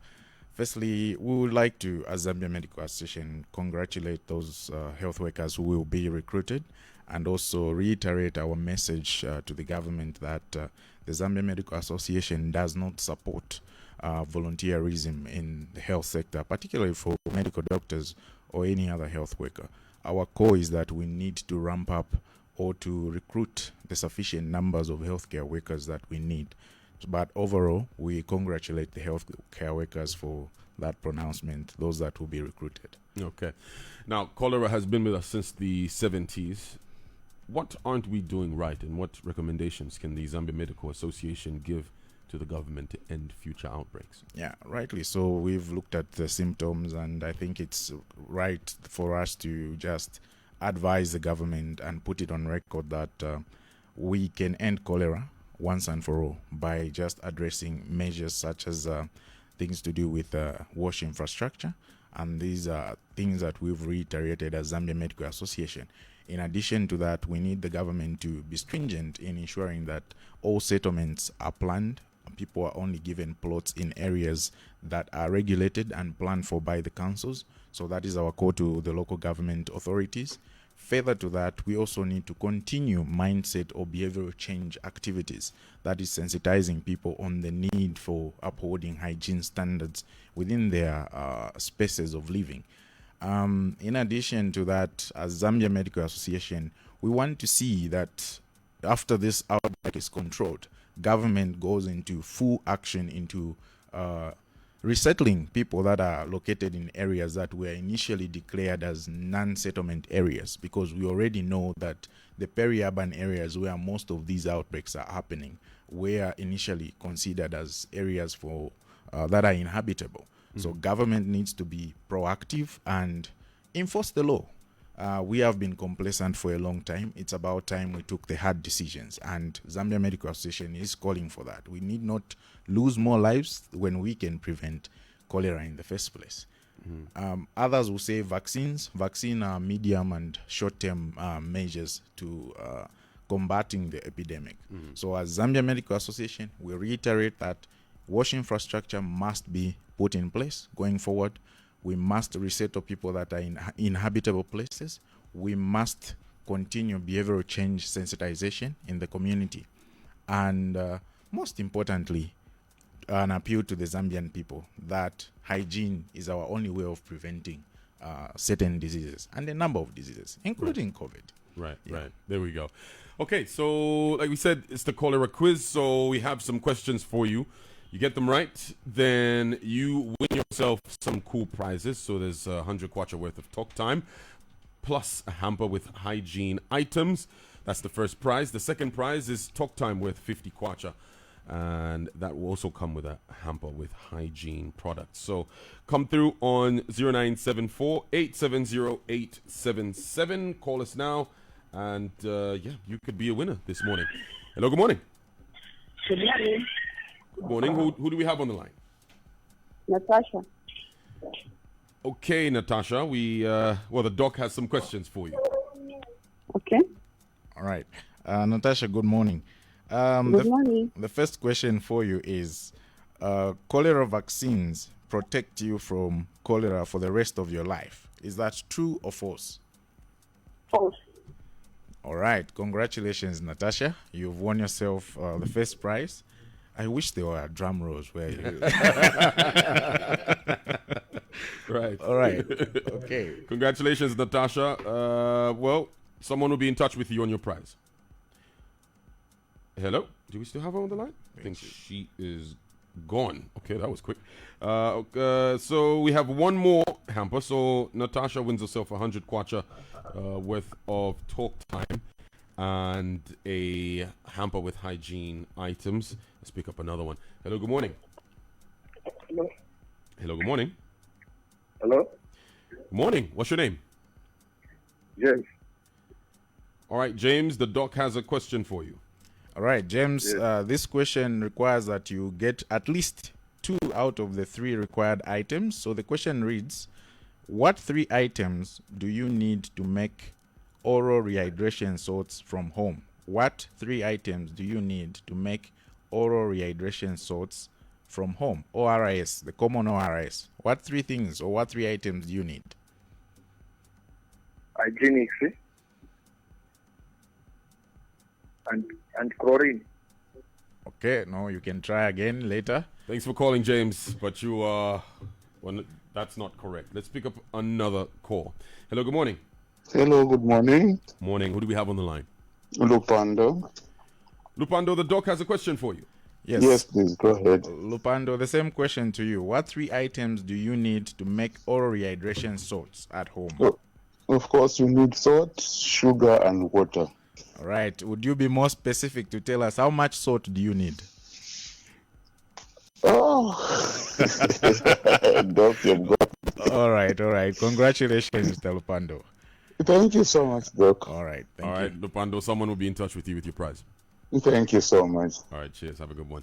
firstly, we would like to, as Zambia Medical Association, congratulate those health workers who will be recruited, and also reiterate our message to the government that the Zambia Medical Association does not support volunteerism in the health sector, particularly for medical doctors or any other health worker. Our core is that we need to ramp up or to recruit the sufficient numbers of healthcare workers that we need. But overall, we congratulate the healthcare workers for that pronouncement, those that will be recruited. Okay. Now, cholera has been with us since the 70s. What aren't we doing right, and what recommendations can the Zambia Medical Association give to the government to end future outbreaks? Yeah, rightly so. We've looked at the symptoms, and I think it's right for us to just advise the government and put it on record that we can end cholera once and for all by just addressing measures such as things to do with wash infrastructure, and these are things that we've reiterated as Zambia Medical Association. In addition to that, we need the government to be stringent in ensuring that all settlements are planned. People are only given plots in areas that are regulated and planned for by the councils. So that is our call to the local government authorities. Further to that, we also need to continue mindset or behavioral change activities, that is sensitizing people on the need for upholding hygiene standards within their spaces of living. In addition to that, as Zambia Medical Association, we want to see that after this outbreak is controlled, government goes into full action into resettling people that are located in areas that were initially declared as non-settlement areas, because we already know that the peri-urban areas where most of these outbreaks are happening were initially considered as areas for that are inhabitable. So government needs to be proactive and enforce the law. We have been complacent for a long time. It's about time we took the hard decisions, and Zambia Medical Association is calling for that. We need not lose more lives when we can prevent cholera in the first place. Others will say vaccines. Vaccines are medium and short-term measures to combating the epidemic. So as Zambia Medical Association, we reiterate that wash infrastructure must be put in place going forward. We must resettle people that are in inhabitable places. We must continue behavioral change sensitization in the community. And most importantly, an appeal to the Zambian people that hygiene is our only way of preventing certain diseases and a number of diseases, including COVID. Right. There we go. Okay, so like we said, it's the cholera quiz. So we have some questions for you. You get them right, then you win yourself some cool prizes. So there's 100 kwacha worth of talk time, plus a hamper with hygiene items. That's the first prize. The second prize is talk time worth 50 kwacha, and that will also come with a hamper with hygiene products. So come through on 0974 870 877. Call us now, and you could be a winner this morning. Hello, good morning. Good morning. Good morning. Who do we have on the line? Natasha. Okay, Natasha. The doc has some questions for you. Okay. All right. Natasha, good morning. Good morning. The first question for you is, cholera vaccines protect you from cholera for the rest of your life. Is that true or false? False. All right. Congratulations, Natasha. You've won yourself the first prize. I wish there were drum rolls where you... Right. All right. Okay. Congratulations, Natasha. Well, someone will be in touch with you on your prize. Hello? Do we still have her on the line? I think she is gone. Okay, that was quick. So we have one more hamper. So Natasha wins herself 100 kwacha worth of talk time and a hamper with hygiene items. Let's pick up another one. Hello, good morning. Hello. Hello, good morning. Hello. Good morning. What's your name? James. All right, James, the doc has a question for you. All right, James, this question requires that you get at least 2 out of the 3 required items. So the question reads, what 3 items do you need to make oral rehydration salts from home? What 3 items do you need to make oral rehydration salts from home? ORS, the common ORS. What 3 things or what 3 items do you need? Hygienics. And chlorine. Okay, no, you can try again later. Thanks for calling, James, but you that's not correct. Let's pick up another call. Hello, good morning. Hello, good morning. Morning. Who do we have on the line? Lupando. Lupando, the doc has a question for you. Yes, please, go ahead. Lupando, the same question to you. What 3 items do you need to make oral rehydration salts at home? Of course, you need salt, sugar, and water. All right. Would you be more specific to tell us how much salt do you need? Oh. All right. Congratulations, Mr. Lupando. Thank you so much, Doc. All right. All right, Lupando, someone will be in touch with you with your prize. Thank you so much. All right, cheers. Have a good one.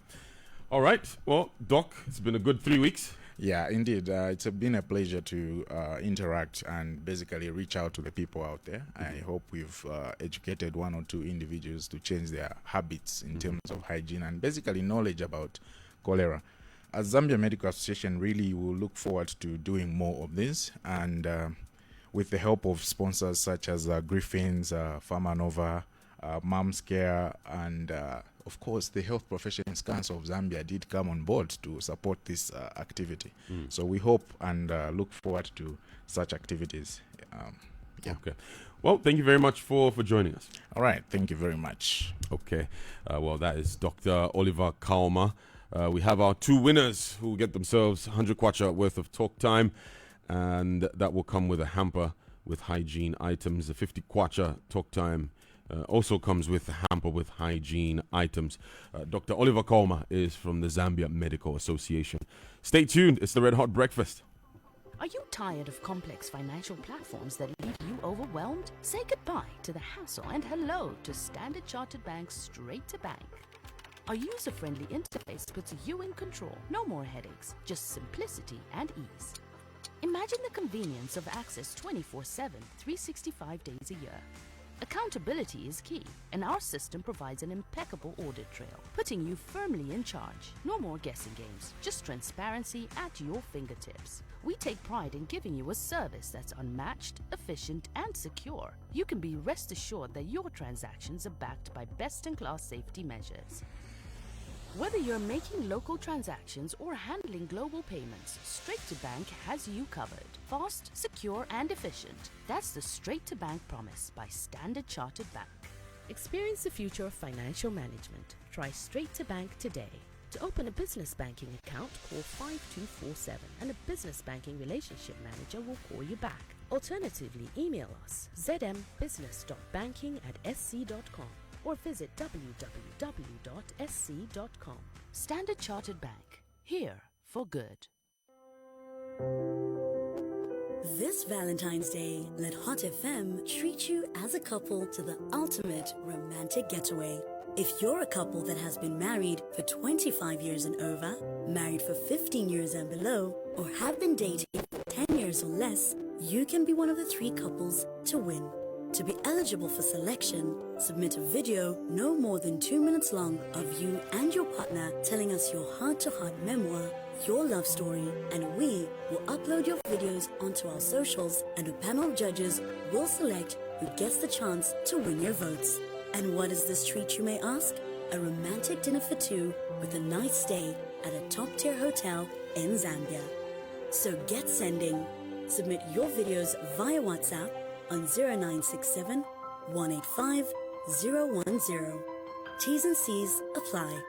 All right. Well, Doc, it's been a good 3 weeks. Yeah, indeed. It's been a pleasure to interact and basically reach out to the people out there. I hope we've educated 1 or 2 individuals to change their habits in terms of hygiene and basically knowledge about cholera. As Zambia Medical Association, really will look forward to doing more of this, and with the help of sponsors such as Griffin's, Pharmanova, Moms Care, and of course, the Health Professions Council of Zambia did come on board to support this activity. So we hope and look forward to such activities. Okay. Well, thank you very much for joining us. All right. Thank you very much. Okay. Well, that is Dr. Oliver Kauma. We have our 2 winners who get themselves 100 kwacha worth of talk time, and that will come with a hamper with hygiene items. The 50 kwacha talk time also comes with a hamper with hygiene items. Dr. Oliver Kauma is from the Zambia Medical Association. Stay tuned. It's the Red Hot Breakfast. Are you tired of complex financial platforms that leave you overwhelmed? Say goodbye to the hassle and hello to Standard Chartered Bank's Straight to Bank. Our user-friendly interface puts you in control. No more headaches, just simplicity and ease. Imagine the convenience of access 24/7, 365 days a year. Accountability is key, and our system provides an impeccable audit trail, putting you firmly in charge. No more guessing games, just transparency at your fingertips. We take pride in giving you a service that's unmatched, efficient, and secure. You can be rest assured that your transactions are backed by best-in-class safety measures. Whether you're making local transactions or handling global payments, Straight to Bank has you covered. Fast, secure, and efficient. That's the Straight to Bank promise by Standard Chartered Bank. Experience the future of financial management. Try Straight to Bank today. To open a business banking account, call 5247 and a business banking relationship manager will call you back. Alternatively, email us zmbusiness.banking@sc.com or visit www.sc.com. Standard Chartered Bank. Here for good. This Valentine's Day, let Hot FM treat you as a couple to the ultimate romantic getaway. If you're a couple that has been married for 25 years and over, married for 15 years and below, or have been dating for 10 years or less, you can be one of the 3 couples to win. To be eligible for selection, submit a video no more than 2 minutes long of you and your partner telling us your heart-to-heart memoir, your love story, and we will upload your videos onto our socials, and a panel of judges will select who gets the chance to win your votes. And what is this treat, you may ask? A romantic dinner for two with a nice stay at a top-tier hotel in Zambia. So get sending. Submit your videos via WhatsApp on 0967 185 010. T's and C's apply.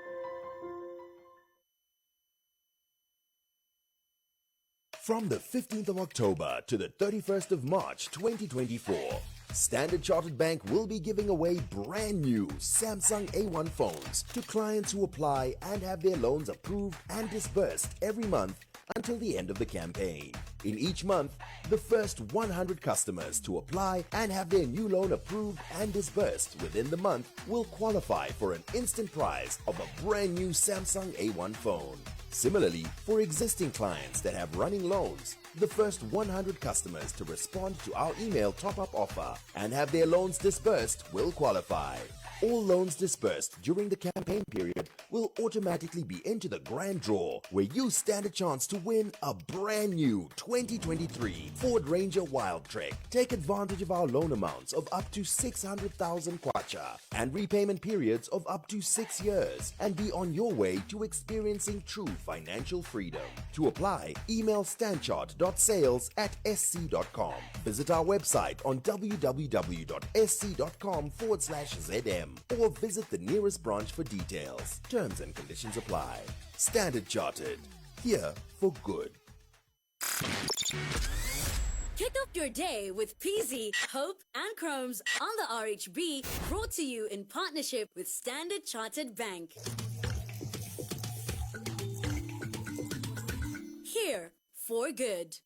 From the 15th of October to the 31st of March 2024, Standard Chartered Bank will be giving away brand new Samsung A1 phones to clients who apply and have their loans approved and disbursed every month until the end of the campaign. In each month, the first 100 customers to apply and have their new loan approved and disbursed within the month will qualify for an instant prize of a brand new Samsung A1 phone. Similarly, for existing clients that have running loans, the first 100 customers to respond to our email top-up offer and have their loans disbursed will qualify. All loans disbursed during the campaign period will automatically be into the grand draw, where you stand a chance to win a brand new 2023 Ford Ranger Wildtrak. Take advantage of our loan amounts of up to 600,000 kwacha and repayment periods of up to 6 years, and be on your way to experiencing true financial freedom. To apply, email stanchart.sales@sc.com. Visit our website on www.sc.com/ZM or visit the nearest branch for details. Terms and conditions apply. Standard Chartered, here for good. Kick off your day with PZ, Hope, and Chromes on the RHB, brought to you in partnership with Standard Chartered Bank. Here for good.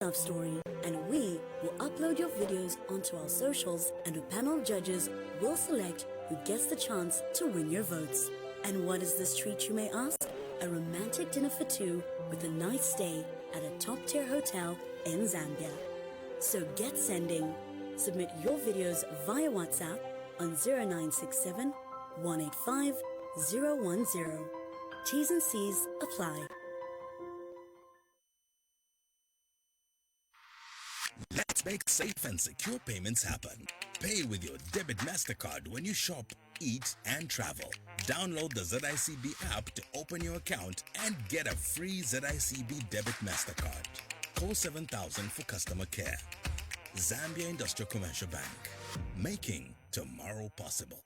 love story, and we will upload your videos onto our socials, and a panel of judges will select who gets the chance to win your votes. And what is this treat, you may ask? A romantic dinner for two with a nice stay at a top-tier hotel in Zambia. So get sending. Submit your videos via WhatsApp on 0967 185 010. T's and C's apply. Let's make safe and secure payments happen. Pay with your debit MasterCard when you shop, eat, and travel. Download the ZICB app to open your account and get a free ZICB debit MasterCard. Call 7000 for customer care. Zambia Industrial Commercial Bank, making tomorrow possible.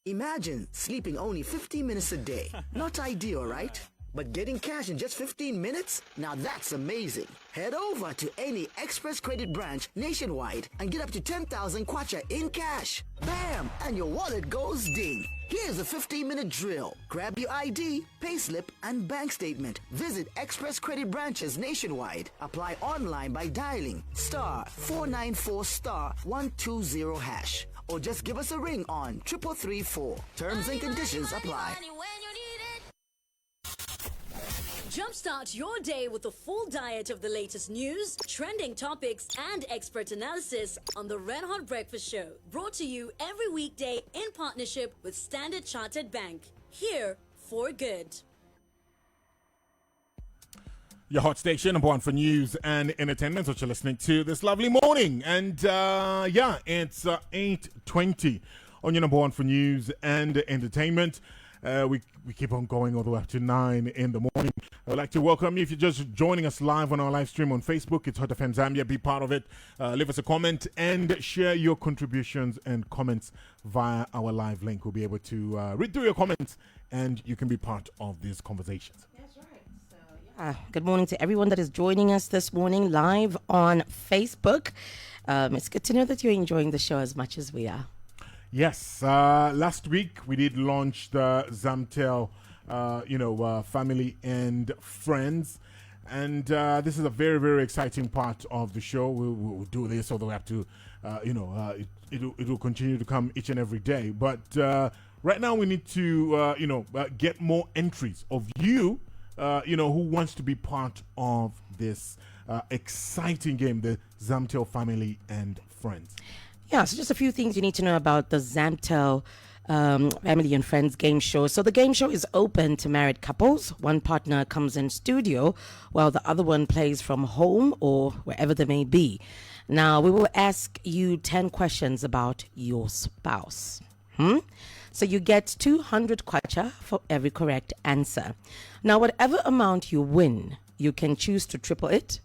Imagine sleeping only 15 minutes a day. Not ideal, right? But getting cash in just 15 minutes? Now that's amazing. Head over to any Express Credit branch nationwide and get up to 10,000 kwacha in cash. Bam! And your wallet goes ding. Here's a 15-minute drill. Grab your ID, payslip, and bank statement. Visit Express Credit branches nationwide. Apply online by dialing *494*120#. Or just give us a ring on 3334. Terms and conditions apply. Jumpstart your day with a full diet of the latest news, trending topics, and expert analysis on the Red Hot Breakfast Show. Brought to you every weekday in partnership with Standard Chartered Bank. Here for good. Your hot station, number one for news and entertainment, what you're listening to this lovely morning. And it's 8:20 on your number one for news and entertainment. We keep on going all the way up to 9 in the morning. I'd like to welcome you if you're just joining us live on our live stream on Facebook. It's Hot FM Zambia. Be part of it. Leave us a comment and share your contributions and comments via our live link. We'll be able to read through your comments and you can be part of these conversations. Good morning to everyone that is joining us this morning live on Facebook. It's good to know that you're enjoying the show as much as we are. Yes, last week we did launch the Zamtel, family and friends. And this is a very, very exciting part of the show. We'll do this all the way up to, it will continue to come each and every day. But right now we need to, get more entries of you, who wants to be part of this exciting game, the Zamtel Family and Friends. Yeah, so just a few things you need to know about the Zamtel Family and Friends game show. So the game show is open to married couples. One partner comes in studio while the other one plays from home or wherever they may be. Now, we will ask you 10 questions about your spouse. So you get 200 kwacha for every correct answer. Now, whatever amount you win, you can choose to triple it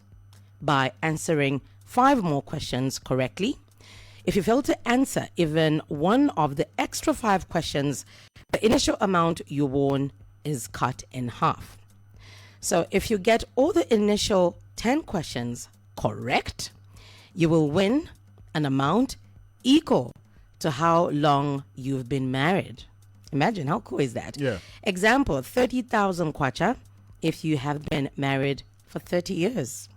by answering 5 more questions correctly. If you fail to answer even one of the extra 5 questions, the initial amount you won is cut in half. So if you get all the initial 10 questions correct, you will win an amount equal to how long you've been married. Imagine, how cool is that? Yeah. Example, 30,000 kwacha if you have been married for 30 years.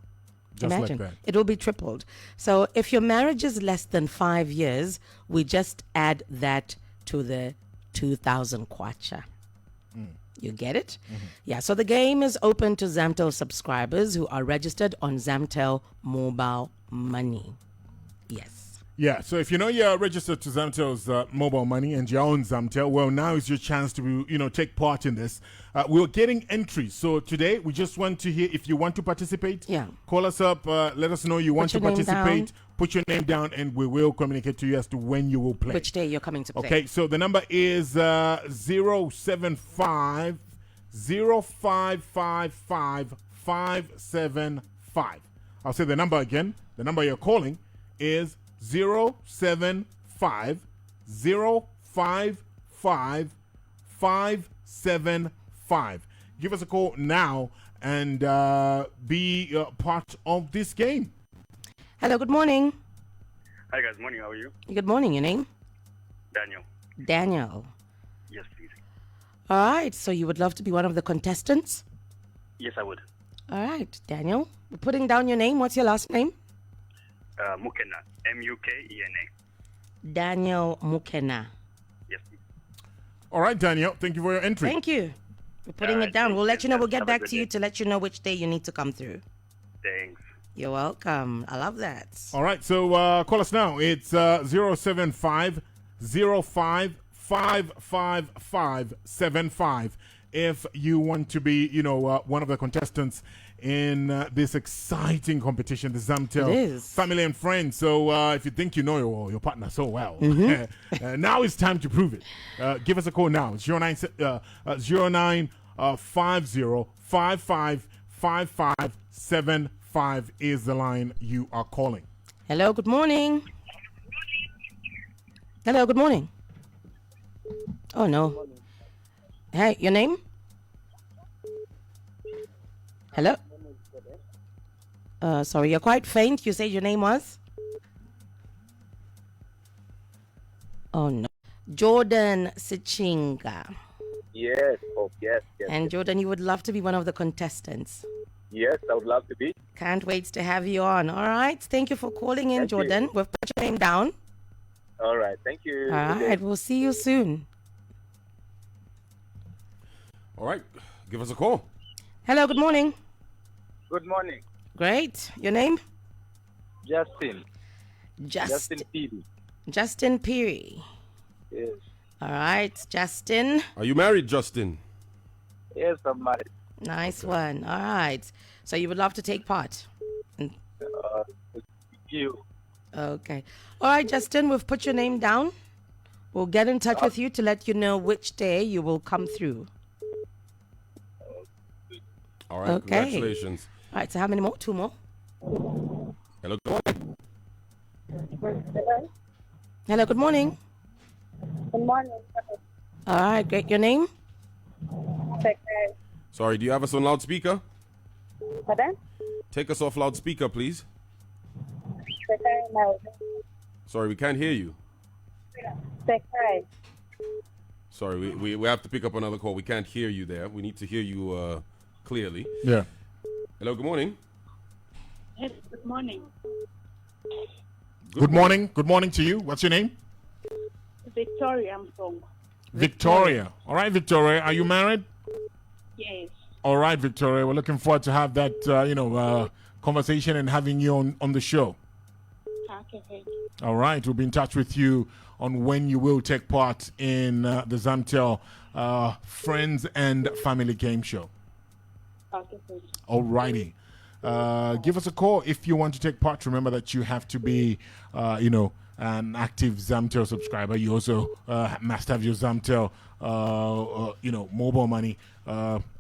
Just Imagine, like that. it will be tripled. So if your marriage is less than 5 years, we just add that to the 2,000 kwacha. You get it? Yeah, so the game is open to Zamtel subscribers who are registered on Zamtel Mobile Money. Yes. Yeah, so if you know you're registered to Zamtel's mobile money and you own Zamtel, well, now is your chance to, take part in this. We're getting entries. So today, we just want to hear if you want to participate. Yeah. Call us up. Let us know you want to your name participate. down. Put your name down and we will communicate to you as to when you will play. Which day you're coming to play. Okay, so the number is 075 0555 575. I'll say the number again. The number you're calling is 075 055 575. Give us a call now and be part of this game. Hello, good morning. Hi guys, morning. How are you? Good morning. Your name? Daniel. Daniel. Yes, please. All right. So you would love to be one of the contestants? Yes, I would. All right, Daniel. We're putting down your name. What's your last name? Mukena. Mukena. Daniel Mukena. Yes. All right, Daniel. Thank you for your entry. Thank you. We're putting it down. We'll let you know. We'll get back to you to let you know which day you need to come through. Thanks. You're welcome. I love that. All right, so call us now. It's 075 05 55575 if you want to be, one of the contestants in this exciting competition, the Zamtel Family and Friends. So if you think you know your partner so well, now it's time to prove it. Give us a call now. 0950555575 is the line you are calling. Hello, good morning. Hello, good morning. Oh, no. Hey, your name? Hello? Sorry, you're quite faint. You said your name was? Oh, no. Jordan Sichinga. Yes, yes. And Jordan, you would love to be one of the contestants. Yes, I would love to be. Can't wait to have you on. All right. Thank you for calling in, Jordan. We've put your name down. All right. Thank you. All right. We'll see you soon. All right. Give us a call. Hello. Good morning. Good morning. Great. Your name? Justin. Justin Peary. Justin Peary. Yes. All right. Justin. Are you married, Justin? Yes, I'm married. Nice one. All right. So you would love to take part? You. Okay. All right, Justin, we've put your name down. We'll get in touch with you to let you know which day you will come through. All right. Okay. Congratulations. All right. So how many more? 2 more? Hello. Good morning. Hello. Good morning. Good morning. All right. Great. Your name? Sorry, do you have us on loudspeaker? Pardon? Take us off loudspeaker, please. Sorry, we can't hear you. Sorry, we have to pick up another call. We can't hear you there. We need to hear you clearly. Yeah. Hello, good morning. Yes, good morning. Good morning. Good morning to you. What's your name? Victoria, I'm from. Victoria. All right, Victoria. Are you married? Yes. All right, Victoria. We're looking forward to have that, conversation and having you on the show. Okay, thank you. All right. We'll be in touch with you on when you will take part in the Zamtel Friends and Family Game Show. Okay, thank you. All righty. Give us a call if you want to take part. Remember that you have to be, an active Zamtel subscriber. You also must have your Zamtel, mobile money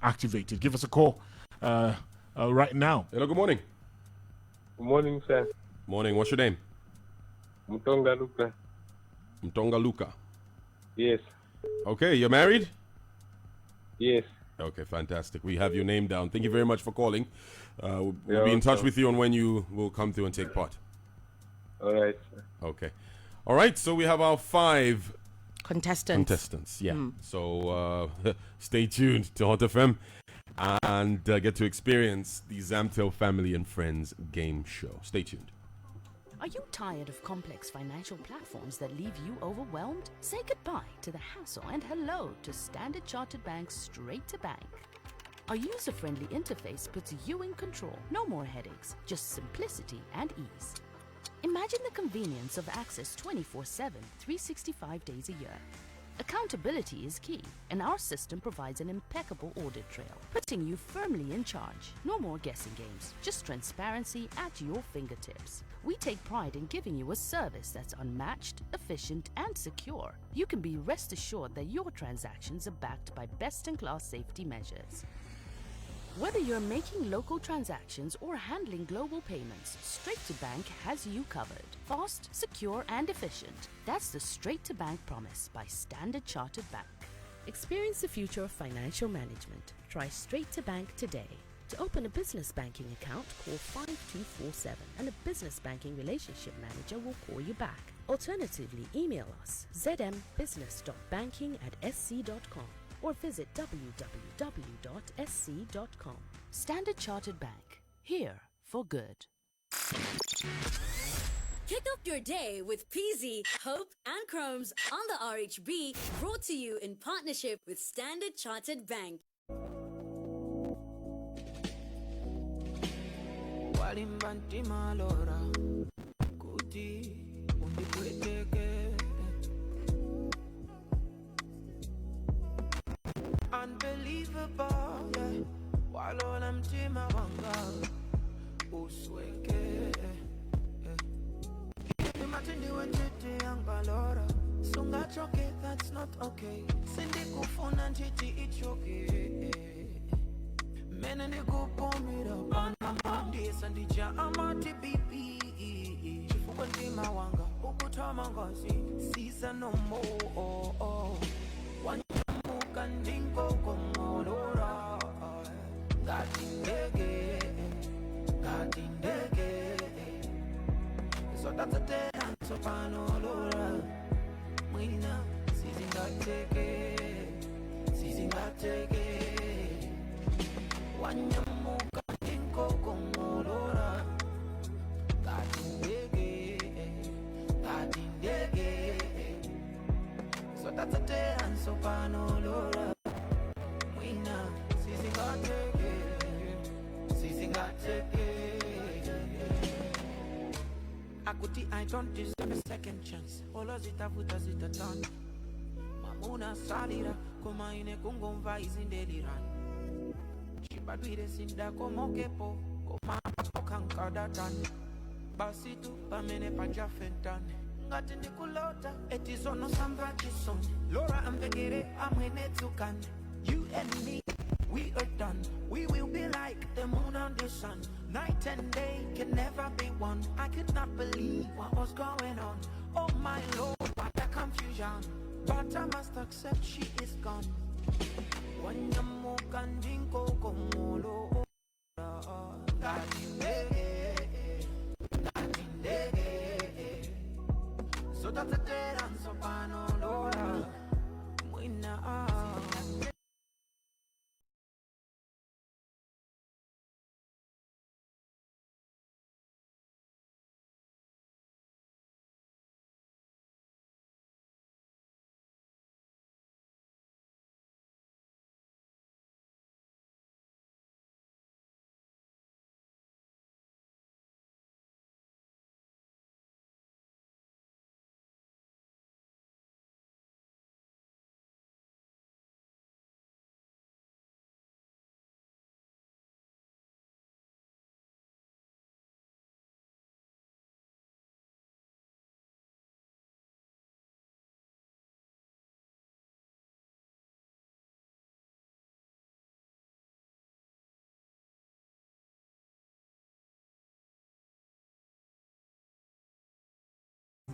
activated. Give us a call right now. Hello, good morning. Good morning, sir. Morning. What's your name? Mutonga Luka. Mtonga Luka. Yes. Okay, you're married? Yes. Okay, fantastic. We have your name down. Thank you very much for calling. We'll You're be in touch welcome. with you on when you will come through and take part. All right, sir. Okay. All right, so we have our 5 contestants. Yeah. So stay tuned to Hot FM and get to experience the Zamtel Family and Friends game show. Stay tuned. Are you tired of complex financial platforms that leave you overwhelmed? Say goodbye to the hassle and hello to Standard Chartered Bank's Straight to Bank. Our user-friendly interface puts you in control. No more headaches, just simplicity and ease. Imagine the convenience of access 24/7, 365 days a year. Accountability is key, and our system provides an impeccable audit trail, putting you firmly in charge. No more guessing games, just transparency at your fingertips. We take pride in giving you a service that's unmatched, efficient, and secure. You can be rest assured that your transactions are backed by best-in-class safety measures. Whether you're making local transactions or handling global payments, Straight to Bank has you covered. Fast, secure, and efficient. That's the Straight to Bank promise by Standard Chartered Bank. Experience the future of financial management. Try Straight to Bank today. To open a business banking account, call 5247 and a business banking relationship manager will call you back. Alternatively, email us zmbusiness.banking@sc.com or visit www.sc.com. Standard Chartered Bank. Here for good. Kick off your day with PZ, Hope, and Chromes on the RHB, brought to you in partnership with Standard Chartered Bank. Unbelievable, yeah. While all I'm Timawanga, Usweke, imagine you and Titi young Balora. Sunga choke, that's not okay. Cindy Kufon and Titi, it's okay. Men and you go pour me up on Mondays and the Jamati BP. Chifuka Timawanga, Ukutamangasi, season no more. One Kandingo Komodora Gatindege So that's a day and so panolora Mwina Seizing that take Wanyamu Kandingo Komodora Gatindege So that's a day and so panolora Mwina Seizing that Akuti, I don't deserve a second chance. Olo zita vuta zita tan. Mamuna salira, koma ine kungomva izindeliran. Chibadwire sinda komo kepo, koma kankada tan. Basitu, pamene pajafentan. Ngati nikulota, etizono samba kison. Laura ambegere, amwene tukan. You and me, we are done. We will be like the moon and the sun. Night and day can never be one. I could not believe what was going on. Oh my Lord, what a confusion. But I must accept she is gone. Wanyamu kandinko komolo. So that's a dead and so panolora.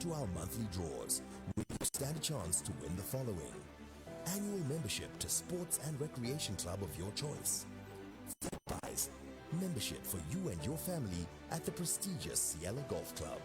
To our monthly draws, where you stand a chance to win the following: annual membership to sports and recreation club of your choice. Third prize, membership for you and your family at the prestigious Cielo Golf Club.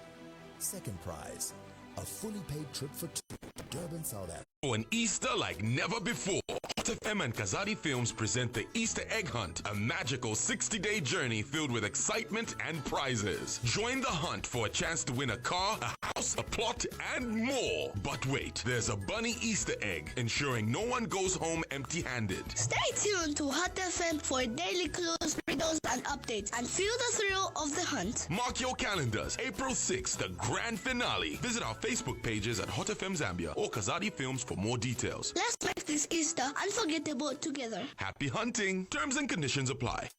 Second prize, a fully paid trip for two to Durban, South Africa. For an Easter like never before, FM and Kazadi Films present the Easter Egg Hunt, a magical 60-day journey filled with excitement and prizes. Join the hunt for a chance to win a car, a house, a plot, and more. But wait, there's a bunny Easter egg, ensuring no one goes home empty-handed. Stay tuned to Hot FM for daily clues, riddles, and updates, and feel the thrill of the hunt. Mark your calendars, April 6th, the grand finale. Visit our Facebook pages at Hot FM Zambia or Kazadi Films for more details. Let's make this Easter unforgettable together. Happy hunting. Terms and conditions apply.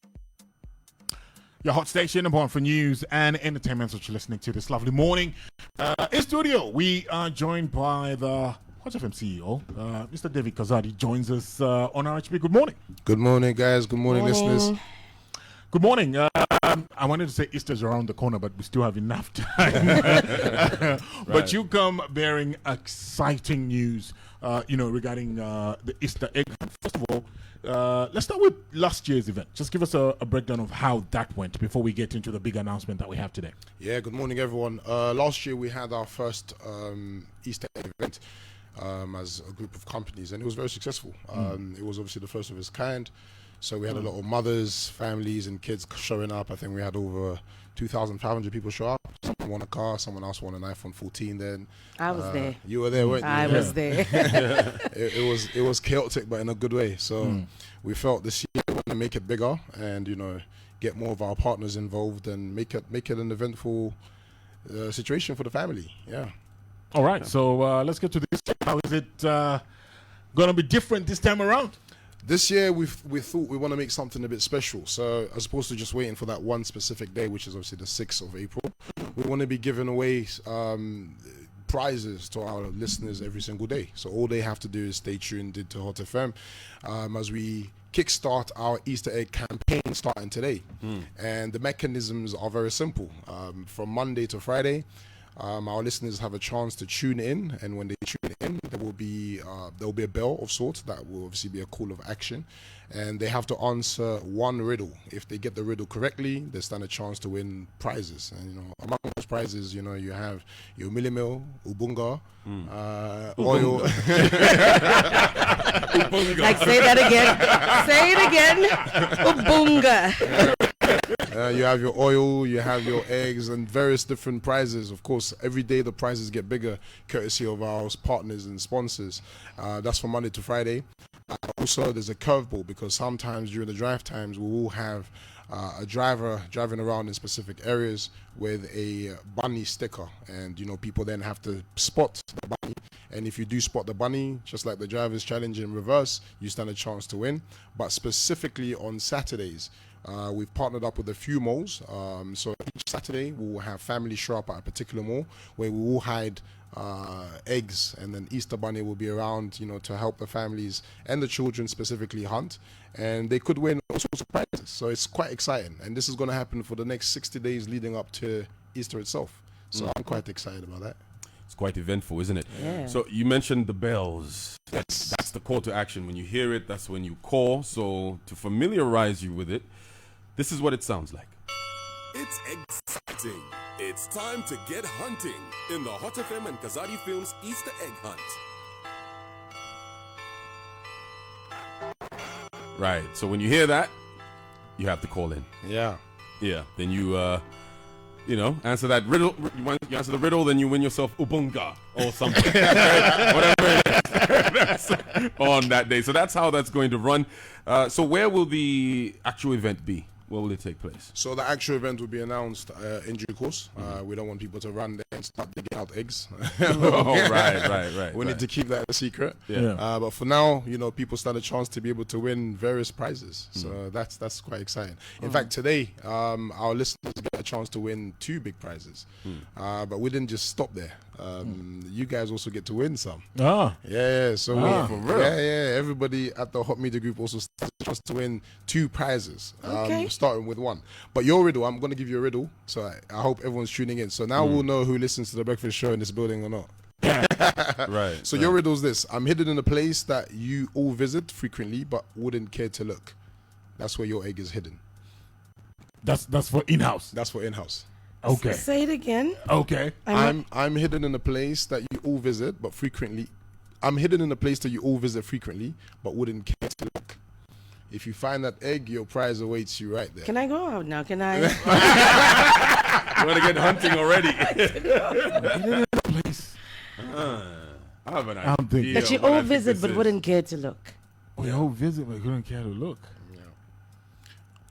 Your hot station, number one for news and entertainment, which you're listening to this lovely morning. In studio, we are joined by the Hot FM CEO, Mr. David Kazadi, joins us on RHB. Good morning. Good morning, guys. Good morning, listeners. Good morning. I wanted to say Easter's around the corner, but we still have enough time. But you come bearing exciting news, regarding the Easter egg. First of all, let's start with last year's event. Just give us a breakdown of how that went before we get into the big announcement that we have today. Yeah, good morning, everyone. Last year we had our first Easter egg event as a group of companies, and it was very successful. It was obviously the first of its kind. So we had a lot of mothers, families, and kids showing up. I think we had over 2,500 people show up. Someone won a car, someone else won an iPhone 14 then. I was there. You were there, weren't you? I was there. It was chaotic, but in a good way. So we felt this year we want to make it bigger and, you know, get more of our partners involved and make it an eventful situation for the family. Yeah. All right. So let's get to this. How is it going to be different this time around? This year we thought we want to make something a bit special. So as opposed to just waiting for that one specific day, which is obviously the 6th of April, we want to be giving away prizes to our listeners every single day. So all they have to do is stay tuned into Hot FM as we kickstart our Easter egg campaign starting today. And the mechanisms are very simple. From Monday to Friday, our listeners have a chance to tune in, and when they tune in, there will be a bell of sorts that will obviously be a call of action, and they have to answer one riddle. If they get the riddle correctly, they stand a chance to win prizes. And you know, among those prizes, you know, you have your millimil, ubunga, oil. Like, say that again. Say it again. Ubunga. You have your oil, you have your eggs, and various different prizes. Of course, every day the prizes get bigger, courtesy of our partners and sponsors. That's from Monday to Friday. Also, there's a curveball because sometimes during the drive times, we will have a driver driving around in specific areas with a bunny sticker, and you know, people then have to spot the bunny. And if you do spot the bunny, just like the driver's challenge in reverse, you stand a chance to win. But specifically on Saturdays, we've partnered up with a few malls. So each Saturday we will have families show up at a particular mall where we will hide eggs, and then Easter Bunny will be around, you know, to help the families and the children specifically hunt, and they could win all sorts of prizes. So it's quite exciting, and this is going to happen for the next 60 days leading up to Easter itself. So I'm quite excited about that. It's quite eventful, isn't it? Yeah. So you mentioned the bells. That's the call to action. When you hear it, that's when you call. So to familiarize you with it, this is what it sounds like. It's exciting. It's time to get hunting in the Hot FM and Kazadi Films Easter Egg Hunt. Right. So when you hear that, you have to call in. Yeah. Yeah. Then you answer that riddle. You answer the riddle, then you win yourself ubunga or something. Whatever it is. On that day. So that's how that's going to run. So where will the actual event be? Where will it take place? So the actual event will be announced in due course. We don't want people to run there and start digging out eggs. Right. We need to keep that a secret. Yeah. But for now, you know, people stand a chance to be able to win various prizes. So that's quite exciting. In fact, today, our listeners get a chance to win 2 big prizes. But we didn't just stop there. You guys also get to win some. Yeah. So for real? Yeah. Everybody at the Hot Media Group also stands a chance to win 2 prizes. Okay. Starting with 1. But your riddle, I'm going to give you a riddle. So I hope everyone's tuning in. So now we'll know who listens to the breakfast show in this building or not. Right. So your riddle's this. I'm hidden in a place that you all visit frequently but wouldn't care to look. That's where your egg is hidden. That's for in-house. That's for in-house. Okay. Say it again. Okay. I'm hidden in a place that you all visit but frequently. I'm hidden in a place that you all visit frequently but wouldn't care to look. If you find that egg, your prize awaits you right there. Can I go out now? Can I? You want to get hunting already? Place. I have an idea. That you all visit but wouldn't care to look. We all visit but couldn't care to look.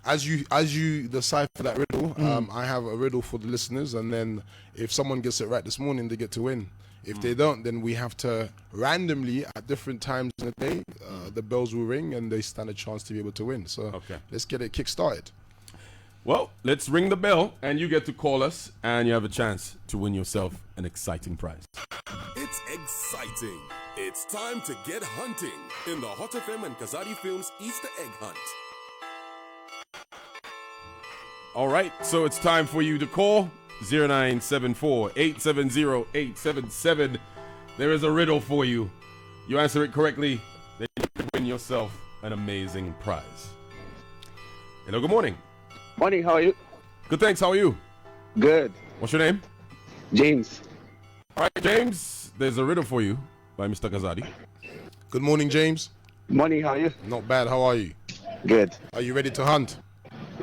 As you decipher that riddle, I have a riddle for the listeners, and then if someone gets it right this morning, they get to win. If they don't, then we have to randomly at different times in the day, the bells will ring and they stand a chance to be able to win. So let's get it kick-started. Well, let's ring the bell and you get to call us and you have a chance to win yourself an exciting prize. It's exciting. It's time to get hunting in the Hot FM and Kazadi Films Easter Egg Hunt. All right, so it's time for you to call 0974-870-877. There is a riddle for you. You answer it correctly, then you can win yourself an amazing prize. Hello, good morning. Morning, how are you? Good, thanks. How are you? Good. What's your name? James. All right, James, there's a riddle for you by Mr. Kazadi. Good morning, James. Morning, how are you? Not bad. How are you? Good. Are you ready to hunt?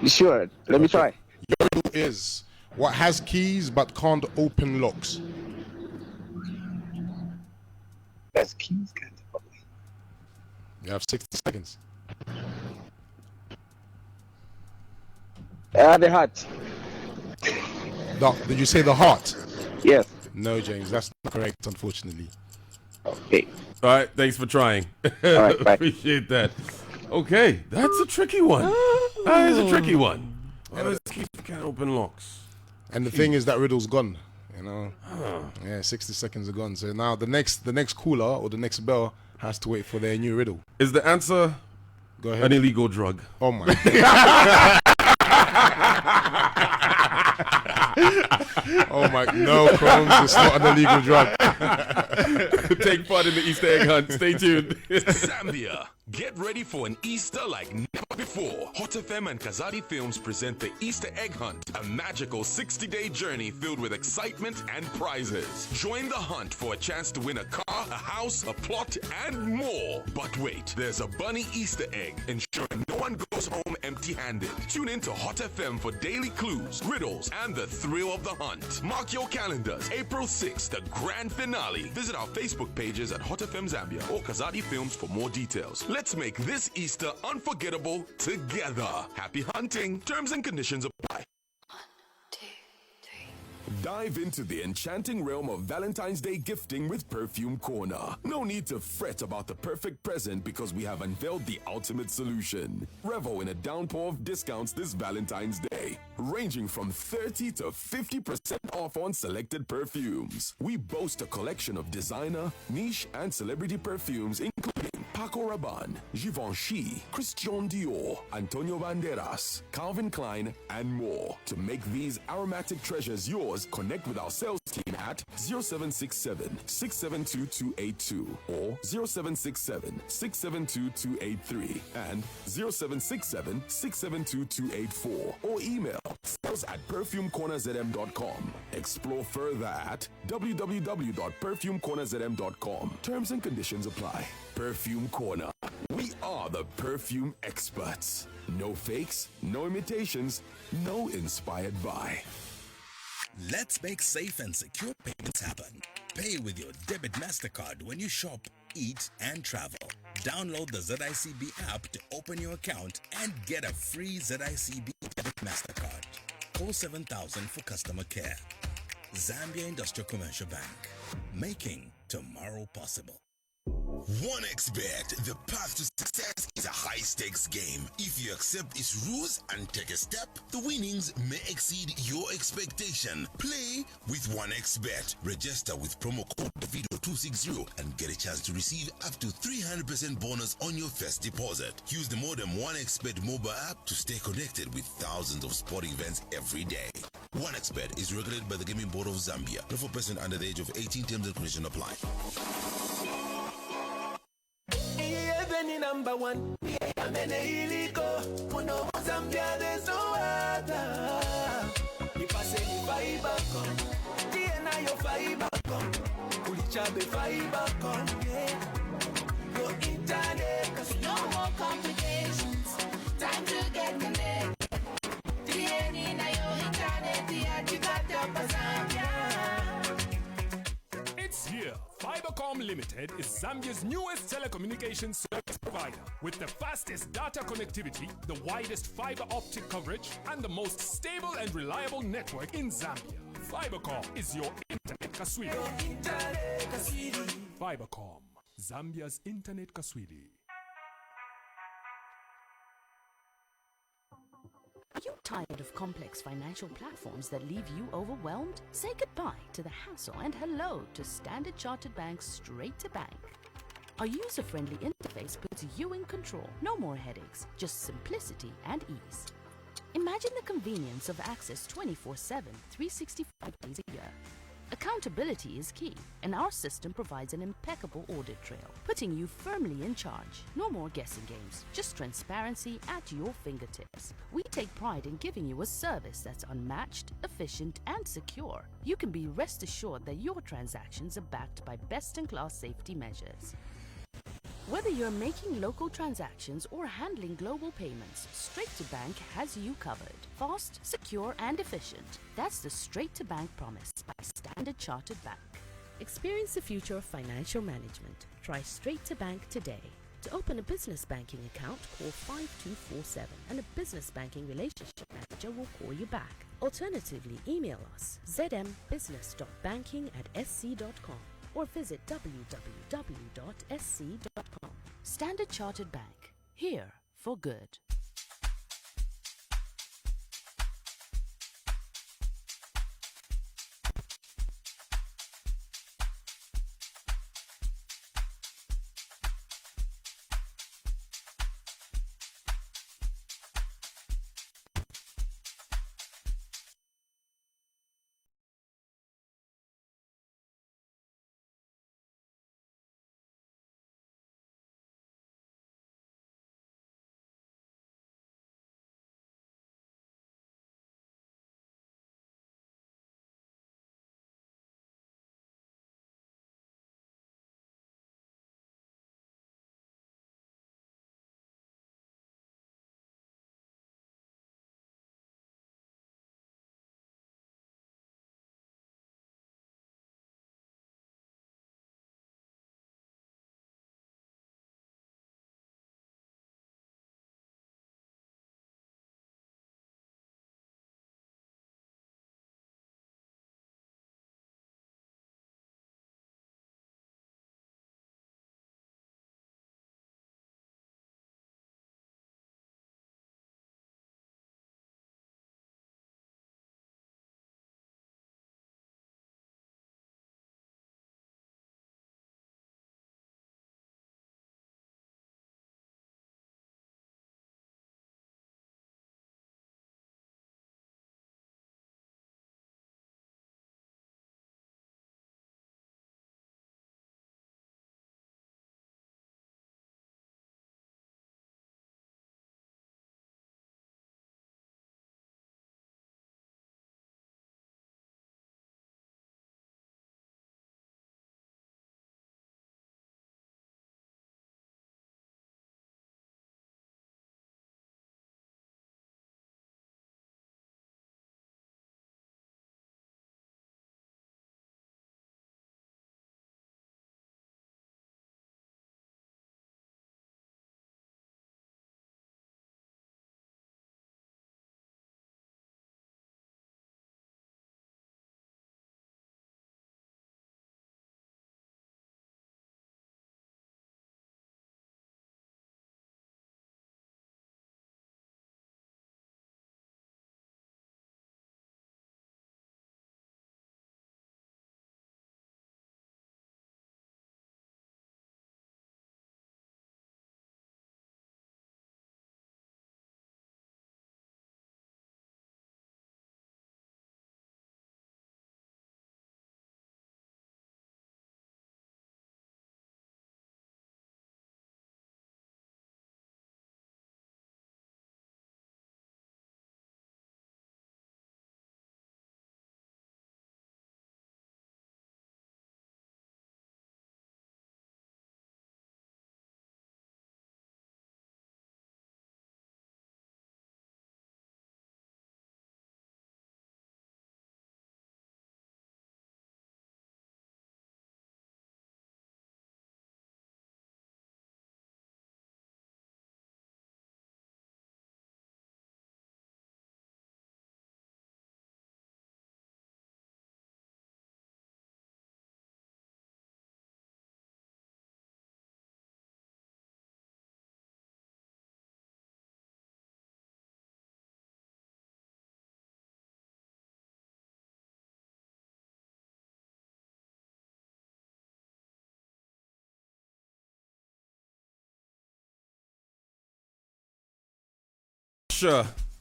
Sure. Let me try. Your riddle is, what has keys but can't open locks? Has keys, can't open. You have 60 seconds. The heart. Did you say the heart? Yes. No, James, that's not correct, unfortunately. Okay. All right, thanks for trying. All right, bye. Appreciate that. Okay, that's a tricky one. That is a tricky one. Can't open locks. And the thing is, that riddle's gone. You know, yeah, 60 seconds are gone. So now the next caller or the next bell has to wait for their new riddle. Is the answer Go ahead. an illegal drug? Oh my. Oh my, no, Chromes, it's not an illegal drug. Take part in the Easter egg hunt. Stay tuned. Zambia, get ready for an Easter like never before. Hot FM and Kazadi Films present the Easter egg hunt, a magical 60-day journey filled with excitement and prizes. Join the hunt for a chance to win a car, a house, a plot, and more. But wait, there's a bunny Easter egg, ensuring no one goes home empty-handed. Tune in to Hot FM for daily clues, riddles, and the thrill of the hunt. Mark your calendars. April 6th, the grand finale. Visit our Facebook pages at Hot FM Zambia or Kazadi Films for more details. Let's make this Easter unforgettable together. Happy hunting. Terms and conditions apply. Dive into the enchanting realm of Valentine's Day gifting with Perfume Corner. No need to fret about the perfect present because we have unveiled the ultimate solution. Revel in a downpour of discounts this Valentine's Day, ranging from 30 to 50% off on selected perfumes. We boast a collection of designer, niche, and celebrity perfumes including Paco Rabanne, Givenchy, Christian Dior, Antonio Banderas, Calvin Klein, and more. To make these aromatic treasures yours, connect with our sales team at 0767-672-282 or 0767-672-283 and 0767-672-284 or email sales@perfumecornerzm.com. Explore further at www.perfumcornerzm.com. Terms and conditions apply. Perfume Corner. We are the perfume experts. No fakes, no imitations, no inspired by. Let's make safe and secure payments happen. Pay with your debit MasterCard when you shop, eat, and travel. Download the ZICB app to open your account and get a free ZICB debit MasterCard. Call 7000 for customer care. Zambia Industrial Commercial Bank. Making tomorrow possible. 1xBet, the path to success is a high-stakes game. If you accept its rules and take a step, the winnings may exceed your expectation. Play with 1xBet. Register with promo code DAVIDO260 and get a chance to receive up to 300% bonus on your first deposit. Use the modern 1xBet mobile app to stay connected with thousands of sporting events every day. 1xBet is regulated by the Gaming Board of Zambia. Not for person under the age of 18. Terms and conditions apply. Number one, I'm in a illegal. Uno Zambia, there's no other. If I say the fiber come, DNA your fiber come, Ulichabe fiber come, your internet, cause no more complications. Time to get connected. DNA your internet, you got the Zambia. It's here. Fibercom Limited is Zambia's newest telecommunications service provider with the fastest data connectivity, the widest fiber optic coverage, and the most stable and reliable network in Zambia. Fibercom is your internet kaswidi. Fibercom, Zambia's internet kaswidi. Are you tired of complex financial platforms that leave you overwhelmed? Say goodbye to the hassle and hello to Standard Chartered Bank's Straight to Bank. Our user-friendly interface puts you in control. No more headaches, just simplicity and ease. Imagine the convenience of access 24/7, 365 days a year. Accountability is key, and our system provides an impeccable audit trail, putting you firmly in charge. No more guessing games, just transparency at your fingertips. We take pride in giving you a service that's unmatched, efficient, and secure. You can be rest assured that your transactions are backed by best-in-class safety measures. Whether you're making local transactions or handling global payments, Straight to Bank has you covered. Fast, secure, and efficient. That's the Straight to Bank promise by Standard Chartered Bank. Experience the future of financial management. Try Straight to Bank today. To open a business banking account, call 5247 and a business banking relationship manager will call you back. Alternatively, email us zmbusiness.banking@sc.com or visit www.sc.com. Standard Chartered Bank. Here for good.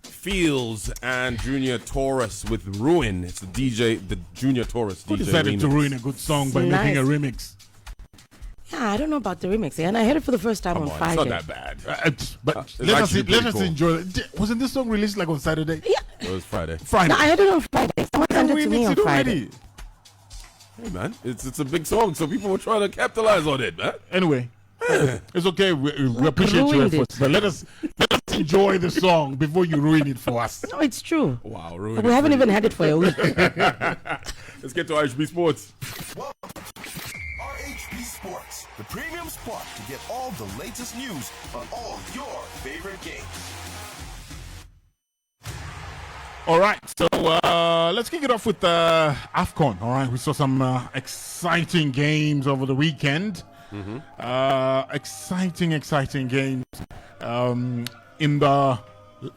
Fields and Junior Taurus with Ruin. It's the Junior Taurus Who DJ decided to remix. ruin a good song by Nice. making a remix? Yeah, I don't know about the remix, and I heard it for the first time on Friday. It's not that bad. But It's let actually us pretty cool. enjoy it. Wasn't this song released like on Saturday? Yeah. It was Friday. No, I heard it on Friday. Someone sent it to me on Friday. Hey man, it's a big song, so people were trying to capitalize on it, man. Anyway, It's okay. We appreciate your ruined efforts, but let us enjoy the song before you ruin it for us. No, it's true. Wow, We haven't even had it for a week. Let's get to RHB Sports. RHB Sports, the premium spot to get all the latest news on all your favorite games. All right, so let's kick it off with AFCON. All right, we saw some exciting games over the weekend. Exciting games in the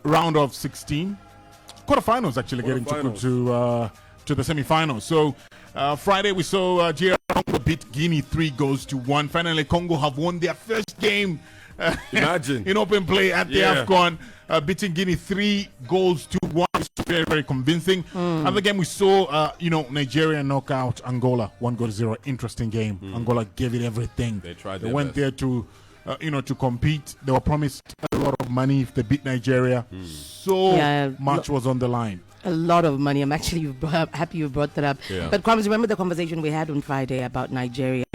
round of 16. Quarterfinals actually getting to the semi-finals. So Friday we saw GR Congo beat Guinea 3-1. Finally, Congo have won their first game. Imagine in open play at the AFCON, beating Guinea 3-1. It's very, very convincing. Other game we saw, Nigeria knock out Angola 1-0. Interesting game. Angola gave it everything. They tried. They went there to, to compete. They were promised a lot of money if they beat Nigeria. So much was on the line. A lot of money. I'm actually happy you brought that up. Yeah. But Kwame, remember the conversation we had on Friday about Nigeria?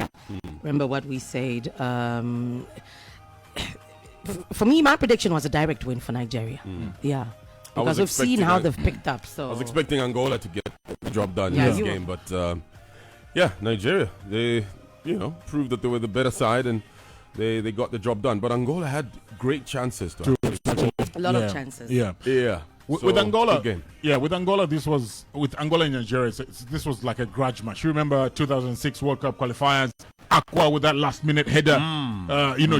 Remember what we said? For me, my prediction was a direct win for Nigeria. Yeah. Because we've seen how they've picked up. So I was expecting Angola to get the job done in Yeah, this you game, but Nigeria, they proved that they were the better side and they got the job done. But Angola had great chances to a lot of chances. Yeah. With Angola, with Angola, this was with Angola and Nigeria. This was like a grudge match. You remember 2006 World Cup qualifiers? Aqua with that last-minute header,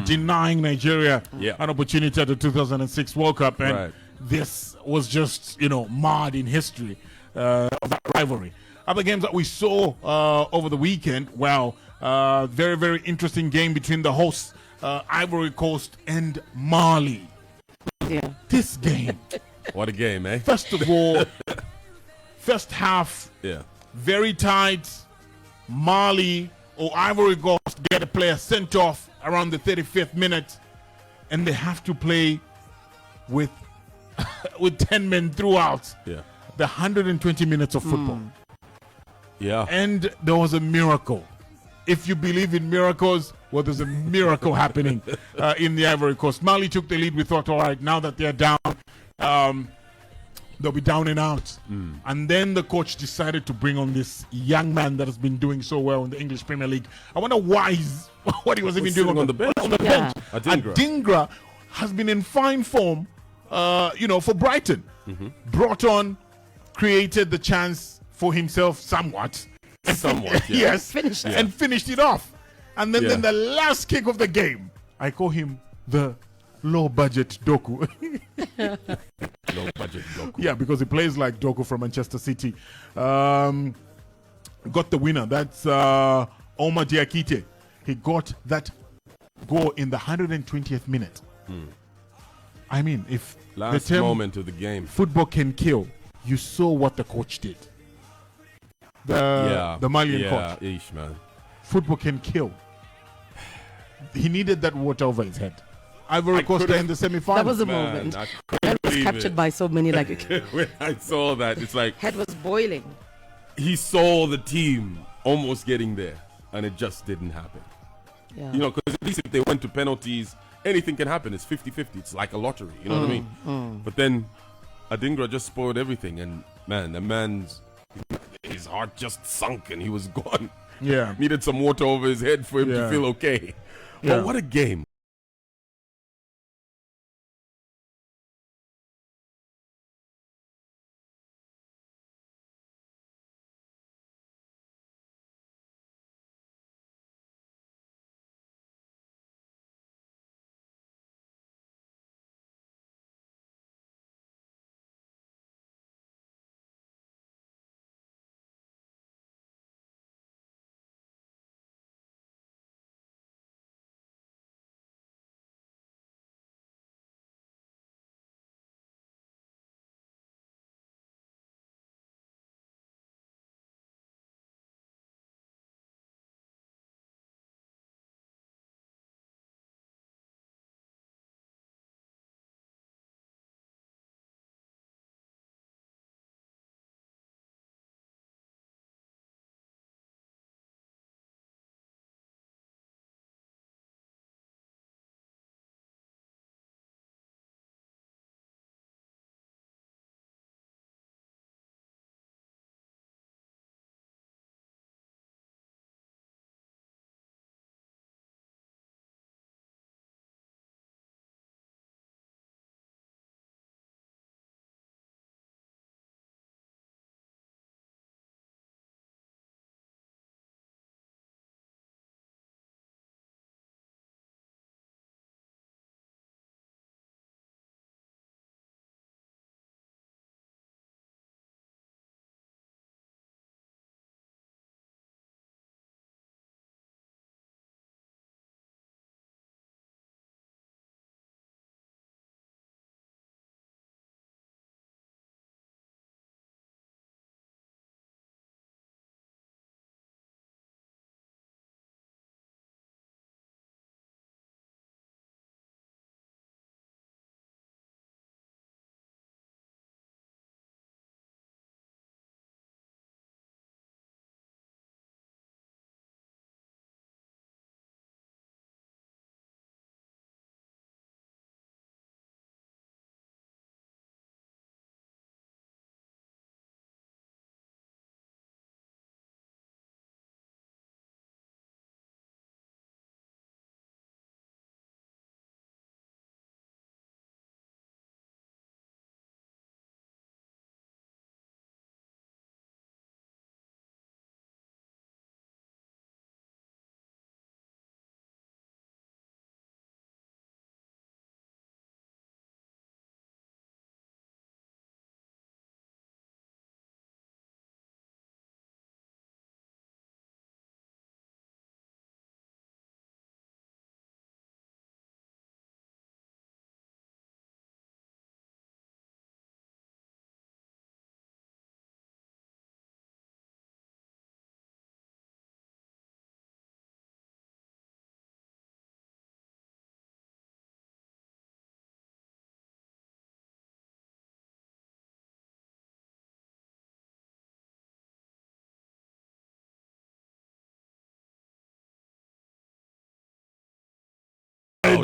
denying Nigeria an opportunity at the 2006 World Cup, and this was just marred in history of that rivalry. Other games that we saw over the weekend, very, very interesting game between the hosts, Ivory Coast and Mali. Yeah, this game. What a game, eh? First of all, first half, very tight. Mali or Ivory Coast get a player sent off around the 35th minute, and they have to play with 10 men throughout the 120 minutes of football. And there was a miracle. If you believe in miracles, there's a miracle happening in the Ivory Coast. Mali took the lead. We thought, all right, now that they're down, they'll be down and out. And then the coach decided to bring on this young man that has been doing so well in the English Premier League. I wonder what he was even doing on the bench. Adingra has been in fine form, for Brighton. Brought on, created the chance for himself somewhat. Yes, and finished it off. And then the last kick of the game, I call him the low-budget Doku. Low-budget Doku. Yeah, because he plays like Doku from Manchester City. Got the winner. That's Omar Diakite. He got that goal in the 120th minute. I mean, if last the moment of the game, football can kill, you saw what the coach did. The Malian coach. Ish, man. Football can kill. He needed that water over his head. Ivory Coast in the semi-final. That was the moment. That was captured by so many. When I saw that, it's like head was boiling. He saw the team almost getting there, and it just didn't happen. Yeah. Because at least if they went to penalties, anything can happen. It's 50-50. It's like a lottery. You know what I mean? But then Adingra just spoiled everything, and his heart just sunk, and he was gone. Yeah, needed some water over his head for him to feel okay. But what a game!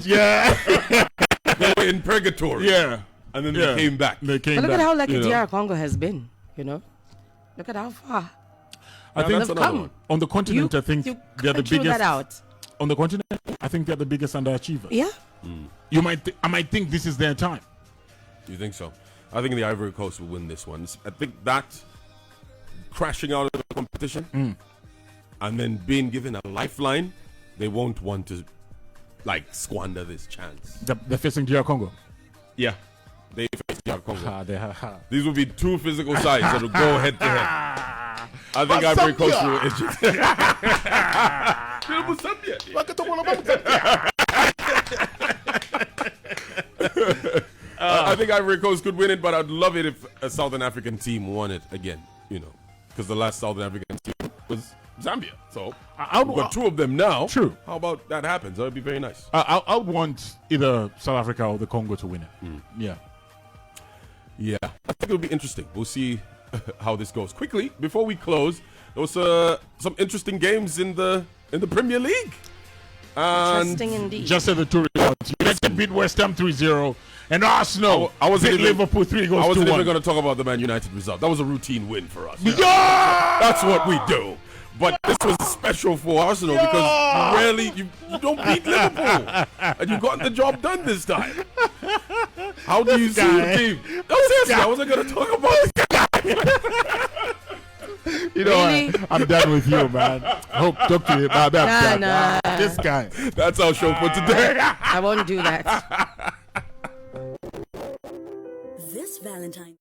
out. Yeah. They were in purgatory. Yeah. And then they came back. They came But look back. at how lucky you know. DR Congo has been, you know. Look at how far. I think that's another one. on the continent, I think you they're the can't throw biggest. that out. On the continent, I think they're the biggest underachievers. Yeah. You might, I might think this is their time. You think so? I think the Ivory Coast will win this one. I think that crashing out of the competition and then being given a lifeline, they won't want to like squander this chance. They're facing DR Congo. Yeah, they face DR Congo. Ah, These will be two physical sides that will go head to head. I think Ivory Coast will edge it. I think Ivory Coast could win it, but I'd love it if a Southern African team won it again, you know, because the last Southern African team was Zambia. So we've got two of them now. True. How about that happens? That would be very nice. I would want either South Africa or the Congo to win it. Yeah. Yeah, I think it'll be interesting. We'll see how this goes. Quickly, before we close, there was some interesting games in the Premier League. And Interesting indeed. Just at the two results. United beat West Ham 3-0. And Arsenal I wasn't beat even, Liverpool 3 goals I wasn't to even 1. going to talk about the Man United result. That was a routine win for us. Yeah! That's what we do. But this was special for Arsenal because you don't beat Liverpool. And you got the job done this time. How do you see your team? No, seriously, I wasn't going to talk about this guy. You know Really? what? I'm done with you, man. Hope talk to you about that. Nah. This guy. That's our show for today. I won't do that. This Valentine.